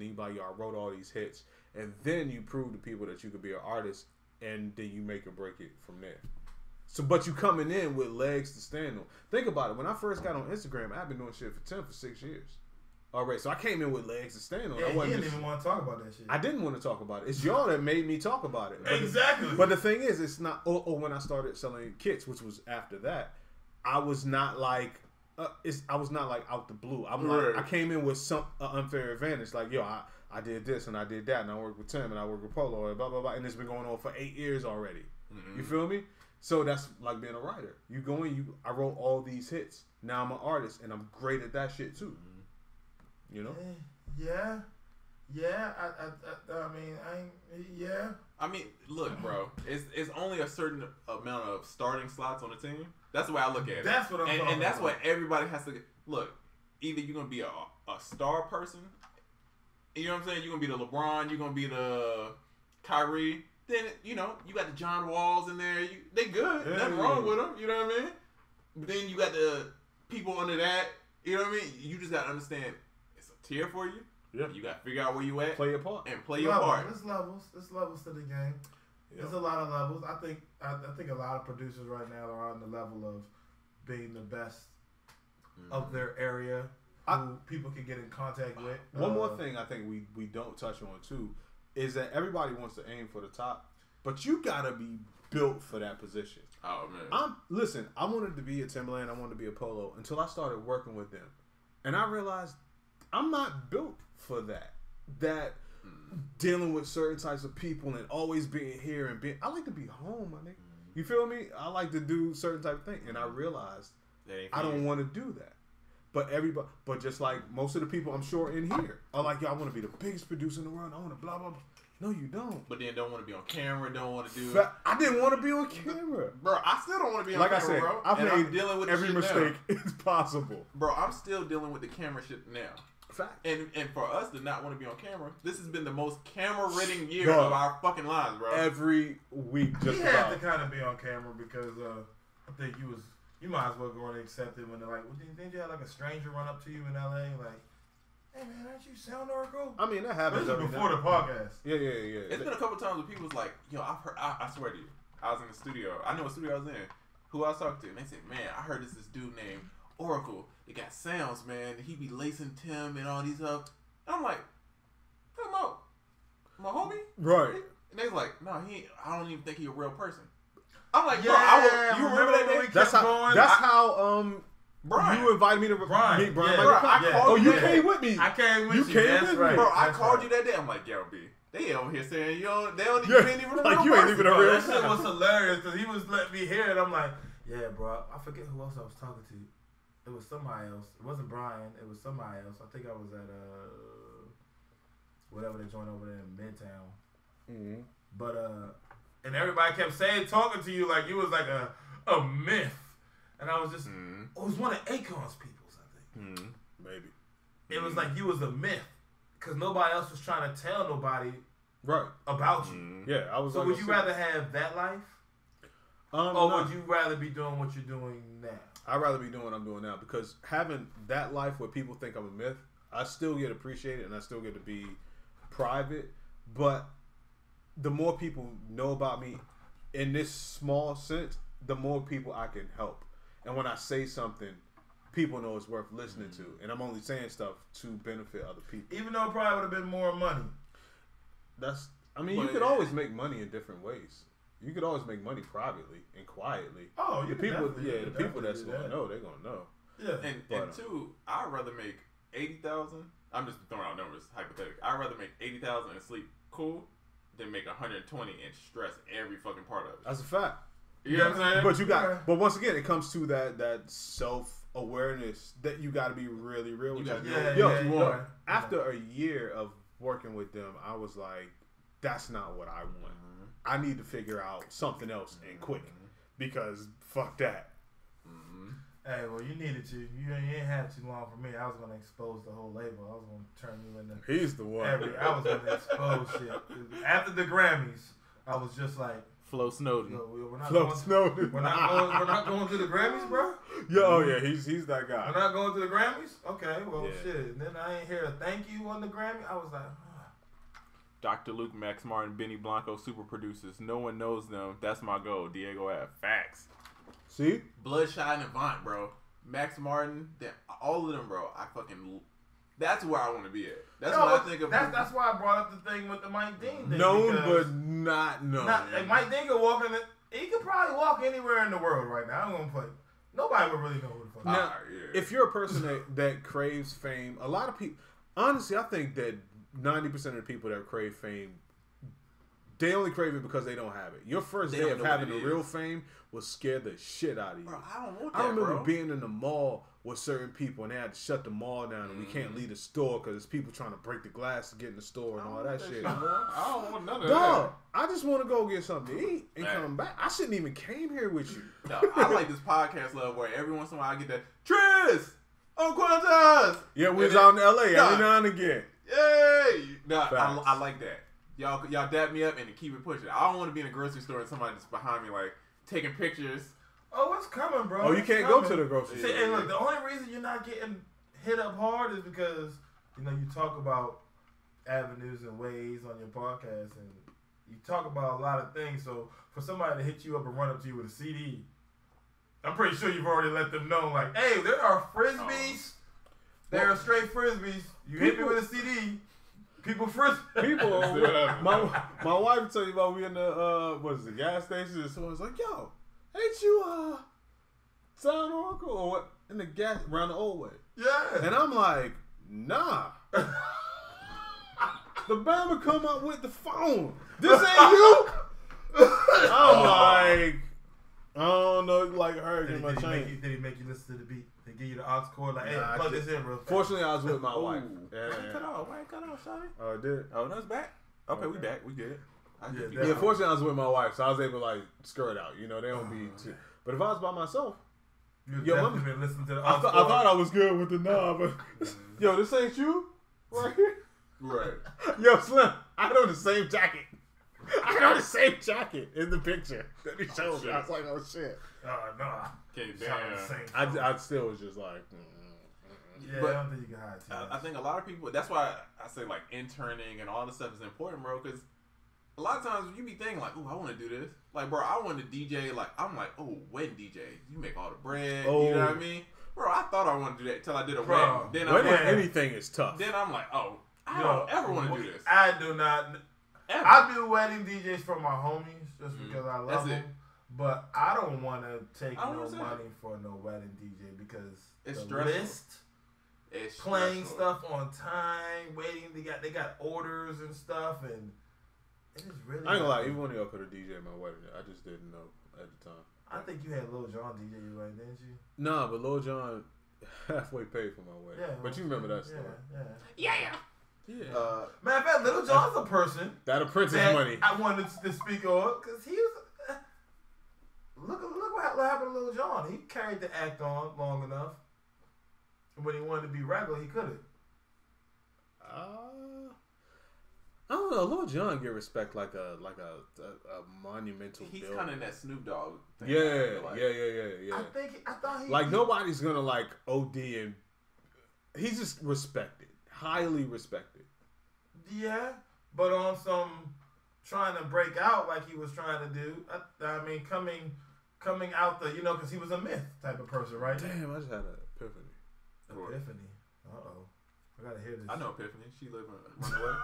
then y'all wrote all these hits, and then you prove to people that you could be an artist, and then you make or break it from there. So, but you coming in with legs to stand on. Think about it. When I first got on Instagram, I've been doing shit for 6 years. All right, so I came in with legs to stand on. Yeah, you didn't even want to talk about that shit. I didn't want to talk about it. It's y'all that made me talk about it. Exactly. But the thing is, it's not. When I started selling kits, which was after that, I was not like. I was not like out the blue. I'm like, I came in with some unfair advantage. Like, yo, I did this and I did that, and I worked with Tim and I worked with Polo and blah blah blah, and it's been going on for 8 years already. Mm-hmm. You feel me? So that's like being a writer. You go in, I wrote all these hits. Now I'm an artist, and I'm great at that shit too. Mm-hmm. You know? Yeah. I mean, look, bro. It's only a certain amount of starting slots on the team. That's the way I look at it. That's what I'm talking about. And that's what everybody has to look. Either you're gonna be a star person. You know what I'm saying? You're gonna be the LeBron. You're gonna be the Kyrie. Then you got the John Walls in there. They good. Yeah, nothing wrong with them. You know what I mean? But then you got the people under that. You know what I mean? You just gotta understand. Tier for you. Yeah. You got to figure out where you at. Play your part. And play your part. There's levels. There's levels to the game. Yeah. There's a lot of levels. I think a lot of producers right now are on the level of being the best of their area who people can get in contact with. One more thing I think we don't touch on too is that everybody wants to aim for the top, but you got to be built for that position. Oh, man. Listen, I wanted to be a Timberland. I wanted to be a Polo until I started working with them. And I realized I'm not built for that. That dealing with certain types of people and always being here and being. I like to be home, my nigga. You feel me? I like to do certain type of thing, and I realized I don't want to do that. But just like most of the people I'm sure in here are like, yo, I want to be the biggest producer in the world. I want to blah blah blah. No, you don't. But then don't want to be on camera. Don't want to do. I didn't want to be on camera, bro. I still don't want to be on like camera, I said, bro. I've made dealing with every mistake is possible, bro. I'm still dealing with the camera shit now. Fact. And for us to not want to be on camera, this has been the most camera-ridden year of our fucking lives, bro. Every week, just he had to kind of be on camera because I think you might as well go and accept it when they're like, well, do you think you had like a stranger run up to you in LA like, hey man, aren't you Sound Oracle? I mean, that happens. This is before the podcast. Yeah. It's been a couple times where people was like, yo, I've heard. I swear to you, I was in the studio. I know what studio I was in. Who I was talking to, and they said, man, I heard this dude named Oracle. It got sounds, man. He be lacing Tim and all these up. I'm like, come on, my homie, right? And they was like, no, I don't even think he a real person. I'm like, yeah, bro, you remember that day? That's how Brian. You invited me to meet Brian. Yeah, bro, you came with me. I came with you. Came with me. Bro, I called you that day. I'm like, yo, B. They over here saying you ain't even a real you ain't even a real person. That shit was hilarious because he was letting me hear it. I'm like, yeah, bro. I forget who else I was talking to. It was somebody else. It wasn't Brian. It was somebody else. I think I was at whatever they joined over there in Midtown. Mm-hmm. But and everybody kept talking to you like you was like a myth. And I was just, it was one of Akon's peoples, I think. Maybe. It was like you was a myth because nobody else was trying to tell nobody about you. Yeah, I was. So would you rather have that life, or would you rather be doing what you're doing now? I'd rather be doing what I'm doing now because having that life where people think I'm a myth, I still get appreciated and I still get to be private. But the more people know about me in this small sense, the more people I can help. And when I say something, people know it's worth listening to. And I'm only saying stuff to benefit other people. Even though it probably would have been more money. You could always make money in different ways. You could always make money privately and quietly. Oh, the people that's gonna know, they're gonna know. Yeah. And two, I'd rather make 80,000. I'm just throwing out numbers, hypothetically. I'd rather make 80,000 and sleep cool than make 120 and stress every fucking part of it. That's a fact. You know what I'm saying? But once again, it comes to that self-awareness that you got to be really real with yourself. After a year of working with them, I was like, that's not what I want. I need to figure out something else and quick because fuck that. Hey, well, you needed to. You ain't had too long for me. I was going to expose the whole label. I was going to turn you into... He's the one. I was going to expose shit. After the Grammys, I was just like... Flo Snowden. We're not going to the Grammys, bro? Yeah, he's that guy. We're not going to the Grammys? Okay, well, shit. And then I ain't hear a thank you on the Grammy. I was like... Dr. Luke, Max Martin, Benny Blanco, super producers. No one knows them. That's my goal. Diego Ave. Facts. See? Bloodshot and Avant, bro. Max Martin, all of them, bro. That's where I want to be at. That's what I think of. That's why I brought up the thing with the Mike Dean thing. Known but not known. Like Mike Dean could walk in he could probably walk anywhere in the world right now. I'm gonna play. Nobody would really know who the fuck. Now, if you're a person that craves fame, a lot of people. Honestly, I think that 90% of the people that crave fame, they only crave it because they don't have it. Your first day of having the real fame will scare the shit out of you. Bro, I don't want that, I remember being in the mall with certain people and they had to shut the mall down and we can't leave the store because there's people trying to break the glass to get in the store and all that shit. I don't want none of that. I just want to go get something to eat and come back. I shouldn't even came here with you. No, I like this podcast love where every once in a while I get that Tris UnQuantized. Yeah, we was out in LA every now and again. Yay! No, I like that. Y'all dap me up and keep it pushing. I don't want to be in a grocery store and somebody just behind me like taking pictures. Oh, what's coming, bro? Oh, you can't go to the grocery store. See, look, the only reason you're not getting hit up hard is because you talk about avenues and ways on your podcast, and you talk about a lot of things. So for somebody to hit you up and run up to you with a CD, I'm pretty sure you've already let them know, like, hey, there are frisbees. There are straight frisbees. You hit me with a CD. People my wife tell you about we in the gas station, and someone's like, yo, ain't you Sound Oracle or what? In the gas around the old way. Yeah. And I'm like, nah. The Bama come up with the phone. This ain't you. I'm like, I don't know, like hurting my chain. Did he make you listen to the beat? They give you the aux cord, like, hey, plug this in real fast. Fortunately, I was with my wife. Yeah. Cut off, Shawty. Oh, it did? Oh, no, it's back. Okay, we back. We good. Yeah, fortunately, I was with my wife, so I was able to, like, skirt out. You know, they don't be too... But if I was by myself... Yo, been listening to the I thought I was good with the knob, but... Yo, this ain't you? Right here? Right. Yo, Slim, I know the same jacket. I know the same jacket in the picture that he showed me. I was like, oh, shit. Nah. Okay, damn. I still was just like... Yeah, but I don't think you can hide too much. I think a lot of people, that's why I say like interning and all this stuff is important, bro, because a lot of times you be thinking like, oh, I want to do this. Like, bro, I want to DJ, like, I'm like, oh, wedding DJ. You make all the bread, you know what I mean? Bro, I thought I wanted to do that until I did a wedding. Then anything is tough. Then I'm like, oh, I don't ever want to do this. I do not. Ever. I do wedding DJs for my homies just because I love them. But I don't want to take no money for no wedding DJ because it's the stressful. list, it's playing stuff on time, waiting. They got orders and stuff, and it is really. I ain't gonna lie, even when y'all could have DJ'd my wedding, I just didn't know at the time. I think you had Lil Jon DJ your wedding, didn't you? Nah, but Lil Jon halfway paid for my wedding. Yeah, but you remember that story? Yeah. Matter of fact, Lil Jon's a person that apprentice money I wanted to speak on because he was. Look what happened to Lil Jon. He carried the act on long enough. When he wanted to be regular, he couldn't. I don't know. Lil Jon get respect like a monumental. He's kind of in that Snoop Dogg thing. Yeah. I thought he like nobody's gonna like OD and he's just respected, highly respected. Yeah, but on some trying to break out like he was trying to do. I mean, coming out the, because he was a myth type of person, right? Damn, I just had an epiphany. Epiphany. Uh-oh. I gotta hear this. I know Epiphany. She live run away.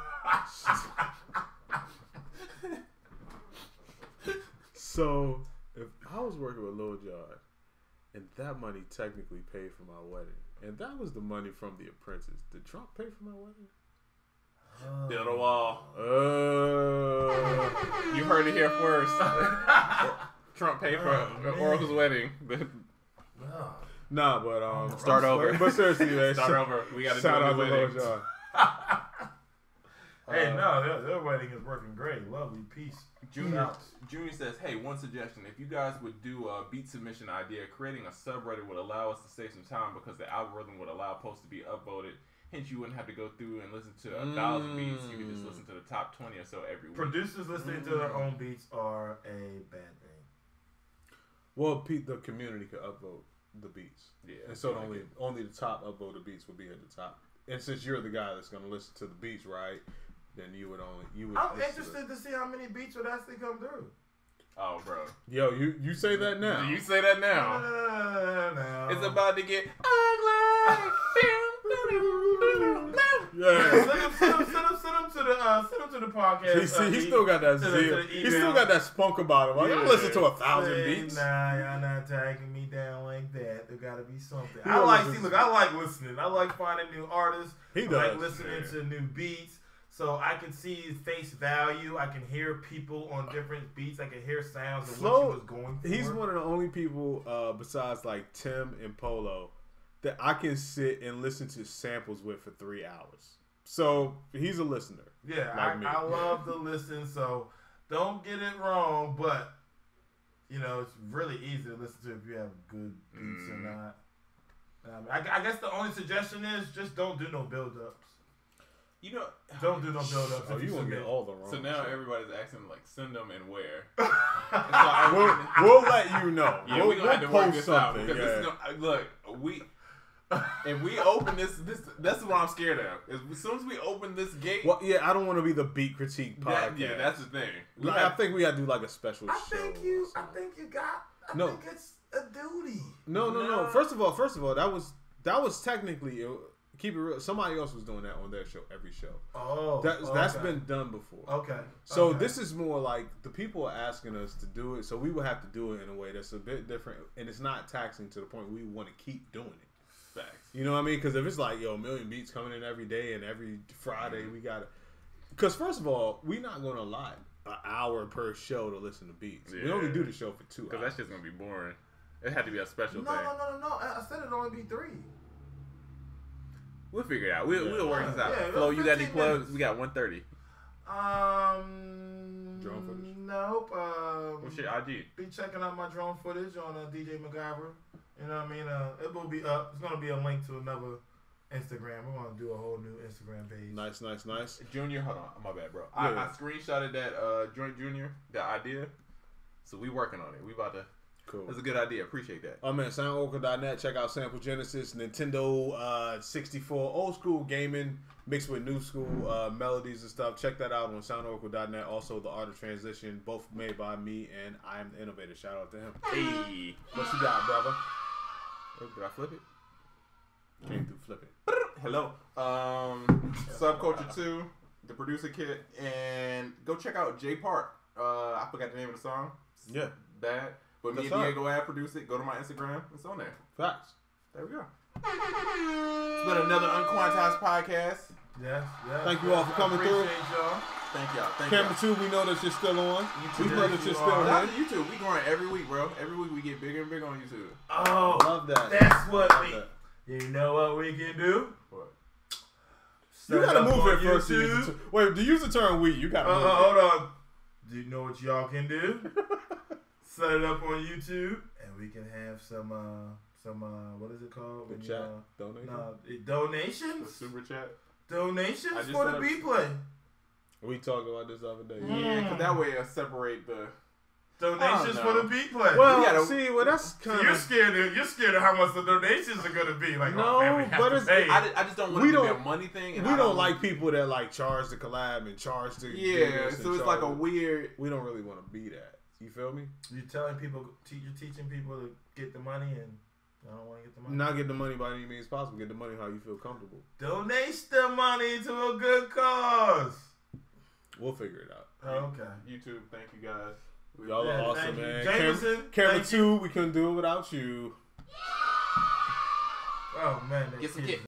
So, if I was working with Lil Jon, and that money technically paid for my wedding, and that was the money from The Apprentice, did Trump pay for my wedding? Build a wall. You heard it here first. Trump paid for Oracle's wedding. Nah, but start over. But seriously, man, start over. We got to shout out to Lil Jon. Hey, no, their wedding is working great. Lovely, peace. Junior says, hey, one suggestion. If you guys would do a beat submission idea, creating a subreddit would allow us to save some time because the algorithm would allow posts to be upvoted. Hence, you wouldn't have to go through and listen to 1,000 beats. You could just listen to the top 20 or so every week. Producers listening to their own beats are a bad thing. Well, the community could upvote the beats. Yeah. And so only the top upvoted beats would be at the top. And since you're the guy that's going to listen to the beats, right, then you would. I'm interested to see how many beats would actually come through. Oh, bro. Yo, you say that now. You say that now. No. It's about to get ugly. Yeah. Send him to the podcast. He still got that zeal. He still got that spunk about him. Like, I listen to 1,000 beats. Nah, y'all not tagging me down like that. There gotta be something. I like listening. I like finding new artists. I like listening to new beats. So I can see face value. I can hear people on different beats. I can hear sounds of what she was going for. He's one of the only people besides like Tim and Polo that I can sit and listen to samples with for 3 hours. So he's a listener. Yeah, like I love to listen. So don't get it wrong, but it's really easy to listen to if you have good beats or not. I guess the only suggestion is just don't do no build-ups. Don't do no build-ups. Oh, you gonna get all the wrong. So now everybody's asking like, send them and where. We'll let you know. Yeah, we're gonna have to work this out because this is look, if we open this, that's what I'm scared of. As soon as we open this gate, I don't want to be the beat critique podcast. That's the thing. I think we gotta do like a special show. I think you got. I think it's a duty. No. First of all, that was technically. Keep it real. Somebody else was doing that on their show, every show. Oh, that's been done before. Okay. So this is more like the people are asking us to do it, so we will have to do it in a way that's a bit different, and it's not taxing to the point we want to keep doing it. Facts. You know what I mean? Because if it's like, 1 million beats coming in every day and every Friday, we gotta. Because first of all, we're not going to allot an hour per show to listen to beats. We only do the show for 2 hours. Because that's just going to be boring. It had to be a special thing. No. I said it'd only be 3. We'll figure it out. We'll work this out. Flo, you got any plugs? We got 1:30. Drone footage? Nope. What's your IG? Be checking out my drone footage on DJ MacGyver. You know what I mean? It will be up. It's gonna be a link to another Instagram. We're gonna do a whole new Instagram page. Nice. Junior, hold on. My bad, bro. Yeah. I screenshotted that Joint Junior, that idea. So we working on it. We about to. Cool. That's a good idea. Appreciate that. Oh man, soundorca.net. Check out Sample Genesis, Nintendo 64, old school gaming mixed with new school melodies and stuff. Check that out on soundorca.net. Also, The Art of Transition, both made by me and I Am the Innovator. Shout out to him. Hey, What you got, brother? did I flip it? Came through flipping. Hello. Subculture 2, the producer kit, and go check out J Park. I forgot the name of the song. Yeah. Bad. But me and Diego Ad produce it. Go to my Instagram. It's on there. Facts. There we go. It's been another UnQuantized podcast. Yeah. Thank you all for coming through. Appreciate y'all. Thank y'all. Camera 2, we know that you're still on. YouTube. We know that you're still Shout out on. to YouTube. We growing every week, bro. Every week we get bigger and bigger on YouTube. Oh, Love that. That's what Love we. that. You know what we can do? What? You gotta move it first. To YouTube. use the wait, to use the term "we," you gotta move it. Hold on. Do you know what y'all can do? Set it up on YouTube, and we can have some what is it called? The When chat you, donation. donations. The super chat. Donations for the B play. We talked about this the other day. Yeah, because that way it'll separate the. Donations for the B play. Well, gotta- that's kind you're of. scared of how much the donations are gonna be. Like, No, oh, man, we have but to it's- pay. I just don't want it to be a money thing. And We I don't like people that like charge to collab and charge to. Yeah, so it's like a weird. We don't really want to be that. You feel me? You're telling people, you're teaching people to get the money, and I don't want to get the money. Not get the money by any means possible. Get the money how you feel comfortable. Donate the money to a good cause. We'll figure it out. Okay. YouTube, thank you guys. Y'all are awesome, thank you. man. Jameson, Camera thank 2, we couldn't do it without you. Oh man, Get some kids. kids.